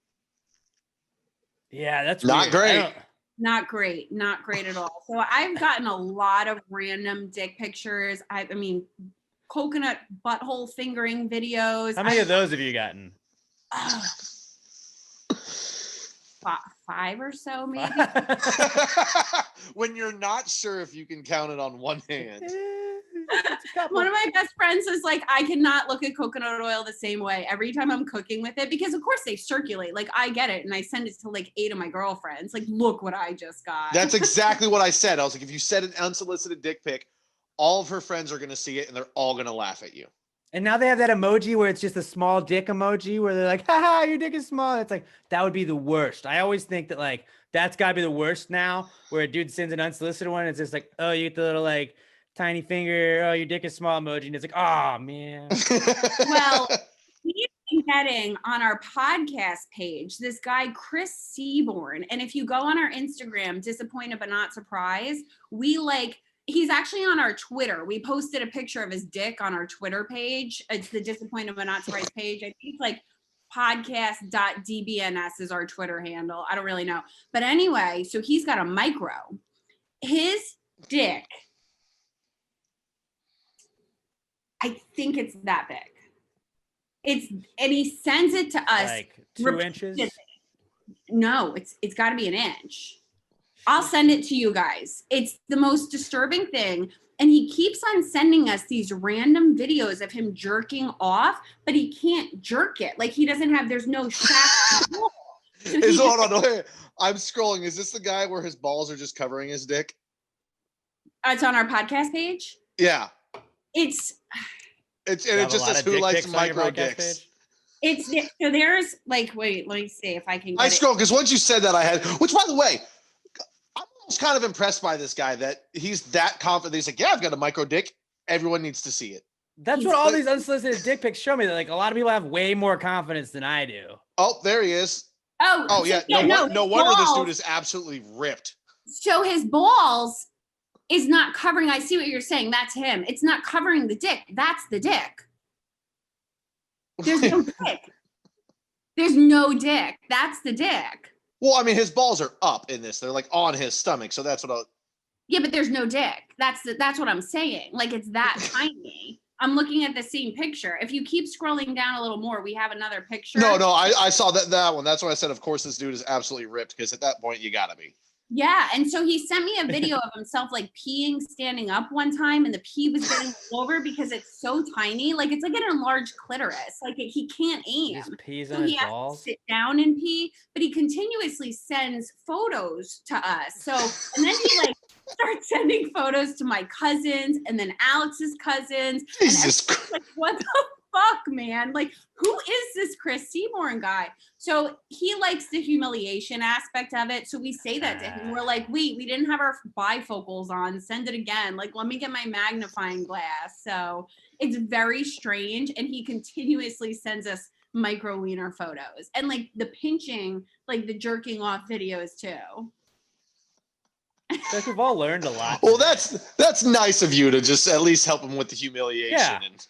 Yeah, that's Not weird. great. Not great. Not great at all. So I've gotten a lot of random dick pictures. I mean, coconut butthole fingering videos. How many of those have you gotten? 5 or so, maybe. When you're not sure if you can count it on one hand. One of my best friends is like, I cannot look at coconut oil the same way every time I'm cooking with it, because of course they circulate. Like, I get it, and I send it to like 8 of my girlfriends. Like, look what I just got. That's exactly what I said. I was like, if you send an unsolicited dick pic, all of her friends are going to see it and they're all going to laugh at you. And now they have that emoji where it's just a small dick emoji where they're like, haha, your dick is small. It's like, that would be the worst. I always think that like, that's gotta be the worst now, where a dude sends an unsolicited one. It's just like, oh, you get the little like tiny finger. Oh, your dick is small emoji. And it's like, oh man. Well, he's been getting on our podcast page this guy, Chris Seaborn. And if you go on our Instagram, Disappointed But Not Surprised, he's actually on our Twitter. We posted a picture of his dick on our Twitter page. It's the Disappointed But Not Surprised page. I think it's like podcast.dbns is our Twitter handle. I don't really know. But anyway, so he's got a micro. His dick, I think it's that big. And he sends it to us. Like 2 inches? No, it's got to be an inch. I'll send it to you guys. It's the most disturbing thing. And he keeps on sending us these random videos of him jerking off, but he can't jerk it. Like, there's no shaft. So Hold on, wait. I'm scrolling. Is this the guy where his balls are just covering his dick? It's on our podcast page. Yeah. It just says who likes micro dicks. So there's like, wait, let me see if I can get I scroll because once you said that which by the way, I'm almost kind of impressed by this guy that he's that confident. He's like, yeah, I've got a micro dick. Everyone needs to see it. That's what all these unsolicited dick pics show me. That like a lot of people have way more confidence than I do. Oh, there he is. Oh yeah. No wonder this dude is absolutely ripped. So his balls is not covering. I see what you're saying. That's him. It's not covering the dick. That's the dick. There's no dick. There's no dick. That's the dick. Well, I mean, his balls are up in this. They're like on his stomach. So that's what Yeah, but there's no dick. That's what I'm saying. Like, it's that tiny. I'm looking at the same picture. If you keep scrolling down a little more, we have another picture. No, I saw that one. That's why I said, of course, this dude is absolutely ripped, because at that point, you gotta be. Yeah, and so he sent me a video of himself like peeing standing up one time, and the pee was getting over because it's so tiny. Like, it's like an enlarged clitoris. Like, he can't aim. He just pees So on his he has balls. to sit down and pee, but he continuously sends photos to us. So, and then he like starts sending photos to my cousins and then Alex's cousins. Jesus And Christ. like, what the fuck, man? Like, who is this Chris Seaborn guy? So he likes the humiliation aspect of it. So we say that to him. We're like, we didn't have our bifocals on. Send it again. Like, let me get my magnifying glass. So it's very strange. And he continuously sends us micro wiener photos and like the pinching, like the jerking off videos too. Like, we've all learned a lot. Well, that's nice of you to just at least help him with the humiliation. Yeah. And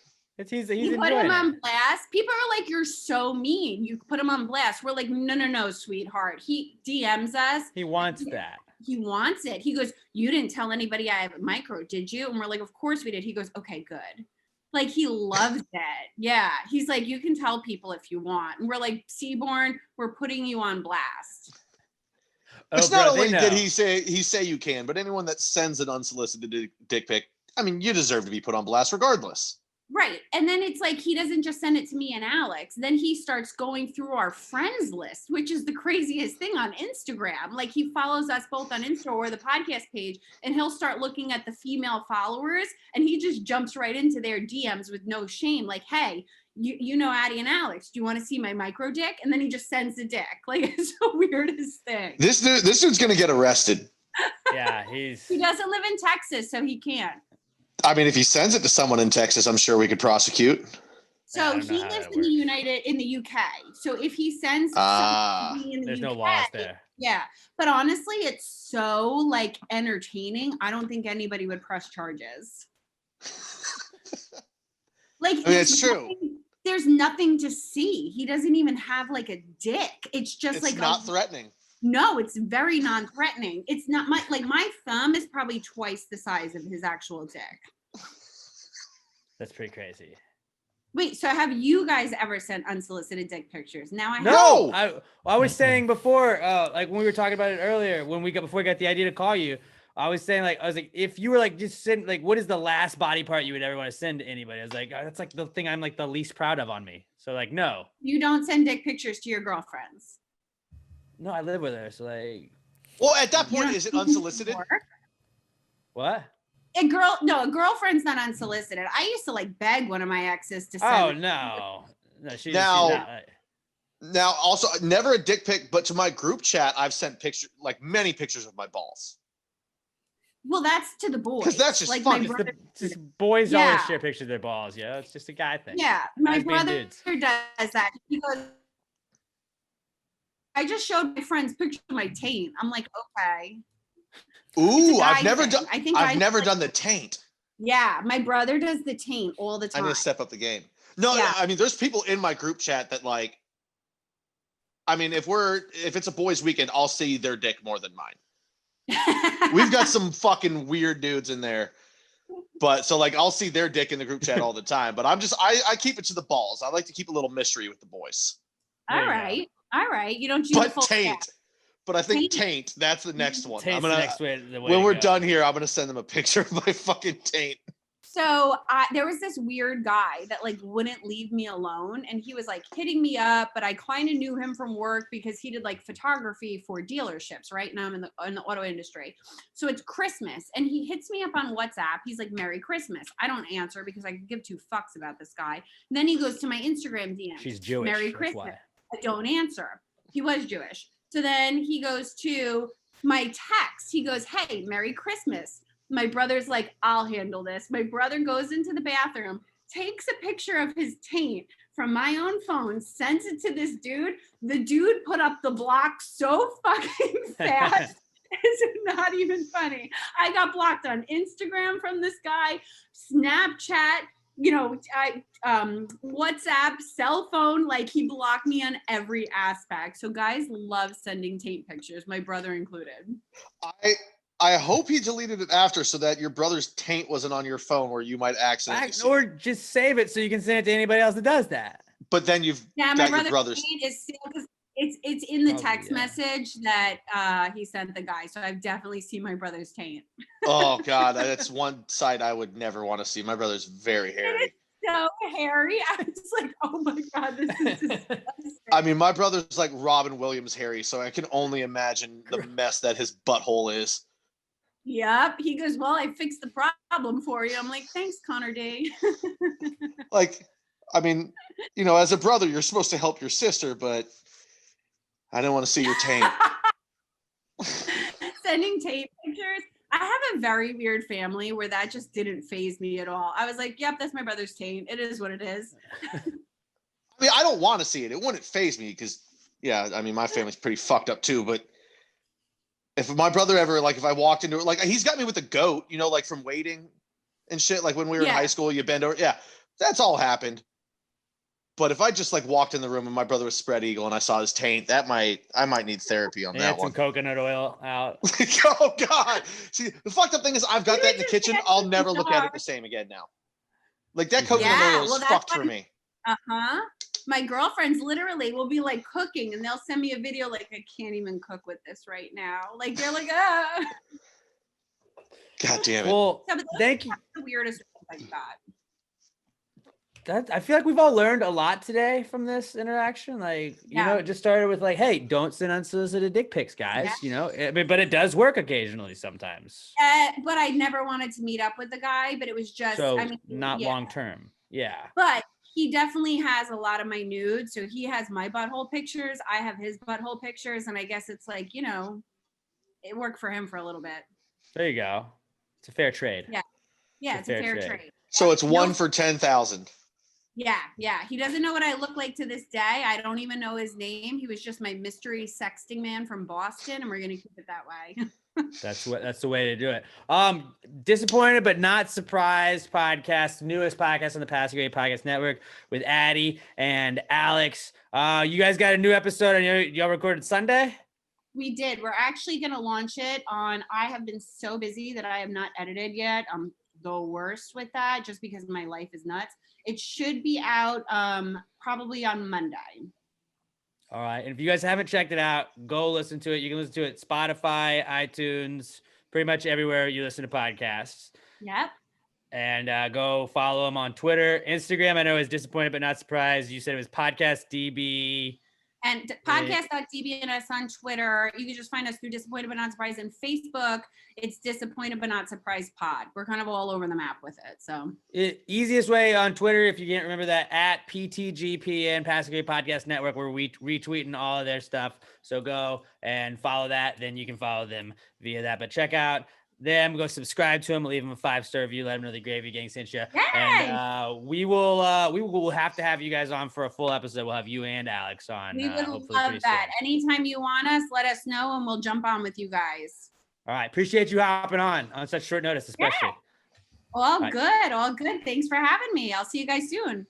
He's You put enjoying him it. on blast. People are like, you're so mean. You put him on blast. We're like, no, sweetheart. He DMs us. He wants that. He wants it. He goes, you didn't tell anybody I have a micro, did you? And we're like, of course we did. He goes, okay, good. Like, he loves it. Yeah. He's like, you can tell people if you want. And we're like, Seaborn, we're putting you on blast. it's not only did he say you can, but anyone that sends an unsolicited dick pic, I mean, you deserve to be put on blast regardless. Right. And then it's like he doesn't just send it to me and Alex. Then he starts going through our friends list, which is the craziest thing on Instagram. Like he follows us both on Insta or the podcast page, and he'll start looking at the female followers and he just jumps right into their DMs with no shame. Like, hey, you know Addie and Alex, do you want to see my micro dick? And then he just sends the dick. Like it's the weirdest thing. This dude's gonna get arrested. Yeah, He doesn't live in Texas, so he can't. I mean, if he sends it to someone in Texas, I'm sure we could prosecute. So he lives in the UK. So if he sends something in the there's UK, no laws there. Yeah. But honestly, it's so like entertaining. I don't think anybody would press charges. Like I mean, it's true. There's nothing to see. He doesn't even have like a dick. It's just It's like not threatening. No, it's very non-threatening. It's not my thumb is probably twice the size of his actual dick. That's pretty crazy. Wait, so have you guys ever sent unsolicited dick pictures? Now I have. No. I was saying before, like when we were talking about it earlier, before we got the idea to call you, I was saying if you were like just send like what is the last body part you would ever want to send to anybody? I was like, that's like the thing I'm like the least proud of on me. So like no. You don't send dick pictures to your girlfriends. No, I live with her, so like. Well, at that point, is it unsolicited? What? A girlfriend's not unsolicited. I used to like beg one of my exes to send. Oh no, she's Now, not. Also, never a dick pic, but to my group chat, I've sent pictures, like many pictures of my balls. Well, that's to the boys. Because that's just like fun. Just boys always share pictures of their balls. Yeah, it's just a guy thing. Yeah, my Guys being brother dudes. does that. He goes, I just showed my friends pictures of my taint. I'm like, okay. Ooh, I've never thing. done. I think I've never done the taint. Yeah, my brother does the taint all the time. I need to step up the game. No, Yeah. I mean, there's people in my group chat that like. I mean, if it's a boys' weekend, I'll see their dick more than mine. We've got some fucking weird dudes in there, but so like I'll see their dick in the group chat all the time. But I keep it to the balls. I like to keep a little mystery with the boys. All right. You don't do the But full taint. set. But I think taint. That's the next one. Taint's the next way. When we're done here, I'm gonna send them a picture of my fucking taint. So there was this weird guy that like wouldn't leave me alone, and he was like hitting me up, but I kind of knew him from work because he did like photography for dealerships. Right now I'm in the auto industry, so it's Christmas, and he hits me up on WhatsApp. He's like, "Merry Christmas." I don't answer because I could give two fucks about this guy. And then he goes to my Instagram DM. She's Jewish. Merry Christmas. I don't answer. He was Jewish. So then he goes to my text. He goes, "Hey, Merry Christmas." My brother's like, "I'll handle this." My brother goes into the bathroom, takes a picture of his taint from my own phone, sends it to this dude. The dude put up the block so fucking fast. It's not even funny. I got blocked on Instagram from this guy, Snapchat, WhatsApp, cell phone. Like he blocked me on every aspect. So guys love sending taint pictures, my brother included. I hope he deleted it after so that your brother's taint wasn't on your phone where you might accidentally see or it. just save it so you can send it to anybody else that does that. But then you've got your brother's taint is still, it's in the text message that he sent the guy. So I've definitely seen my brother's taint. Oh God, that's one side I would never want to see. My brother's very hairy. So hairy. I was like, oh my God, this is disgusting. I mean, my brother's like Robin Williams hairy, so I can only imagine the mess that his butthole is. Yep. He goes, "Well, I fixed the problem for you." I'm like, "Thanks, Connor D." Like, I mean, as a brother, you're supposed to help your sister, but I don't want to see your taint. Sending taint pictures. I have a very weird family where that just didn't faze me at all. I was like, "Yep, that's my brother's taint. It is what it is." I mean, I don't want to see it. It wouldn't faze me because, yeah, I mean, my family's pretty fucked up too, but if my brother ever, like, if I walked into it, like, he's got me with a goat, like from waiting and shit. Like when we were in high school, you bend over. Yeah, that's all happened. But if I just like walked in the room and my brother was spread eagle and I saw his taint, I might need therapy on that one. Some coconut oil out. Oh God! See, the fucked up thing is I've got that in the kitchen. I'll never look at it the same again now. Like that coconut oil is fucked for me. My girlfriends literally will be like cooking and they'll send me a video like, "I can't even cook with this right now." Like they're like, "Ah." God damn it. Well, thank you. The weirdest like that. I feel like we've all learned a lot today from this interaction. Like, you know, Yeah. it just started with like, hey, don't send unsolicited dick pics, guys. Yeah. You know, but it does work occasionally sometimes. But I never wanted to meet up with the guy, but it was just, So I mean, not yeah. long term. Yeah. But he definitely has a lot of my nudes. So he has my butthole pictures. I have his butthole pictures. And I guess it's like, you know, it worked for him for a little bit. There you go. It's a fair trade. Yeah. Yeah, it's a fair trade. So it's one No- for 10,000. Yeah. He doesn't know what I look like to this day. I don't even know his name. He was just my mystery sexting man from Boston, and we're gonna keep it that way. That's the way to do it. Disappointed but not surprised podcast, newest podcast on the Pass Great Podcast Network with Addie and Alex. You guys got a new episode on y'all recorded Sunday? We did. We're actually gonna launch it on. I have been so busy that I have not edited yet. I'm the worst with that, just because my life is nuts. It should be out probably on Monday. All right. And if you guys haven't checked it out, go listen to it. You can listen to it Spotify, iTunes, pretty much everywhere you listen to podcasts. Yep. And go follow him on Twitter. Instagram, I know is disappointed but not surprised. You said it was Podcast DB. And podcast.dbns on Twitter. You can just find us through Disappointed But Not Surprised. And Facebook, it's Disappointed But Not Surprised Pod. We're kind of all over the map with it. So Easiest way on Twitter, if you can't remember that, at PTGPN, Pass Great Podcast Network, where we retweeting all of their stuff. So go and follow that. Then you can follow them via that. But check out them, go subscribe to them, leave them a 5-star review, let them know the Gravy Gang sent you. Yay! And we will have to have you guys on for a full episode. We'll have you and Alex on. we would hopefully love pretty that. soon. Anytime you want us, let us know and we'll jump on with you guys. All right. Appreciate you hopping on such short notice, especially. All right. good. All good. Thanks for having me. I'll see you guys soon.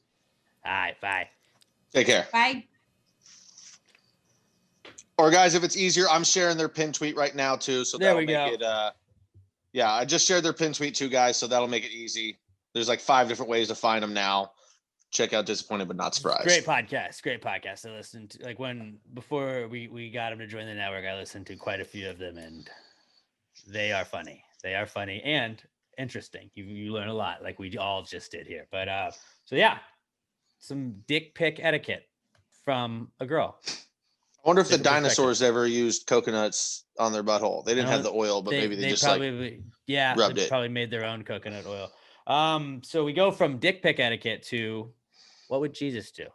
All right. Bye. Take care. Bye. Or guys, if it's easier, I'm sharing their pin tweet right now too. So There that'll we make go. it yeah, I just shared their pin tweet too, guys. So that'll make it easy. There's like 5 different ways to find them now. Check out Disappointed But Not Surprised. Great podcast. I listened to, like, before we got them to join the network, I listened to quite a few of them, and they are funny. And interesting. You learn a lot, like we all just did here. But so yeah, some dick pic etiquette from a girl. I wonder if the Different perspective. dinosaurs ever used coconuts on their butthole. They didn't No, have the oil, but maybe they just probably, rubbed they it. probably made their own coconut oil. So we go from dick pic etiquette to what would Jesus do?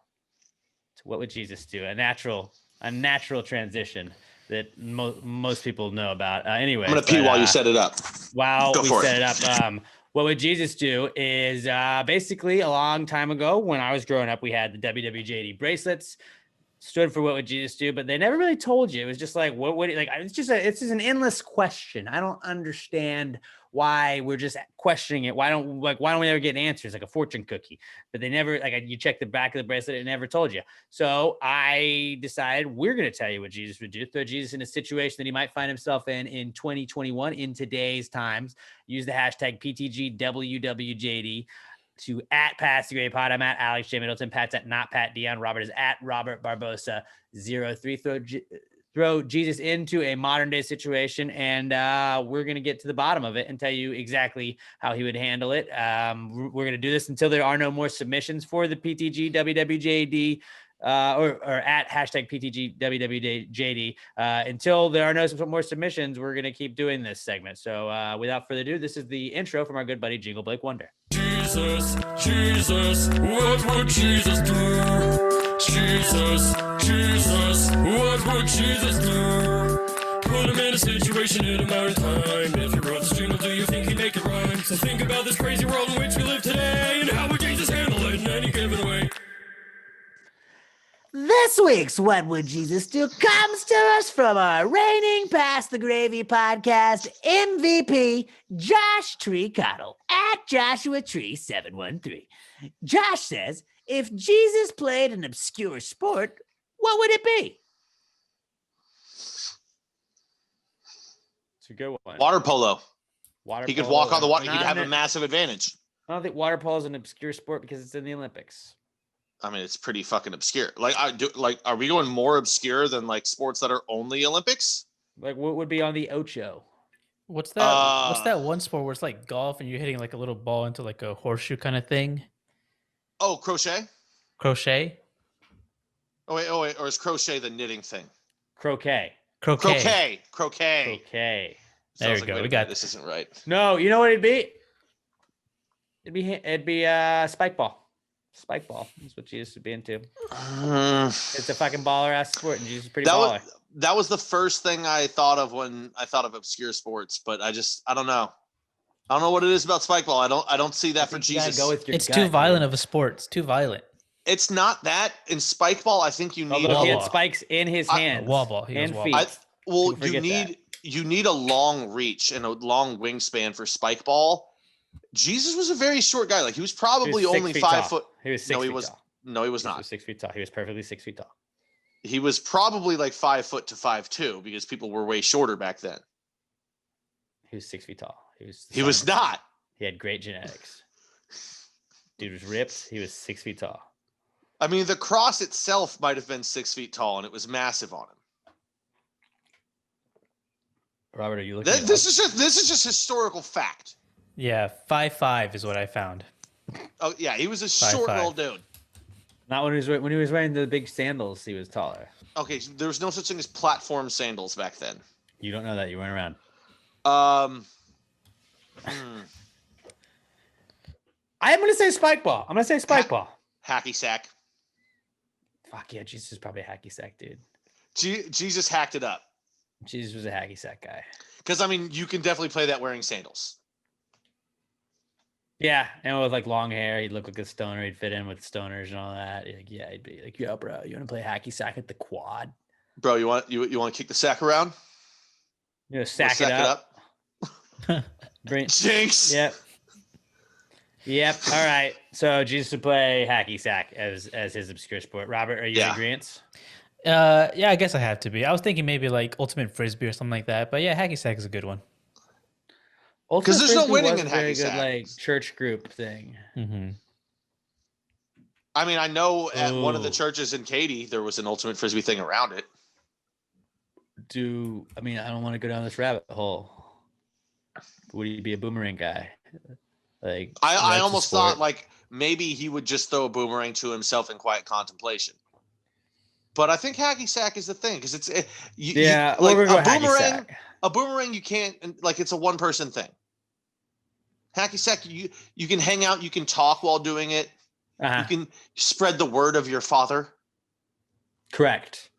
A natural transition that most people know about. Anyway, I'm gonna pee while you set it up. While Go we for set it. it up, what would Jesus do is basically a long time ago when I was growing up, we had the WWJD bracelets. Stood for what would Jesus do, but they never really told you. It was just like, what would it, like? It's just an endless question. I don't understand why we're just questioning it. Why don't we ever get answers, like a fortune cookie? But they never, like, you check the back of the bracelet, it never told you. So I decided we're going to tell you what Jesus would do. Throw Jesus in a situation that he might find himself in 2021, in today's times. Use the hashtag PTGWWJD. To at Pass the Great Pod. I'm at Alex J. Middleton. Pat's at not Pat Dion. Robert is at Robert Barbosa 03. Throw Jesus into a modern day situation, and we're going to get to the bottom of it and tell you exactly how he would handle it. We're going to do this until there are no more submissions for the PTG WWJD. Or at hashtag PTGWWJD. Until there are no more submissions, we're going to keep doing this segment. So without further ado, this is the intro from our good buddy Jingle Blake Wonder. Jesus, what would Jesus do? Jesus, what would Jesus do? Put him in a situation in a modern time. If you wrote this jingle, do you think he'd make it rhyme? So think about this crazy world in which we live today, and how would Jesus handle it in any given way? This week's What Would Jesus Do comes to us from our reigning Pass the Gravy podcast MVP, Josh Treecottle, at Joshua Tree 713. Josh says, if Jesus played an obscure sport, what would it be? It's a good one. Water polo. Water He could polo, walk on the water. He'd not have a an- massive advantage. I don't think water polo is an obscure sport because it's in the Olympics. I mean, it's pretty fucking obscure. Are we going more obscure than like sports that are only Olympics? Like, what would be on the Ocho? What's that? What's that one sport where it's like golf and you're hitting like a little ball into like a horseshoe kind of thing? Oh, crochet. Crochet. Oh wait, or is crochet the knitting thing? Croquet. Croquet. Croquet. There we Sounds like, go. wait a We minute, got this isn't right. No, you know what it'd be? It'd be spike ball. Spike ball is what Jesus would be into. It's a fucking baller ass sport, and Jesus is pretty baller. That was the first thing I thought of when I thought of obscure sports, but I don't know. I don't know what it is about spike ball. I don't see that for Jesus. Go with your it's gut, too violent dude. of a sport. It's too violent. It's not that. In spike ball, I think you need Although he wall had ball. spikes in his hands, wall ball. He goes and wall feet. ball. well, People forget you need a long reach and a long wingspan for spike ball. Jesus was a very short guy. Like he was probably He was 6 only feet 5 tall. foot. He was 6 feet tall. No, he was He not. was 6 feet tall. He was perfectly 6 feet tall. He was probably like 5 foot to 5'2" because people were way shorter back then. He was 6 feet tall. He was not. He had great genetics. Dude was ripped. He was 6 feet tall. I mean, the cross itself might have been 6 feet tall, and it was massive on him. Robert, are you looking? This is just historical fact. Yeah, 5'5" is what I found. Oh yeah, he was a 5'5". short little dude. Not when he was wearing the big sandals. He was taller. Okay, so there was no such thing as platform sandals back then. You don't know that. You weren't around. I'm gonna say spike ball. I'm gonna say spike ball. Hacky sack. Fuck yeah, Jesus is probably a hacky sack dude. Jesus hacked it up. Jesus was a hacky sack guy. Because I mean, you can definitely play that wearing sandals. Yeah, and with like long hair, he'd look like a stoner. He'd fit in with stoners and all that. Like, yeah, he'd be like, "Yo, bro, you want to play hacky sack at the quad? Bro, you want to kick the sack around? You know, sack it up. Bring Jinx. Yep. All right. So Jesus would play hacky sack as his obscure sport. Robert, are you in agreement? Yeah, I guess I have to be. I was thinking maybe like ultimate frisbee or something like that, but yeah, hacky sack is a good one. Because there's no winning in very hacky good, sack. like church group thing. Mm-hmm. I mean, I know at one of the churches in Katy there was an ultimate frisbee thing around it. I don't want to go down this rabbit hole. Would he be a boomerang guy? Like I almost thought like maybe he would just throw a boomerang to himself in quiet contemplation. But I think hacky sack is the thing because it's we're gonna go hacky sack. A boomerang you can't like it's a one person thing. Hacky sack you can hang out, you can talk while doing it. Uh-huh. You can spread the word of your father. Correct.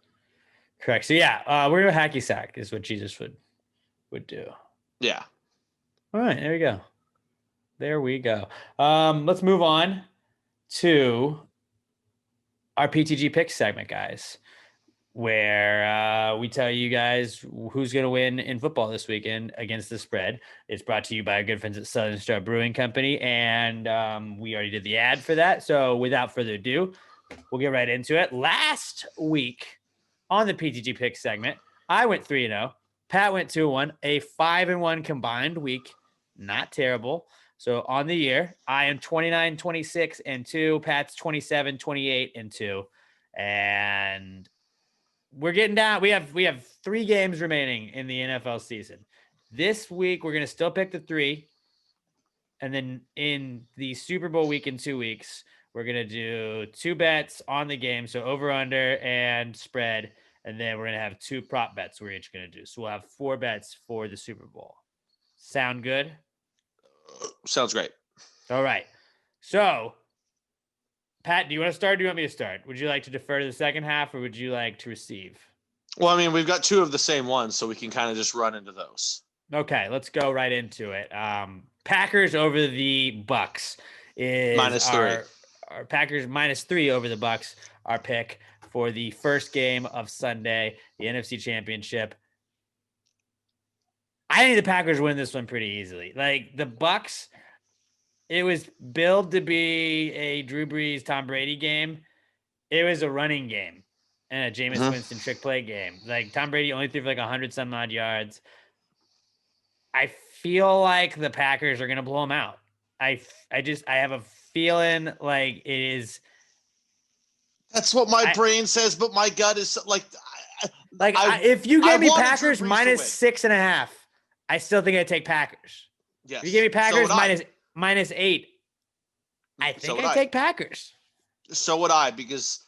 So yeah, we're gonna go hacky sack is what Jesus would do. Yeah. All right, there we go. Let's move on to our PTG pick segment, guys, where we tell you guys who's going to win in football this weekend against the spread. It's brought to you by our good friends at Southern Star Brewing Company, and we already did the ad for that. So without further ado, we'll get right into it. Last week on the PTG pick segment, I went 3-0. Pat went 2-1, a 5-1 combined week. Not terrible. So on the year, I am 29-26-2. Pat's 27-28-2. And we're getting down. We have 3 games remaining in the NFL season. This week, we're going to still pick the 3. And then in the Super Bowl week in 2 weeks, we're going to do 2 bets on the game. So over, under, and spread. And then we're going to have 2 prop bets we're each going to do. So we'll have 4 bets for the Super Bowl. Sound good? Sounds great. All right. So, Pat, do you want to start or do you want me to start? Would you like to defer to the second half or would you like to receive? Well, I mean, we've got 2 of the same ones, so we can kind of just run into those. Okay, let's go right into it. Packers over the Bucks is -3. Our Packers -3 over the Bucks. Our pick for the first game of Sunday, the NFC Championship. I think the Packers win this one pretty easily. Like the Bucks, it was billed to be a Drew Brees, Tom Brady game. It was a running game and a Jameis Winston trick play game. Like Tom Brady only threw for like 100 some odd yards. I feel like the Packers are going to blow them out. I have a feeling like it is. That's what my brain says, but my gut is like if you gave me wanted Packers Drew Brees to win. -6.5, I still think I'd take Packers. Yes. If you gave me Packers So would I. -8, I think So would I I. take Packers. So would I, because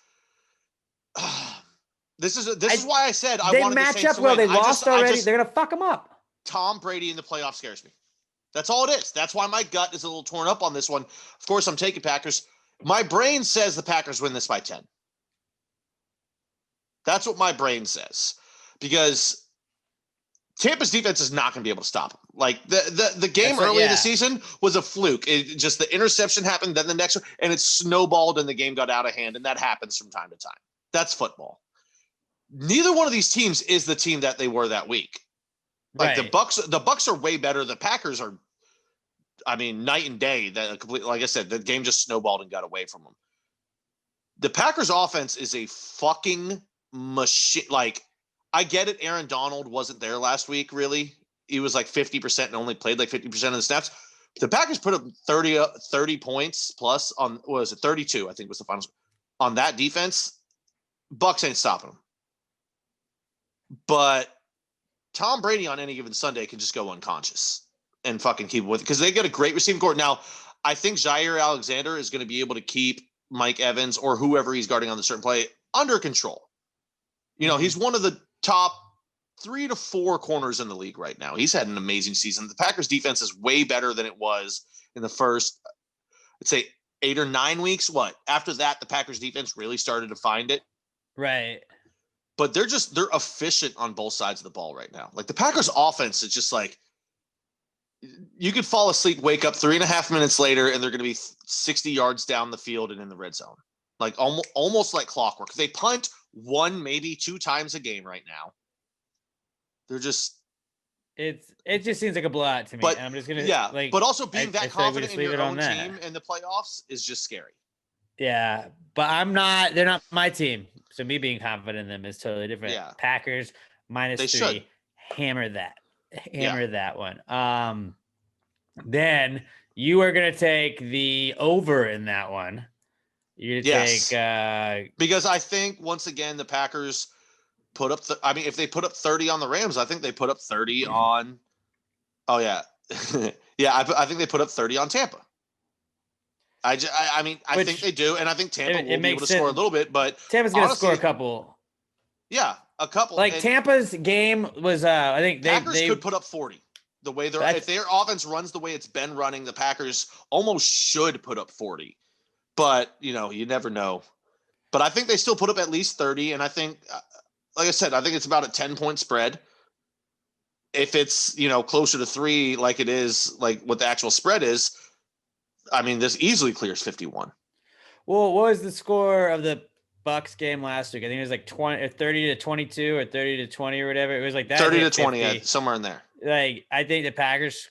this is why I said I They wanted the match Saints up to well. win. They lost already. They're gonna fuck them up. Tom Brady in the playoff scares me. That's all it is. That's why my gut is a little torn up on this one. Of course, I'm taking Packers. My brain says the Packers win this by 10. That's what my brain says, because Tampa's defense is not going to be able to stop them. Like the game early in the season was a fluke. It just, the interception happened, then the next one, and it snowballed and the game got out of hand. And that happens from time to time. That's football. Neither one of these teams is the team that they were that week. Like the Bucks are way better. The Packers are, I mean, night and day. That complete, like I said, the game just snowballed and got away from them. The Packers offense is a fucking machine. Like, I get it. Aaron Donald wasn't there last week. Really, he was like 50% and only played like 50% of the snaps. The Packers put up 30 points plus on, what was it, 32? I think was the final on that defense. Bucks ain't stopping them. But Tom Brady on any given Sunday can just go unconscious and fucking keep with it, because they get a great receiving core. Now, I think Jair Alexander is going to be able to keep Mike Evans or whoever he's guarding on the certain play under control. You know, he's one of the top 3 to 4 corners in the league right now. He's had an amazing season. The Packers defense is way better than it was in the first, let's say, 8 or 9 weeks. What? After that, the Packers defense really started to find it. Right. But they're efficient on both sides of the ball right now. Like, the Packers offense is just like, you could fall asleep, wake up 3.5 minutes later, and they're going to be 60 yards down the field and in the red zone. Like, almost like clockwork. They punt 1, maybe 2 times a game right now. They're just, it just seems like a blowout to me. But and I'm just gonna but also being that I feel like we confident just in leave your it own on that. team in the playoffs is just scary. Yeah, but I'm not. They're not my team. So me being confident in them is totally different. Yeah. Packers minus They 3. should. Hammer that one. Then you are gonna take the over in that one. You're gonna take because I think once again the Packers put up. I mean, if they put up 30 on the Rams, I think they put up 30 on. Oh yeah, yeah. I think they put up 30 on Tampa. I think they do, and I think Tampa will be able to score a little bit, but Tampa's going to score a couple. Yeah, a couple. Like, and Tampa's game was, I think Packers could put up 40. The way if their offense runs the way it's been running, the Packers almost should put up 40. But you never know. But I think they still put up at least 30, and I think, like I said, I think it's about a 10-point spread. If it's closer to 3, like it is, like what the actual spread is. I mean, this easily clears 51. Well, what was the score of the Bucks game last week? I think it was like 30 to 22 or 30 to 20 or whatever. It was like that. 30 to 20, somewhere in there. Like, I think the Packers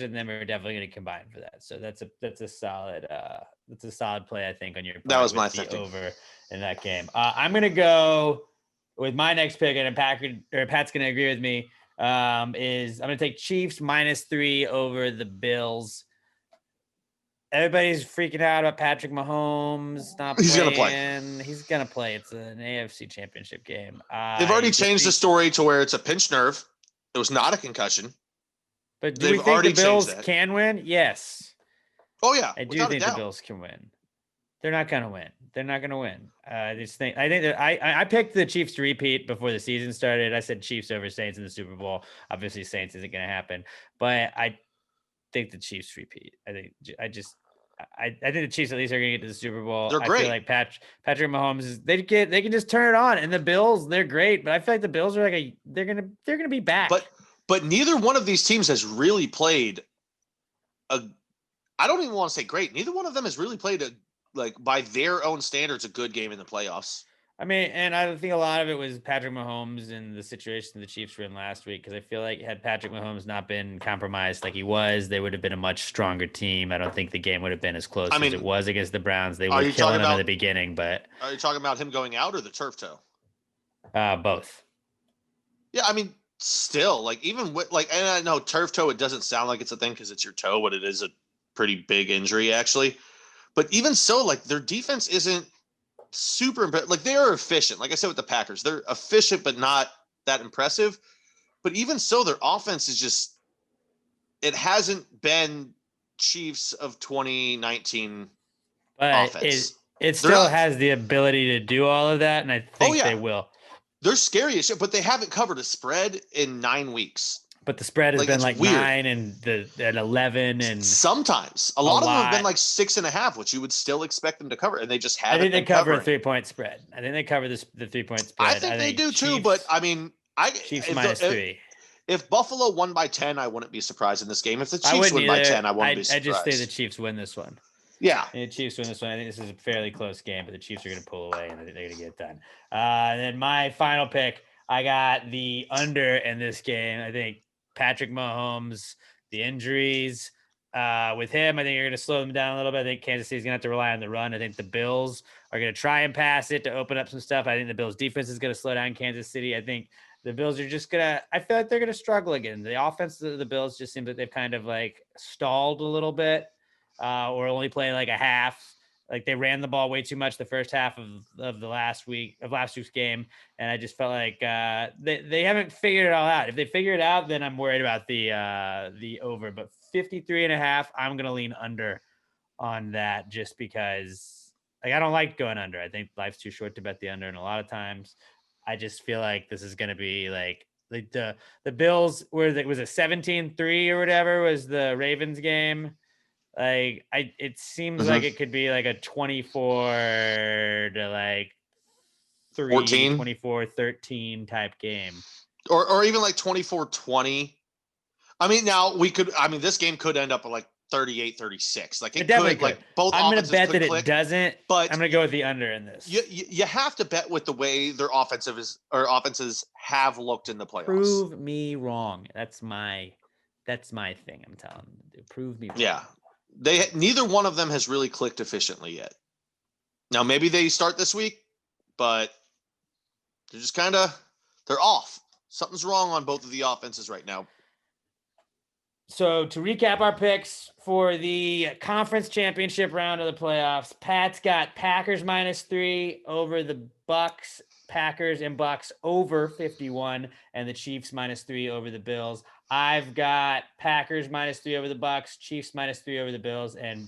and them are definitely going to combine for that. So that's a solid play, I think, on your part. That was my thinking. Over in that game. I'm going to go with my next pick, and Pat's going to agree with me. I'm going to take Chiefs minus 3 over the Bills. Everybody's freaking out about Patrick Mahomes not playing. He's going to play. He's going to play. It's an AFC championship game. They've already changed the story to where it's a pinched nerve. It was not a concussion. But do we think the Bills can win? Yes. Oh, yeah. I do think the Bills can win. They're not going to win. They're not going to win. I think that I picked the Chiefs to repeat before the season started. I said Chiefs over Saints in the Super Bowl. Obviously, Saints isn't going to happen. But I think the Chiefs repeat. I think the Chiefs at least are going to get to the Super Bowl. They're great. I feel like Patrick Mahomes they can just turn it on, and the Bills, they're great. But I feel like the Bills are like they're gonna be back. But neither one of these teams has really played I don't even want to say great. Neither one of them has really played by their own standards a good game in the playoffs. I mean, and I think a lot of it was Patrick Mahomes and the situation the Chiefs were in last week, because I feel like had Patrick Mahomes not been compromised like he was, they would have been a much stronger team. I don't think the game would have been as close as it was against the Browns. They were killing them in the beginning, but... Are you talking about him going out or the turf toe? Both. Yeah, I mean, still, even with, and I know turf toe, it doesn't sound like it's a thing because it's your toe, but it is a pretty big injury, actually. But even so, their defense isn't super impressive. They are efficient. Like I said with the Packers, they're efficient but not that impressive. But even so, their offense is just, it hasn't been Chiefs of 2019 But offense. it still has the ability to do all of that, and I think they will. They're scary as shit, but they haven't covered a spread in 9 weeks. But the spread has been like weird. 9 and 11, and sometimes a lot of them have been like 6.5, which you would still expect them to cover, and they just haven't. I think they cover covering. a 3-point spread. I think they cover the 3-point spread. I think they do Chiefs, too, but I mean, Chiefs -3. If Buffalo won by 10, I wouldn't be surprised in this game. If the Chiefs win by 10, I wouldn't be surprised. I just say the Chiefs win this one. Yeah. And the Chiefs win this one. I think this is a fairly close game, but the Chiefs are going to pull away and they're going to get it done. And then my final pick, I got the under in this game. I think Patrick Mahomes, the injuries with him, I think you're going to slow them down a little bit. I think Kansas City's going to have to rely on the run. I think the Bills are going to try and pass it to open up some stuff. I think the Bills defense is going to slow down Kansas City. I think the Bills are just I feel like they're going to struggle again. The offense of the Bills just seems like they've kind of like stalled a little bit or only played like a half. Like they ran the ball way too much the first half of last week's game. And I just felt like they haven't figured it all out. If they figure it out, then I'm worried about the over, but 53.5, I'm going to lean under on that just because like, I don't like going under. I think life's too short to bet the under. And a lot of times I just feel like this is going to be like the Bills was a 17-3 or whatever was the Ravens game. Like it seems like it could be like a 24 to like 14, 24-13 type game. Or even like 24-20. I mean, this game could end up at like 38-36. Like it definitely could. Like both I'm going to bet that click, it doesn't, but I'm going to go with the under in this. You have to bet with the way their offenses have looked in the playoffs. Prove me wrong. That's my thing. I'm telling you. Prove me wrong. Yeah. Neither one of them has really clicked efficiently yet. Now maybe they start this week, but they're just they're off. Something's wrong on both of the offenses right now. So to recap our picks for the conference championship round of the playoffs, Pat's got Packers -3 over the Bucks, Packers and Bucks over 51, and the Chiefs -3 over the Bills. I've got Packers -3 over the Bucks, Chiefs -3 over the Bills, and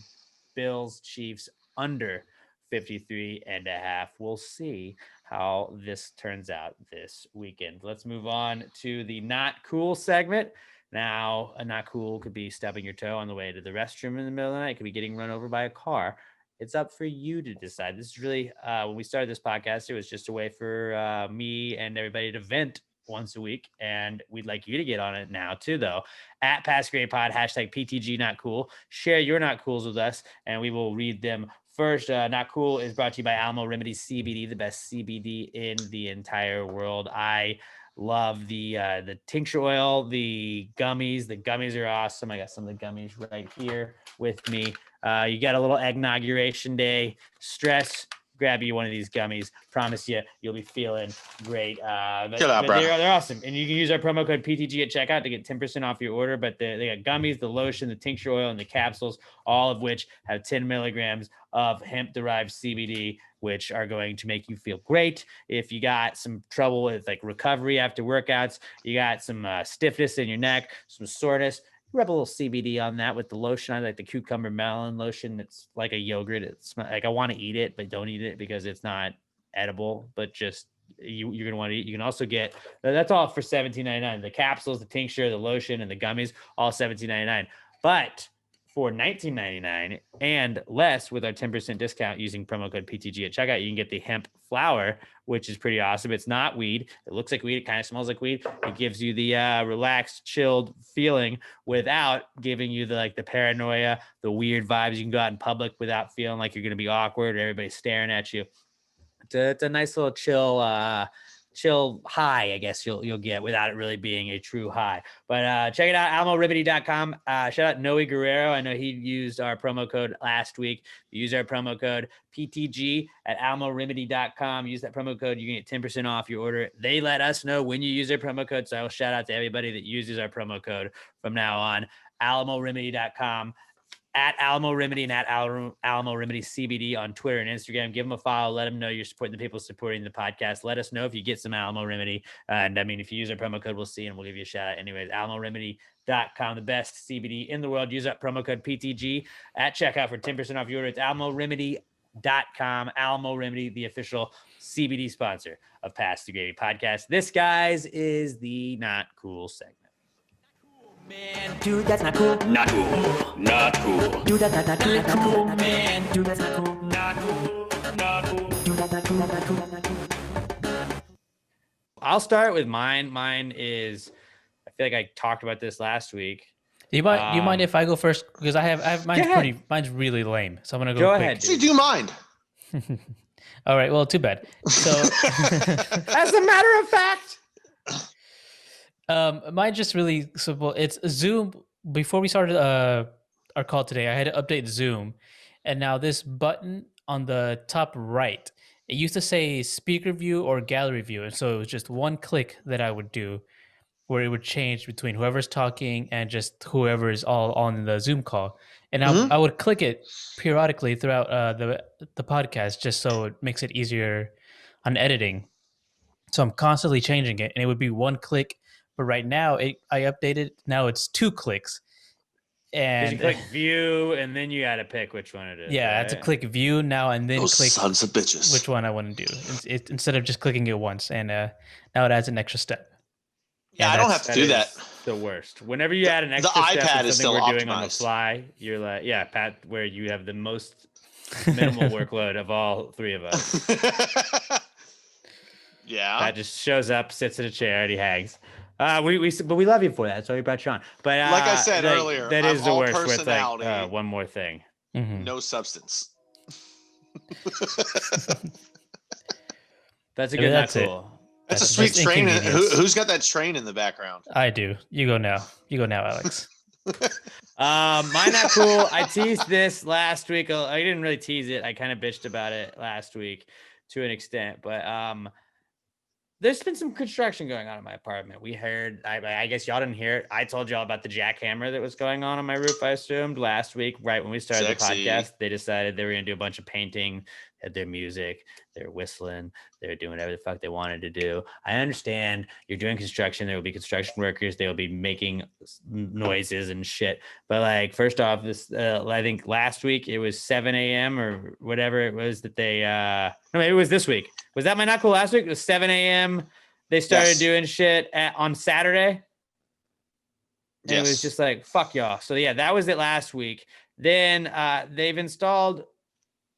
Bills Chiefs under 53.5. We'll see how this turns out this weekend. Let's move on to the not cool segment. Now, a not cool could be stubbing your toe on the way to the restroom in the middle of the night. It could be getting run over by a car. It's up for you to decide. This is really, when we started this podcast, it was just a way for me and everybody to vent once a week. And we'd like you to get on it now too, though. At Past Grade Pod, hashtag PTG Not Cool. Share your not cools with us, and we will read them first. Not Cool is brought to you by Alamo Remedy CBD, the best CBD in the entire world. I love the tincture oil, the gummies. The gummies are awesome. I got some of the gummies right here with me. You got a little Eggnoguration day stress. Grab you one of these gummies. Promise you'll be feeling great. They're awesome. And you can use our promo code PTG at checkout to get 10% off your order. But they got gummies, the lotion, the tincture oil, and the capsules, all of which have 10 milligrams of hemp-derived CBD, which are going to make you feel great. If you got some trouble with like recovery after workouts, you got some stiffness in your neck, some soreness, rub a little CBD on that with the lotion. I like the cucumber melon lotion. It's like a yogurt. It's like I want to eat it, but don't eat it because it's not edible. But just you're gonna want to eat. You can also get that's all for $17.99. The capsules, the tincture, the lotion, and the gummies, all $17.99. But for $19.99 and less with our 10% discount using promo code PTG at checkout, you can get the hemp flower, which is pretty awesome. It's not weed. It looks like weed. It kind of smells like weed. It gives you the relaxed, chilled feeling without giving you the paranoia, the weird vibes. You can go out in public without feeling like you're going to be awkward or everybody's staring at you. It's a nice little chill high, I guess you'll get without it really being a true high. But check it out, AlmoRemedy.com. Shout out Noe Guerrero. I know he used our promo code last week. Use our promo code PTG at AlmoRemedy.com. Use that promo code. You can get 10% off your order. They let us know when you use their promo code. So I will shout out to everybody that uses our promo code from now on. AlmoRemedy.com at Alamo Remedy and at Alamo Remedy CBD on Twitter and Instagram. Give them a follow. Let them know you're supporting the people supporting the podcast. Let us know if you get some Alamo Remedy. And I mean, if you use our promo code, we'll see and we'll give you a shout out. Anyways, AlamoRemedy.com, the best CBD in the world. Use that promo code PTG at checkout for 10% off your order. It's AlamoRemedy.com. Alamo Remedy, the official CBD sponsor of Pass the Gravy podcast. This, guys, is the Not Cool segment. Man, dude, that's not cool. Not cool. Not cool. Dude, that's not cool. Man, Dude, that's not cool. not cool. Not cool. Dude, that's not cool. That's not cool. That's not cool. I'll start with mine. Mine is, I feel like I talked about this last week. Do you mind if I go first? Because I have mine's really lame. So I'm gonna Go quick. ahead. Actually, do you mind? All right. Well, too bad. So As a matter of fact. Mine's just really simple. It's Zoom. Before we started our call today, I had to update Zoom, and now this button on the top right, it used to say speaker view or gallery view, and so it was just one click that I would do, where it would change between whoever's talking and just whoever is all on the Zoom call, and I would click it periodically throughout the podcast, just so it makes it easier on editing. So I'm constantly changing it, and it would be one click. But right now, I updated. Now it's 2 clicks, and You click view, and then you got to pick which one it is. yeah, I have to right? click view now, and then Those click sons of bitches. which one I want to do. Instead of just clicking it once, and now it adds an extra step. Yeah, And I don't that's- have to do that. is The worst. Whenever you add an The extra step iPad to is something still we're doing on the optimized. fly, you're like, yeah, Pat, where you have the most minimal workload of all three of us. Yeah. Pat just shows up, sits in a chair, and he hangs. But we love you for that, so we brought you on. But Like I said earlier, that I'm is the all worst. Where it's like personality. one more thing. Mhm. No substance. That's a Maybe good. that's Not it. cool. That's a That's sweet train. inconvenience. Who's got that train in the background? I do. You go now. Alex. Mine not cool. I teased this last week. I didn't really tease it. I kind of bitched about it last week to an extent, but there's been some construction going on in my apartment. We heard, I guess y'all didn't hear it. I told y'all about the jackhammer that was going on my roof, I assumed, last week, right when we started Sexy. the podcast. They decided they were going to do a bunch of painting, had their music, they were whistling, they were doing whatever the fuck they wanted to do. I understand you're doing construction. There will be construction workers. They will be making noises and shit. But like, first off, this, I think last week it was 7 a.m. or whatever it was that they, no, maybe it was this week. Was that my not cool last week? It was 7 a.m. They started Yes. doing shit on Saturday. And it was Yes. just like, fuck y'all. So yeah, that was it last week. Then they've installed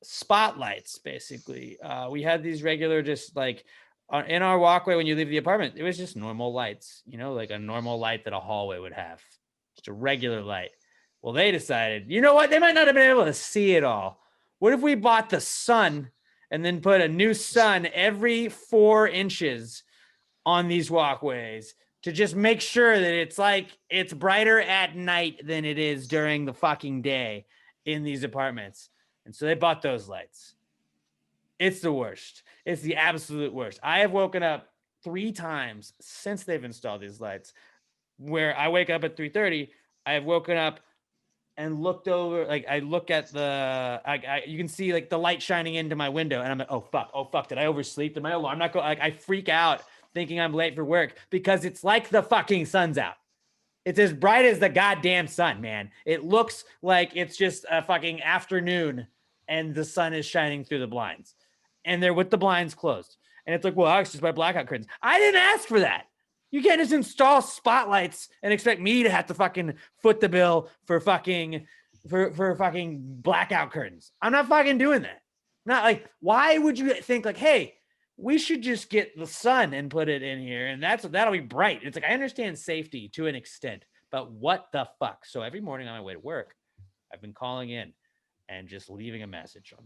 spotlights, basically. We had these regular, just like in our walkway when you leave the apartment, it was just normal lights, like a normal light that a hallway would have. Just a regular light. Well, they decided, you know what? They might not have been able to see it all. What if we bought the sun and then put a new sun every 4 inches on these walkways to just make sure that it's brighter at night than it is during the fucking day in these apartments. And so they bought those lights. It's the worst. It's the absolute worst. I have woken up 3 times since they've installed these lights where I wake up at 3:30. I have woken up and looked over, like I look at you can see like the light shining into my window, and I'm like, oh fuck, did I oversleep? Did my alarm not go? Like I freak out thinking I'm late for work because it's like the fucking sun's out. It's as bright as the goddamn sun, man. It looks like it's just a fucking afternoon and the sun is shining through the blinds, and they're with the blinds closed. And it's like, well, Alex, just buy blackout curtains. I didn't ask for that. You can't just install spotlights and expect me to have to fucking foot the bill for fucking blackout curtains. I'm not fucking doing that. Not like, why would you think like, hey, we should just get the sun and put it in here, and that'll be bright. It's like, I understand safety to an extent, but what the fuck? So every morning on my way to work, I've been calling in and just leaving a message on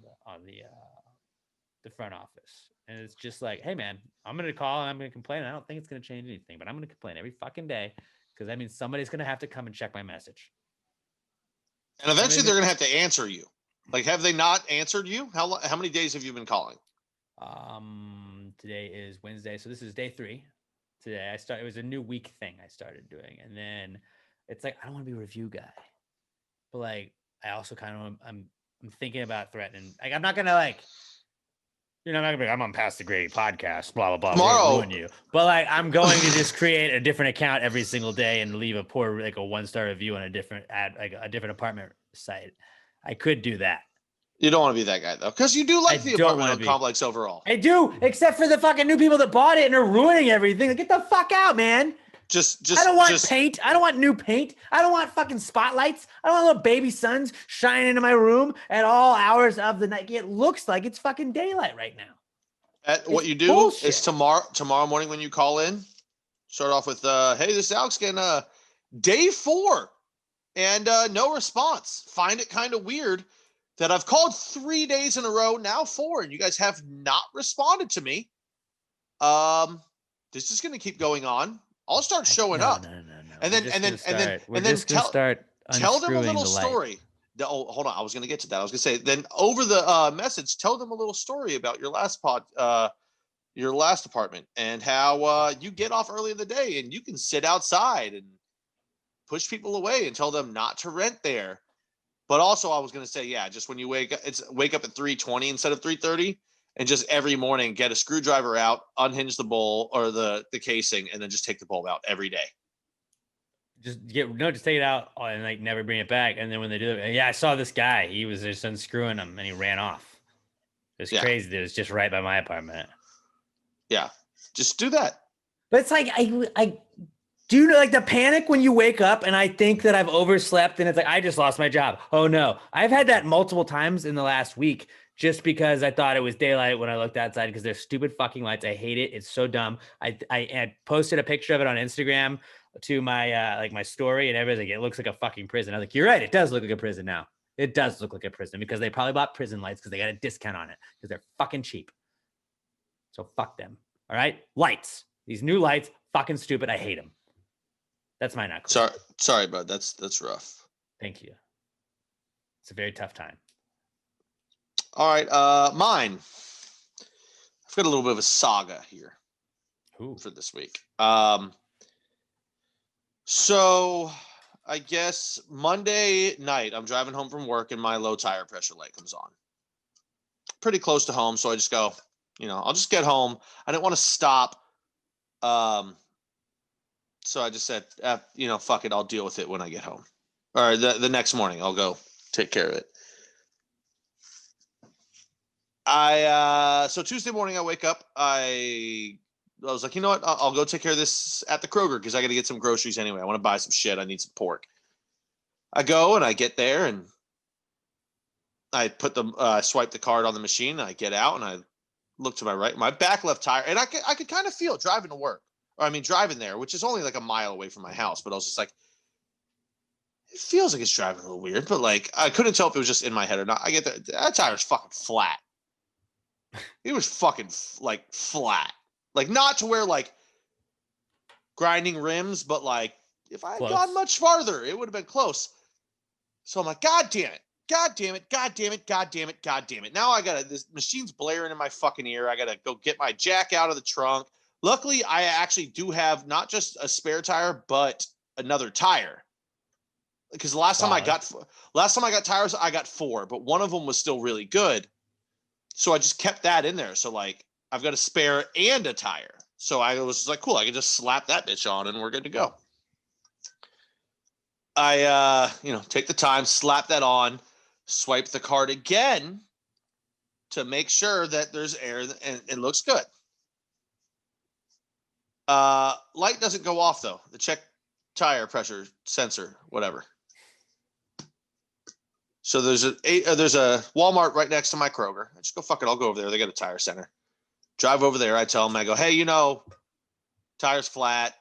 the front office. And it's just like, hey man, I'm going to call and I'm going to complain. I don't think it's going to change anything, but I'm going to complain every fucking day because that means somebody's going to have to come and check my message. And eventually they're going to have to answer you. Like, have they not answered you? How many days have you been calling? Today is Wednesday. So this is day 3. Today it was a new week thing I started doing. And then it's like, I don't want to be a review guy, but like, I also kind of I'm thinking about threatening. Like, I'm not gonna like. You're not gonna be. I'm on Past the Grady podcast. Blah blah blah. We're gonna Tomorrow- ruin you. But like, I'm going to just create a different account every single day and leave a poor like a 1-star review on a different a different apartment site. I could do that. You don't want to be that guy though, because you do like I the don't wanna apartment be. complex overall. I do, except for the fucking new people that bought it and are ruining everything. Like, get the fuck out, man. Just I don't want paint. I don't want new paint. I don't want fucking spotlights. I don't want little baby suns shining into my room at all hours of the night. It looks like it's fucking daylight right now. What It's you do bullshit. is tomorrow morning when you call in, start off with, hey, this is Alex again, day 4 and no response. Find it kind of weird that I've called 3 days in a row, now 4, and you guys have not responded to me. This is going to keep going on. I'll start showing up. No. And then tell them a little story. Oh, hold on. I was going to get to that. I was going to say, then over the message, tell them a little story about your last apartment and how you get off early in the day and you can sit outside and push people away and tell them not to rent there. But also, I was going to say, yeah, just when you wake up at 3:20 instead of 3:30, and just every morning get a screwdriver out, unhinge the bowl or the casing, and then just take the bulb out every day. Just take it out and like never bring it back. And then when they do it, yeah, I saw this guy. He was just unscrewing them and he ran off. It's crazy. That it was just right by my apartment. Yeah, just do that. But it's like I do know, like the panic when you wake up and I think that I've overslept and it's like I just lost my job. Oh no, I've had that multiple times in the last week. Just because I thought it was daylight when I looked outside because there's stupid fucking lights. I hate it. It's so dumb. I had posted a picture of it on Instagram to my like my story, and everybody's like, it looks like a fucking prison. I was like, you're right. It does look like a prison now. It does look like a prison because they probably bought prison lights because they got a discount on it because they're fucking cheap. So fuck them. All right, lights. These new lights, fucking stupid. I hate them. That's my not cool. Sorry, bud. That's rough. Thank you. It's a very tough time. All right, mine. I've got a little bit of a saga here for this week. So I guess Monday night, I'm driving home from work and my low tire pressure light comes on. Pretty close to home, so I just go, I'll just get home. I didn't want to stop. So I just said, fuck it, I'll deal with it when I get home. Or the next morning, I'll go take care of it. So Tuesday morning I wake up, I was like, you know what? I'll go take care of this at the Kroger because I got to get some groceries anyway. I want to buy some shit. I need some pork. I go and I get there and I swipe the card on the machine. And I get out and I look to my right, my back left tire, and I could kind of feel it driving to work. Driving there, which is only like a mile away from my house. But I was just like, it feels like it's driving a little weird. But like, I couldn't tell if it was just in my head or not. I get there, that tire's fucking flat. It was fucking like flat, like not to where like grinding rims, but like if I had gone much farther, it would have been close. So I'm like, God damn it. Now this machine's blaring in my fucking ear. I got to go get my jack out of the trunk. Luckily, I actually do have not just a spare tire, but another tire. Because the last time I got tires, I got 4, but one of them was still really good. So I just kept that in there. So like I've got a spare and a tire. So I was like, cool, I can just slap that bitch on and we're good to go. I take the time, slap that on, swipe the card again to make sure that there's air and it looks good. Light doesn't go off though. The check tire pressure sensor, whatever. So there's a Walmart right next to my Kroger. I just go, fuck it, I'll go over there. They got a tire center. Drive over there. I tell them, I go, hey, tire's flat.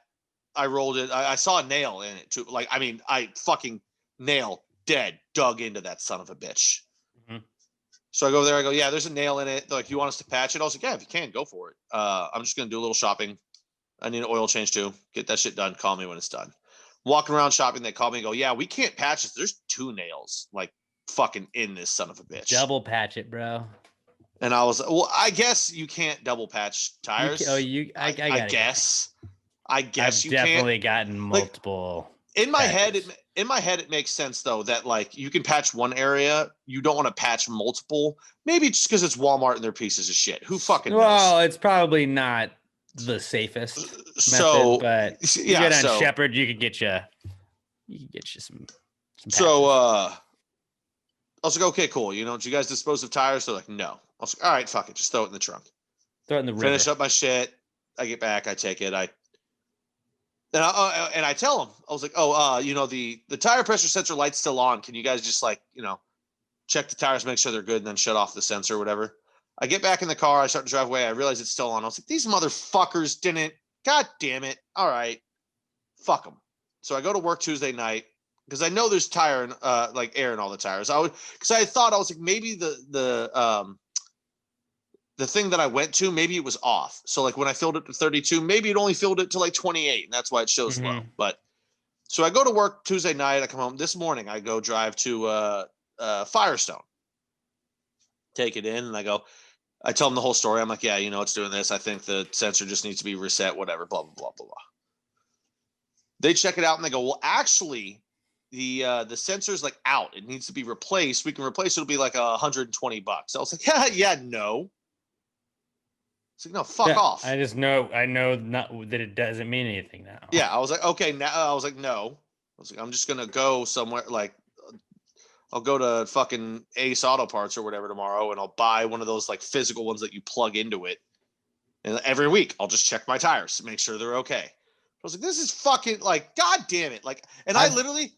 I rolled it. I saw a nail in it too. Like, I fucking dug into that son of a bitch. Mm-hmm. So I go there. I go, yeah, there's a nail in it. They're like, you want us to patch it? I was like, yeah, if you can, go for it. I'm just going to do a little shopping. I need an oil change too. Get that shit done. Call me when it's done. Walking around shopping, they call me and go, yeah, we can't patch this. There's 2 nails. Like, fucking in this son of a bitch. Double patch it, bro. And I was, well, I guess you can't double patch tires. I guess. I guess I've you definitely can't. gotten multiple. in my head, patches. it makes sense though that like you can patch one area, you don't want to patch multiple. Maybe just because it's Walmart and they're pieces of shit. Who fucking Well, knows? it's probably not the safest So method, but you yeah, get on so Shepherd, you can get you some so patches. I was like, okay, cool. You know, do you guys dispose of tires? They're like, no. I was like, all right, fuck it, just throw it in the trunk. Throw it in the river. Finish up my shit. I get back, I take it, and I tell them, I was like, oh, you know, the tire pressure sensor light's still on. Can you guys just like, you know, check the tires, make sure they're good, and then shut off the sensor or whatever? I get back in the car, I start to drive away, I realize it's still on. I was like, these motherfuckers didn't. God damn it. All right. Fuck them. So I go to work Tuesday night because I know there's tire and like air in all the tires. I was like, maybe the thing that I went to, maybe it was off. So like when I filled it to 32, maybe it only filled it to like 28, and that's why it shows low. But so I go to work Tuesday night. I come home this morning. I go drive to Firestone, take it in, and I tell them the whole story. I'm like, yeah, you know, it's doing this. I think the sensor just needs to be reset, whatever, blah, blah, blah, blah, blah. They check it out and they go, well, actually, the sensor's like out. It needs to be replaced. We can replace it. It'll be like $120. I was like, yeah, no. It's like, no, fuck off. I know not that it doesn't mean anything now. Yeah, I was like, okay, now I was like, no. I was like, I'm just gonna go somewhere like I'll go to fucking Ace Auto Parts or whatever tomorrow, and I'll buy one of those like physical ones that you plug into it. And every week I'll just check my tires, make sure they're okay. I was like, this is fucking like, god damn it. Like, and I literally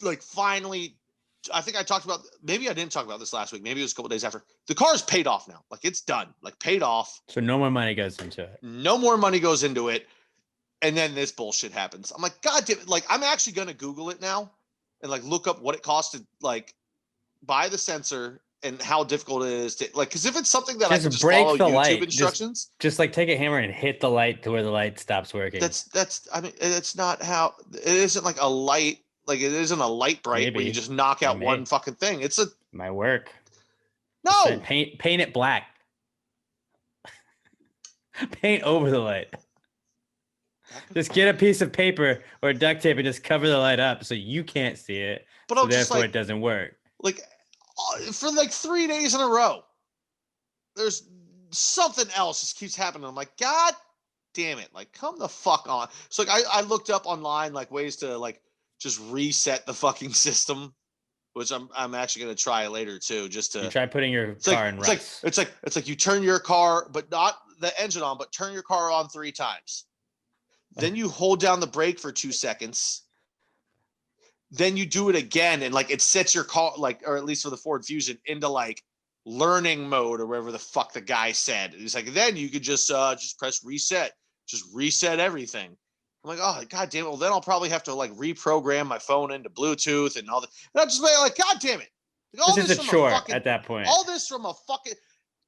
like finally, I think I talked about, maybe I didn't talk about this last week. Maybe it was a couple days after. The car is paid off now. Like it's done, like paid off. So no more money goes into it. No more money goes into it. And then this bullshit happens. I'm like, god damn it. Like, I'm actually going to Google it now and like look up what it costs to like buy the sensor and how difficult it is to like, because if it's something that I can just follow the YouTube light. instructions, just like take a hammer and hit the light to where the light stops working. I mean, it's not how, it isn't like a light, like it isn't a light bright where you just knock out one fucking thing. It's a, my work. no, paint it black. Paint over the light. Just get a piece of paper or duct tape and just cover the light up so you can't see it. But so I'm just therefore like, it doesn't work. Like for like 3 days in a row, there's something else just keeps happening. I'm like, god damn it. Like, come the fuck on. So like I looked up online like ways to like just reset the fucking system, which I'm actually gonna try later too. Just to you try putting your car in rust. It's like you turn your car, but not the engine on, but turn your car on 3 times. Then you hold down the brake for 2 seconds. Then you do it again, and like it sets your car, like, or at least for the Ford Fusion, into like learning mode or whatever the fuck the guy said. It's like then you could just press reset, just reset everything. I'm like, oh god damn it. Well, then I'll probably have to like reprogram my phone into Bluetooth and all that. And I'm just like, god damn it. Like, all this is a chore at that point. All this from a fucking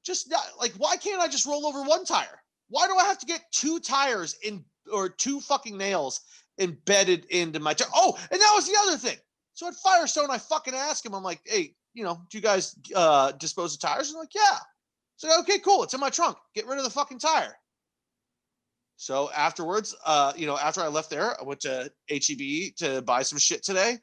just not like, why can't I just roll over one tire? Why do I have to get 2 tires in or 2 fucking nails embedded into my tire? Oh, and that was the other thing. So at Firestone, I fucking asked him, I'm like, hey, you know, do you guys dispose of tires? And they're like, yeah. So okay, cool. It's in my trunk. Get rid of the fucking tire. So afterwards, you know, after I left there, I went to HEB to buy some shit today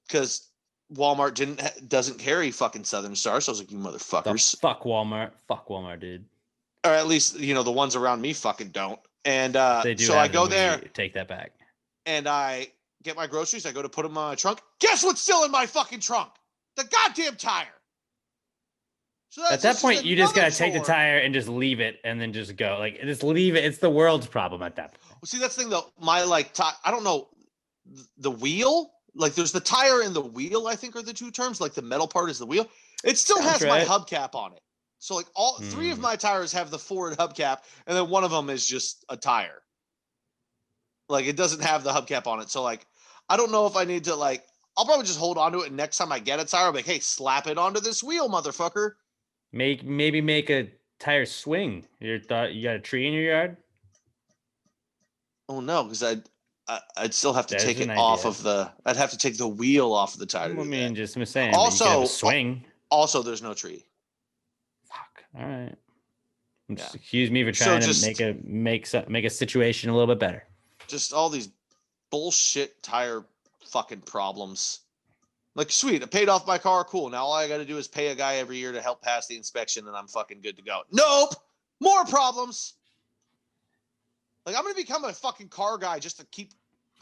because Walmart doesn't carry fucking Southern Star. So I was like, you motherfuckers. Fuck Walmart. Fuck Walmart, dude. Or at least, you know, the ones around me fucking don't. And they do, so I go there. Take that back. And I get my groceries. I go to put them in my trunk. Guess what's still in my fucking trunk? The goddamn tire. So at that point, you just got to take the tire and just leave it and then just go. Like, just leave it. It's the world's problem at that point. Well, see, that's the thing, though. My, like, I don't know, the wheel, like, there's the tire and the wheel, I think, are the 2 terms. Like, the metal part is the wheel. It still has my hubcap on it. So, like, all 3 of my tires have the forward hubcap, and then one of them is just a tire. Like, it doesn't have the hubcap on it. So, like, I don't know if I need to, like, I'll probably just hold on to it, and next time I get a tire, I'll be like, hey, slap it onto this wheel, motherfucker. Maybe make a tire swing. You got a tree in your yard? Oh, no, because I'd still have to take it off of I'd have to take the wheel off of the tire. I mean, just saying. Also, you could have a swing. Also, there's no tree. Fuck. All right. Excuse me for trying to make a situation a little bit better. Just all these bullshit tire fucking problems. Like, sweet, I paid off my car. Cool. Now all I got to do is pay a guy every year to help pass the inspection, and I'm fucking good to go. Nope. More problems. Like, I'm going to become a fucking car guy just to keep,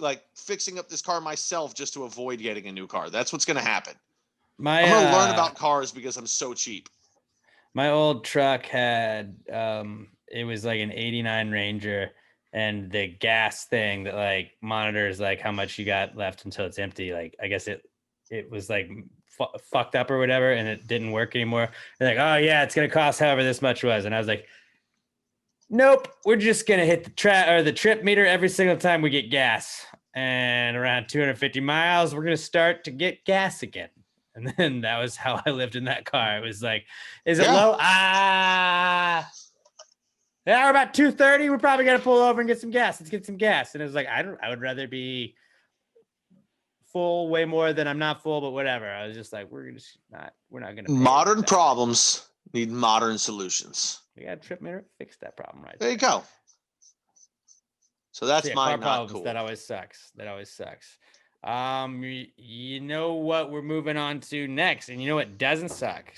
like, fixing up this car myself just to avoid getting a new car. That's what's going to happen. I'm going to learn about cars because I'm so cheap. My old truck had, it was like an 89 Ranger, and the gas thing that, like, monitors, like, how much you got left until it's empty. Like, I guess it was like fucked up or whatever, and it didn't work anymore. They're like, oh yeah, it's gonna cost however this much was, and I was like, nope, we're just gonna hit the trip meter every single time we get gas, and around 250 miles, we're gonna start to get gas again. And then that was how I lived in that car. It was like, is it low? Yeah, we're about 230. We're probably gonna pull over and get some gas. Let's get some gas. And it was like, I would rather be full way more than I'm not full, but whatever. I was just like, we're not gonna modern problems need modern solutions. We got a trip meter, fix that problem right there. You go. So that's my not problems. Cool. That always sucks. You know what we're moving on to next, and you know what doesn't suck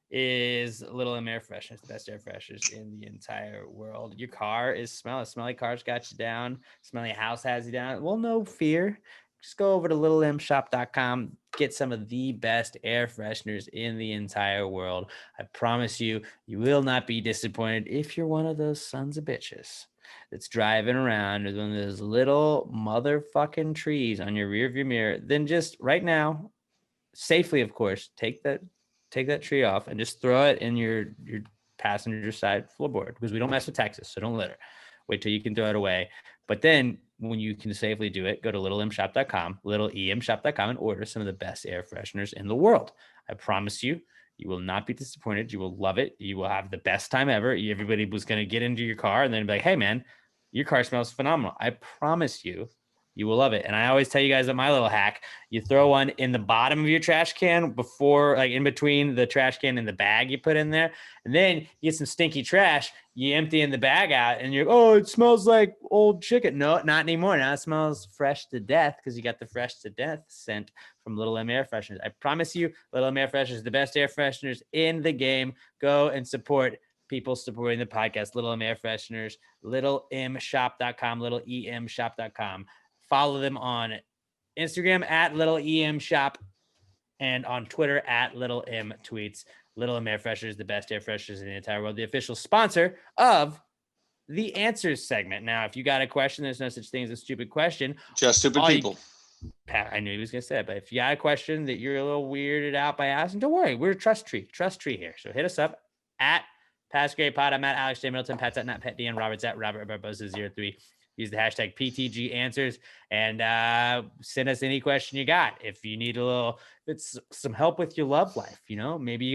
is Little M air fresheners, the best air fresheners in the entire world. Your car is smelly. Smelly cars got you down. Smelly house has you down. Well, no fear. Just go over to littlemshop.com, get some of the best air fresheners in the entire world. I promise you, you will not be disappointed if you're one of those sons of bitches that's driving around with one of those little motherfucking trees on your rearview mirror. Then just right now, safely, of course, take that tree off and just throw it in your passenger side floorboard, because we don't mess with Texas, so don't litter. Wait till you can throw it away. But then when you can safely do it, go to littlemshop.com, littlemshop.com, and order some of the best air fresheners in the world. I promise you, you will not be disappointed. You will love it. You will have the best time ever. Everybody was going to get into your car and then be like, hey, man, your car smells phenomenal. I promise you, you will love it. And I always tell you guys that my little hack, you throw one in the bottom of your trash can before, like in between the trash can and the bag you put in there. And then you get some stinky trash, you empty in the bag out and you're, oh, it smells like old chicken. No, not anymore. Now it smells fresh to death because you got the fresh to death scent from Little M air fresheners. I promise you, Little M air fresheners, the best air fresheners in the game. Go and support people supporting the podcast. Little M air fresheners, littlemshop.com, littlemshop.com. Follow them on Instagram at Little EM Shop and on Twitter at Little M Tweets. Little M air fresheners, the best air fresheners in the entire world, the official sponsor of the Answers segment. Now, if you got a question, there's no such thing as a stupid question. Just stupid people. Pat, I knew he was going to say it, but if you got a question that you're a little weirded out by asking, don't worry. We're a trust tree here. So hit us up at PassGrayPod. I'm at Alex J. Middleton. Pat's at Pat Dan. Robert's at Robert Barbosa03. Use the hashtag PTG Answers and send us any question you got. If you need it's some help with your love life, maybe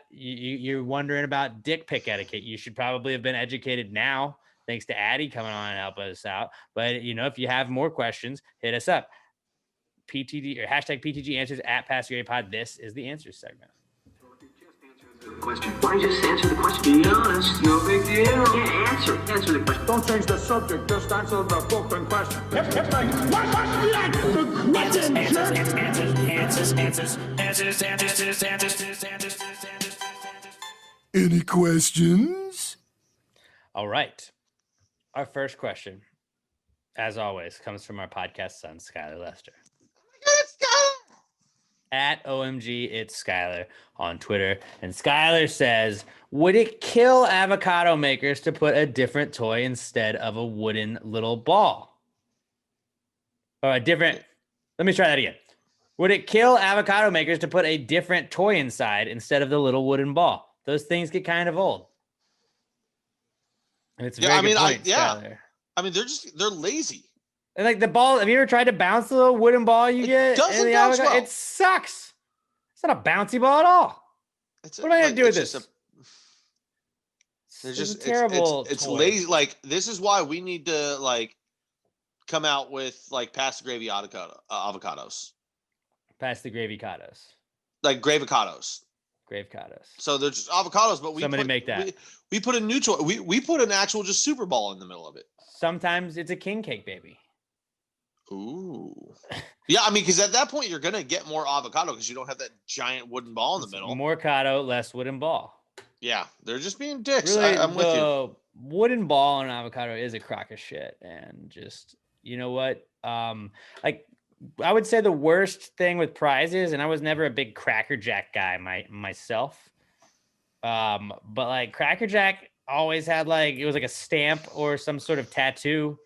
you're wondering about dick pic etiquette. You should probably have been educated now, thanks to Addie coming on and helping us out. But if you have more questions, hit us up. PTG or hashtag PTG Answers at PassGrayPod. This is the Answers segment. Question. Why don't you just answer the question? Be honest, no big deal. Yeah, answer the question. Don't change the subject, just answer the fucking question. Answers. Any questions? All right. Our first question, as always, comes from our podcast son, Skylar Lester. At OMG, it's Skylar on Twitter. And Skylar says, would it kill avocado makers to put a different toy instead of a wooden little ball? Or let me try that again. Would it kill avocado makers to put a different toy inside instead of the little wooden ball? Those things get kind of old. And it's a very good point, Skylar. I mean, they're lazy. And like the ball, have you ever tried to bounce the little wooden ball you get? It doesn't bounce well. It sucks. It's not a bouncy ball at all. What am I going to do with this? It's terrible. It's lazy. Like, this is why we need to come out with pass the gravy avocados. Pass the gravy cados. Like grave-acados. Grave-cados. So they're just avocados, but make that. We put a new toy. We put an actual just Super Ball in the middle of it. Sometimes it's a king cake, baby. Ooh. Yeah, I mean, because at that point you're gonna get more avocado because you don't have that giant wooden ball in the middle. More avocado, less wooden ball. Yeah, they're just being dicks. Really, I'm with you. the wooden ball on avocado is a crock of shit, and just you know what? Like I would say the worst thing with prizes, and I was never a big Cracker Jack guy myself. But like Cracker Jack always had like it was like a stamp or some sort of tattoo.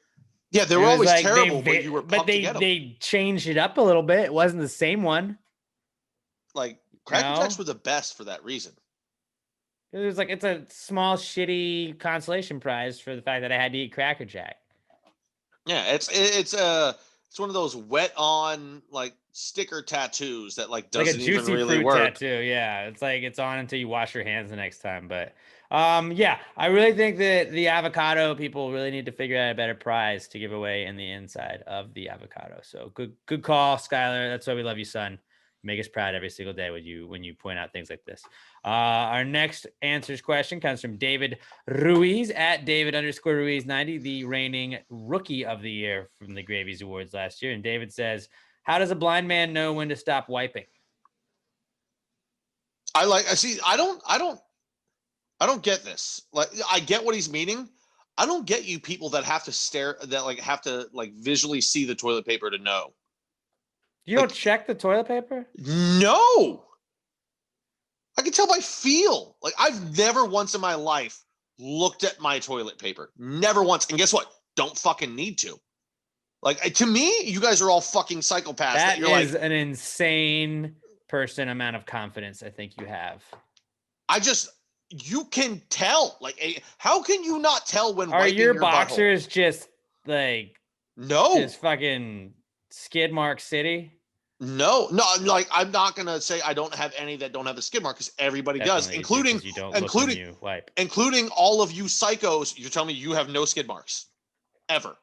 Yeah, they were always terrible, but you were but they changed it up a little bit. It wasn't the same one. Like Cracker Jacks were the best for that reason. It was like it's a small shitty consolation prize for the fact that I had to eat Cracker Jack. Yeah, it's one of those wet on like sticker tattoos that like doesn't like a juicy even really fruit work. tattoo. Yeah, it's like it's on until you wash your hands the next time. But yeah, I really think that the avocado people really need to figure out a better prize to give away in the inside of the avocado. So good call, Skylar. That's why we love you, son. Make us proud every single day when you point out things like this. Our next answers question comes from David Ruiz at David_Ruiz90, the reigning rookie of the year from the Gravies Awards last year. And David says, how does a blind man know when to stop wiping? I don't get this. Like, I get what he's meaning. I don't get you people that have to visually see the toilet paper to know. You don't check the toilet paper? No. I can tell by feel. Like, I've never once in my life looked at my toilet paper. Never once. And guess what? Don't fucking need to. Like, to me, you guys are all fucking psychopaths. That is an insane amount of confidence I think you have. You can tell. Like, how can you not tell when are wiping your your boxers butthole? just like just fucking skid mark city? No, like I'm not gonna say I don't have any that don't have a skid mark because everybody does, including all of you psychos. You're telling me you have no skid marks ever?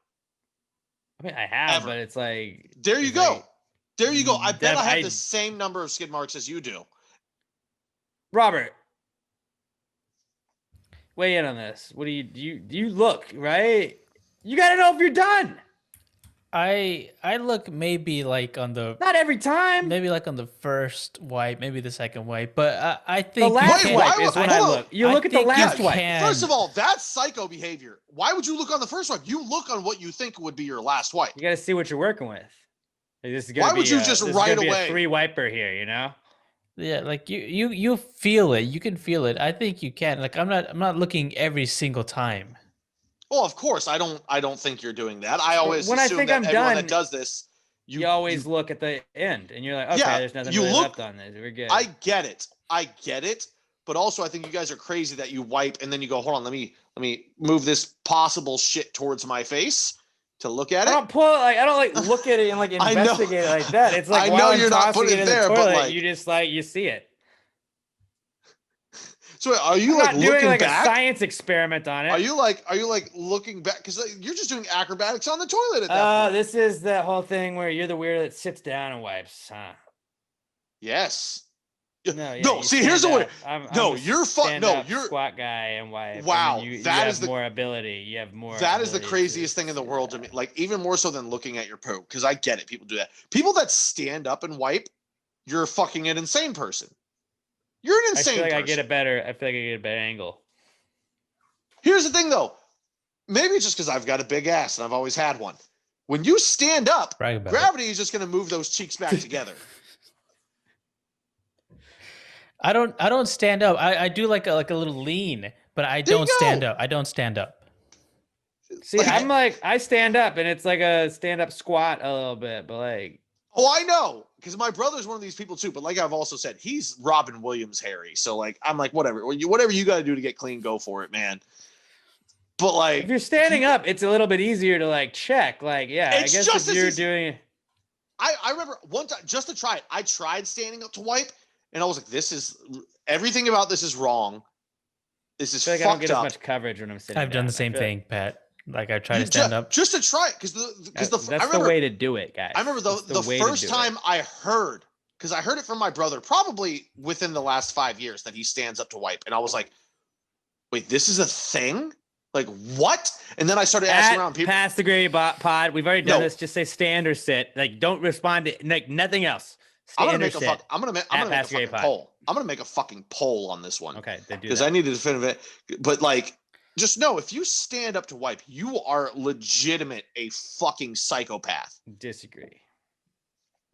I mean, I have, but it's like there you go. There you go. I bet I have the same number of skid marks as you do. Robert, weigh in on this. What do you look, right? You got to know if you're done. I look maybe like on the not every time. Maybe like on the first wipe, maybe the second wipe, but I think the last wipe is when I look. You look at the last wipe. First of all, that's psycho behavior. Why would you look on the first wipe? You look on what you think would be your last wipe. You got to see what you're working with. Like, this is gonna Why would you just right away? A 3-wiper here, you know? Yeah, like you feel it. You can feel it. I think you can. Like I'm not looking every single time. Well, of course, I don't think you're doing that. I always when assume I think that I'm everyone done, that does this, you always look at the end, and you're like, okay, there's nothing really left on this. We're good. I get it, but also I think you guys are crazy that you wipe and then you go, hold on, let me move this possible shit towards my face to look at it. I don't look at it and like investigate it like that. It's like I know you're not putting it there, but like you just like you see it. So are you like not looking doing like back? A science experiment on it? Are you like looking back? Because you're just doing acrobatics on the toilet at that point. This is that whole thing where you're the weirdo that sits down and wipes, huh? Yes. No. See, here's the way. You're squat guy and wipe. Wow, and you have more ability. You have more. That is the craziest thing in the world to me. Like even more so than looking at your poop, because I get it. People do that. People that stand up and wipe, you're fucking an insane person. You're an insane person. I feel like I get a better angle. Here's the thing, though. Maybe it's just because I've got a big ass and I've always had one. When you stand up, gravity is just going to move those cheeks back together. I don't stand up. I do like a little lean, but I don't stand up. I don't stand up. See, I stand up and it's like a stand up squat a little bit, but like. Oh, I know. Because my brother's one of these people too. But like I've also said, he's Robin Williams Harry. So like, I'm like, whatever you got to do to get clean, go for it, man. But like, if you're standing up, it's a little bit easier to like check. Like, yeah, I guess if you're doing. I remember one time just to try it. I tried standing up to wipe, and I was like, everything about this is wrong. This is fucked up. I don't get as much coverage when I'm sitting. I've done the same thing, Pat. Like I try to stand up just to try it because that's the way to do it, guys. I remember the first time I heard, because I heard it from my brother probably within the last 5 years that he stands up to wipe, and I was like, wait, this is a thing? Like what? And then I started asking around people. Pass the gravy pod. We've already done No. this. Just say stand or sit. Like don't respond to like nothing else. I'm Stand gonna or make a sit. fuck. I'm gonna make a Pass the gravy fucking pod. poll. I'm gonna make a fucking poll on this one. Okay, then do Because that. I need to defend it. But like, just know if you stand up to wipe, you are legitimate a fucking psychopath. Disagree.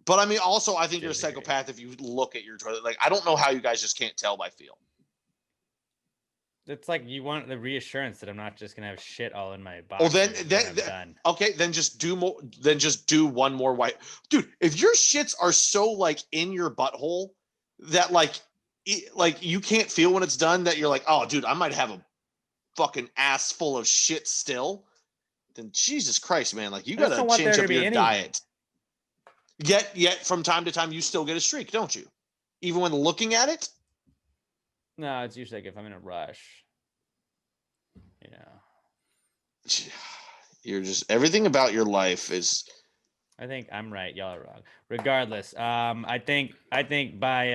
But I mean, also, I think you're a Disagree. psychopath if you look at your toilet. Like, I don't know how you guys just can't tell by feel. It's like you want the reassurance that I'm not just gonna have shit all in my body. Well, then okay, then just do more. Then just do one more wipe, dude. If your shits are so like in your butthole that like you can't feel when it's done, that you're like, oh, dude, I might have a fucking ass full of shit still. Then Jesus Christ, man, like you I just don't gotta want there change to up be your any- diet. Yet from time to time you still get a streak, don't you? Even when looking at it. No, it's usually like if I'm in a rush. You know. You're just everything about your life is. I think I'm right. Y'all are wrong. Regardless, I think by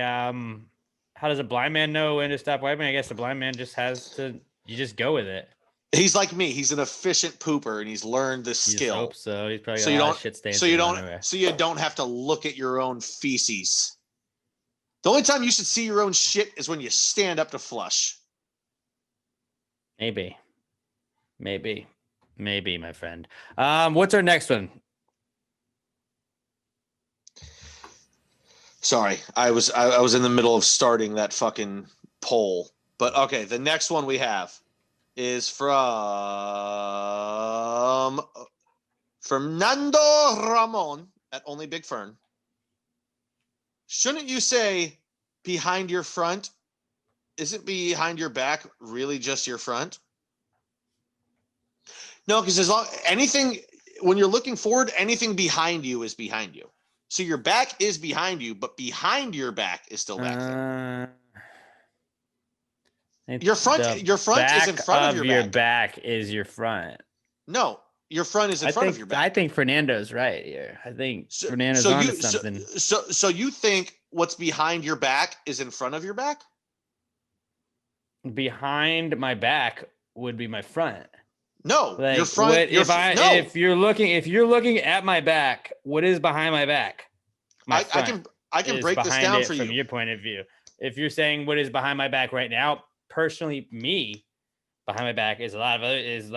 how does a blind man know when to stop wiping? I guess the blind man just has to. You just go with it. He's like me. He's an efficient pooper, and he's learned this You just skill. hope so. He's probably So got you a lot don't. of shit stains. So you in his don't. underwear. So you don't have to look at your own feces. The only time you should see your own shit is when you stand up to flush. Maybe, my friend. What's our next one? Sorry, I was in the middle of starting that fucking poll. But okay, the next one we have is from Fernando Ramon at Only Big Fern. Shouldn't you say behind your front? Isn't behind your back really just your front? No, because as long anything when you're looking forward, anything behind you is behind you. So your back is behind you, but behind your back is still back there. Your front is in front of your back is your front. No, your front is in front of your back. I think Fernando's right here. I think Fernando's onto something. So you think what's behind your back is in front of your back? Behind my back would be my front. No, like, your front. If you're looking at my back, what is behind my back? I can break this down for you from your point of view. If you're saying what is behind my back right now, personally, me behind my back is a lot of other is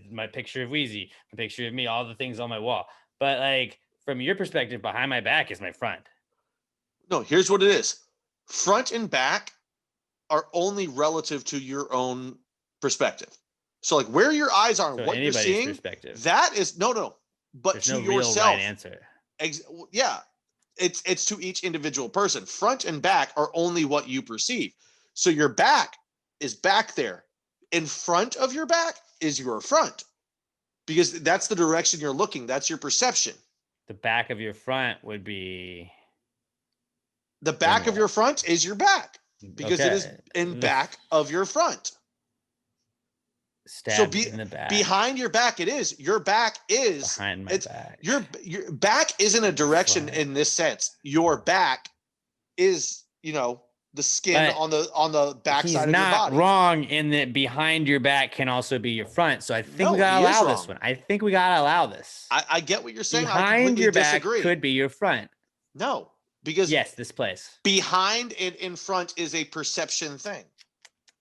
my picture of Wheezy, the picture of me, all the things on my wall. But like from your perspective, behind my back is my front. No, here's what it is: front and back are only relative to your own perspective. So like where your eyes are and what you're seeing, perspective. That is no, but there's to no yourself. Real right answer. Yeah, it's to each individual person. Front and back are only what you perceive. So your back is back there. In front of your back is your front, because that's the direction you're looking. That's your perception. The back of your front would be. The back of your front is your back, because it is in back of your front. Stabbed in the back. Behind your back, it is. Your back is behind my back. Your back isn't a direction in this sense. Your back is, the skin on the back side of your body. He's not wrong in that behind your back can also be your front. So I think we gotta allow this one. I think we gotta allow this. I get what you're saying. Behind your back could be your front. No, because this place. Behind and in front is a perception thing.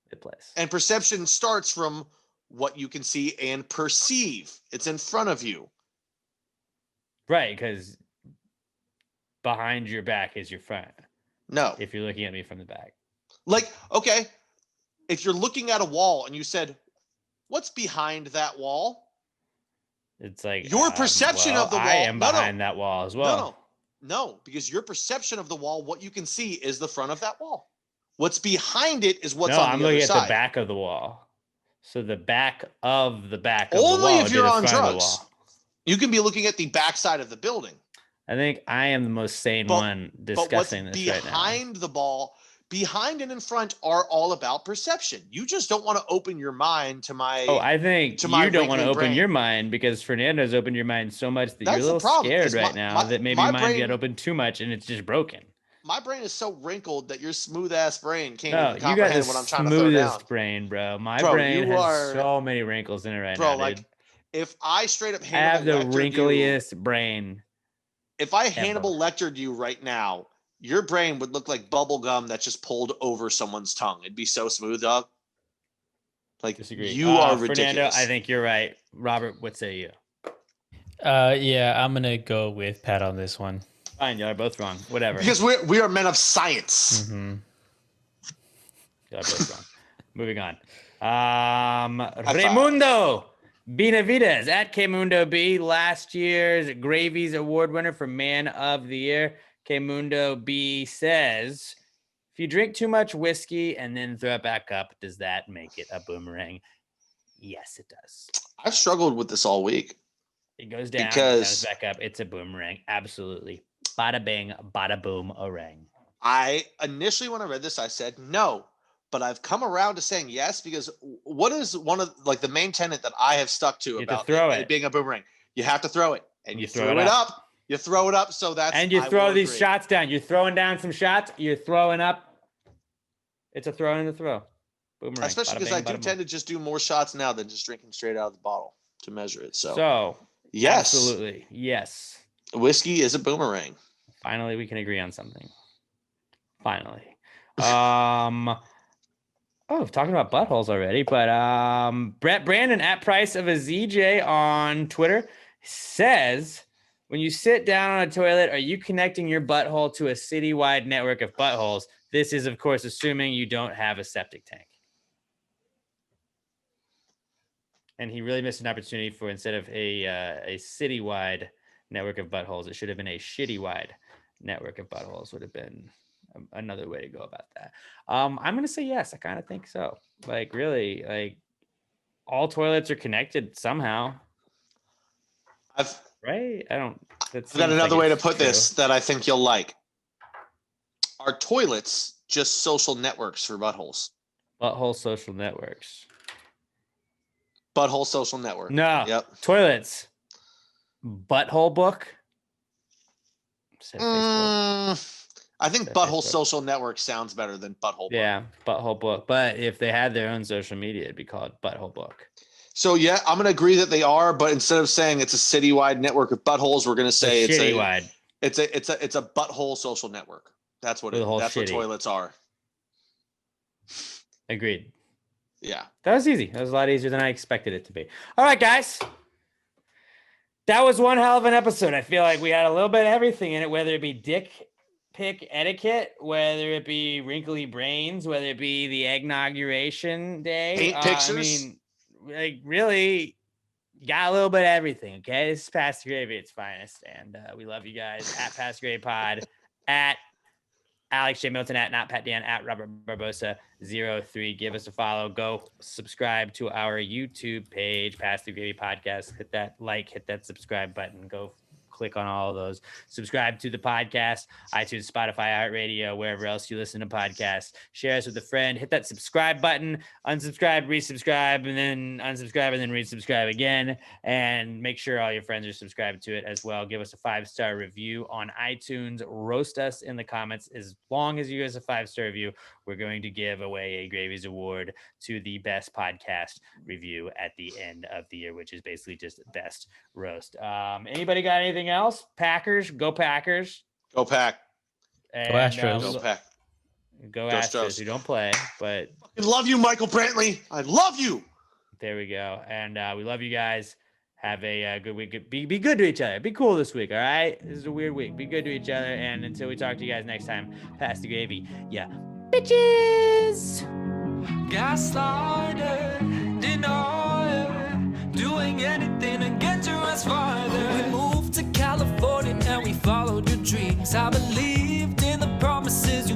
Good place. And perception starts from what you can see and perceive. It's in front of you. Right, because behind your back is your front. No. If you're looking at me from the back. Like, okay, if you're looking at a wall and you said, what's behind that wall? It's like your perception of the wall. I am behind that wall as well. No, because your perception of the wall, what you can see is the front of that wall. What's behind it is what's on the other side. I'm looking at the back of the wall. So the back of the back of Only the wall. If you're on drugs. You can be looking at the backside of the building. I think I am the most sane one discussing this right now. Behind the ball, behind and in front are all about perception. You just don't want to open your mind to my. Oh, I think you don't want to open your mind because Fernando's opened your mind so much that you're a little scared right now that maybe mine got opened too much and it's just broken. my brain is so wrinkled that your smooth ass brain can't No, even you got comprehend the what I'm trying to throw down. smoothest brain, bro. My Bro, brain you has are- so many wrinkles in it right Bro, now, like dude. if I straight up I have the Hannibal Lectered you, wrinkliest brain. if I Hannibal Lectered you right now, your brain would look like bubble gum that's just pulled over someone's tongue. It'd be so smooth, dog. Like Disagree. you are Fernando, ridiculous. I think you're right. Robert, what say you? Yeah, I'm gonna go with Pat on this one. Fine, y'all are both wrong. Whatever. Because we are men of science. Mm-hmm. Y'all are both wrong. Moving on. Raimundo Benavides at Kmundo B, last year's Gravies Award winner for Man of the Year. Kmundo B says, if you drink too much whiskey and then throw it back up, does that make it a boomerang? Yes, it does. I've struggled with this all week. It goes down, Because- comes back up. It's a boomerang. Absolutely. Bada bing, bada boom, orang. I initially, when I read this, I said no, but I've come around to saying yes because what is one of like the main tenet that I have stuck to You have to about throw it it. being a boomerang? You have to throw it, and You you throw throw it it up. up. You throw it up, so that's And you I throw will these agree. shots down. You're throwing down some shots. You're throwing up. It's a throw and a throw. Boomerang. Especially Bada because I bing, do bada boom. tend to just do more shots now than just drinking straight out of the bottle to measure it. So, So, yes, absolutely. Yes. whiskey is a boomerang. Finally, we can agree on something. Finally. Talking about buttholes already, but Brett Brandon at Price of a ZJ on Twitter says, when you sit down on a toilet, are you connecting your butthole to a citywide network of buttholes? This is, of course, assuming you don't have a septic tank. And he really missed an opportunity for, instead of a citywide network of buttholes, it should have been a shitty-wide network of buttholes would have been another way to go about that. I'm going to say yes. I kind of think so. Like, really, like, all toilets are connected somehow, I've right? got another way to put this that I think you'll like. Are toilets just social networks for buttholes? Butthole social networks. Butthole social network. No. Yep. Toilets. Butthole book. Said Facebook. I think Said butthole Facebook. social network sounds better than butthole. Book. Yeah, butthole book. But if they had their own social media, it'd be called butthole book. So yeah, I'm gonna agree that they are, but instead of saying it's a citywide network of buttholes, we're gonna say it's shitty a wide. it's a butthole social network. That's what With a whole that's what shitty. toilets are. Agreed. Yeah. That was easy. That was a lot easier than I expected it to be. All right, guys. That was one hell of an episode. I feel like we had a little bit of everything in it, whether it be dick pic etiquette, whether it be wrinkly brains, whether it be the Eggnoguration day. Paint pictures. I mean, like, really, you got a little bit of everything, okay? This is Pastor Gravy at its finest, and we love you guys. At Pastor Gravy Pod, at Alex J. Milton, at Not Pat Dan, at Robert Barbosa 03. Give us a follow. Go subscribe to our YouTube page, Pastor Gravy Podcast. Hit that like, hit that subscribe button. Go click on all of those. Subscribe to the podcast, iTunes, Spotify, iHeartRadio, wherever else you listen to podcasts. Share us with a friend. Hit that subscribe button. Unsubscribe, resubscribe, and then unsubscribe, and then resubscribe again. And make sure all your friends are subscribed to it as well. Give us a 5-star review on iTunes. Roast us in the comments. As long as you give us a 5-star review, we're going to give away a Gravies Award to the best podcast review at the end of the year, which is basically just best roast. Anybody got anything else? Packers, go Packers. Go Pack. And, Astros. Go Pack. Go Go Astros, Stros. who don't play, but I love you, Michael Brantley. I love you. there we go. And we love you guys. Have a good week. Be good to each other. Be cool this week, all right? This is a weird week. Be good to each other. And until we talk to you guys next time, pass the gravy. Yeah. Bitches! Gaslighter, denier, doing anything to get you as farther. We moved to California and we followed your dreams. I believed in the promises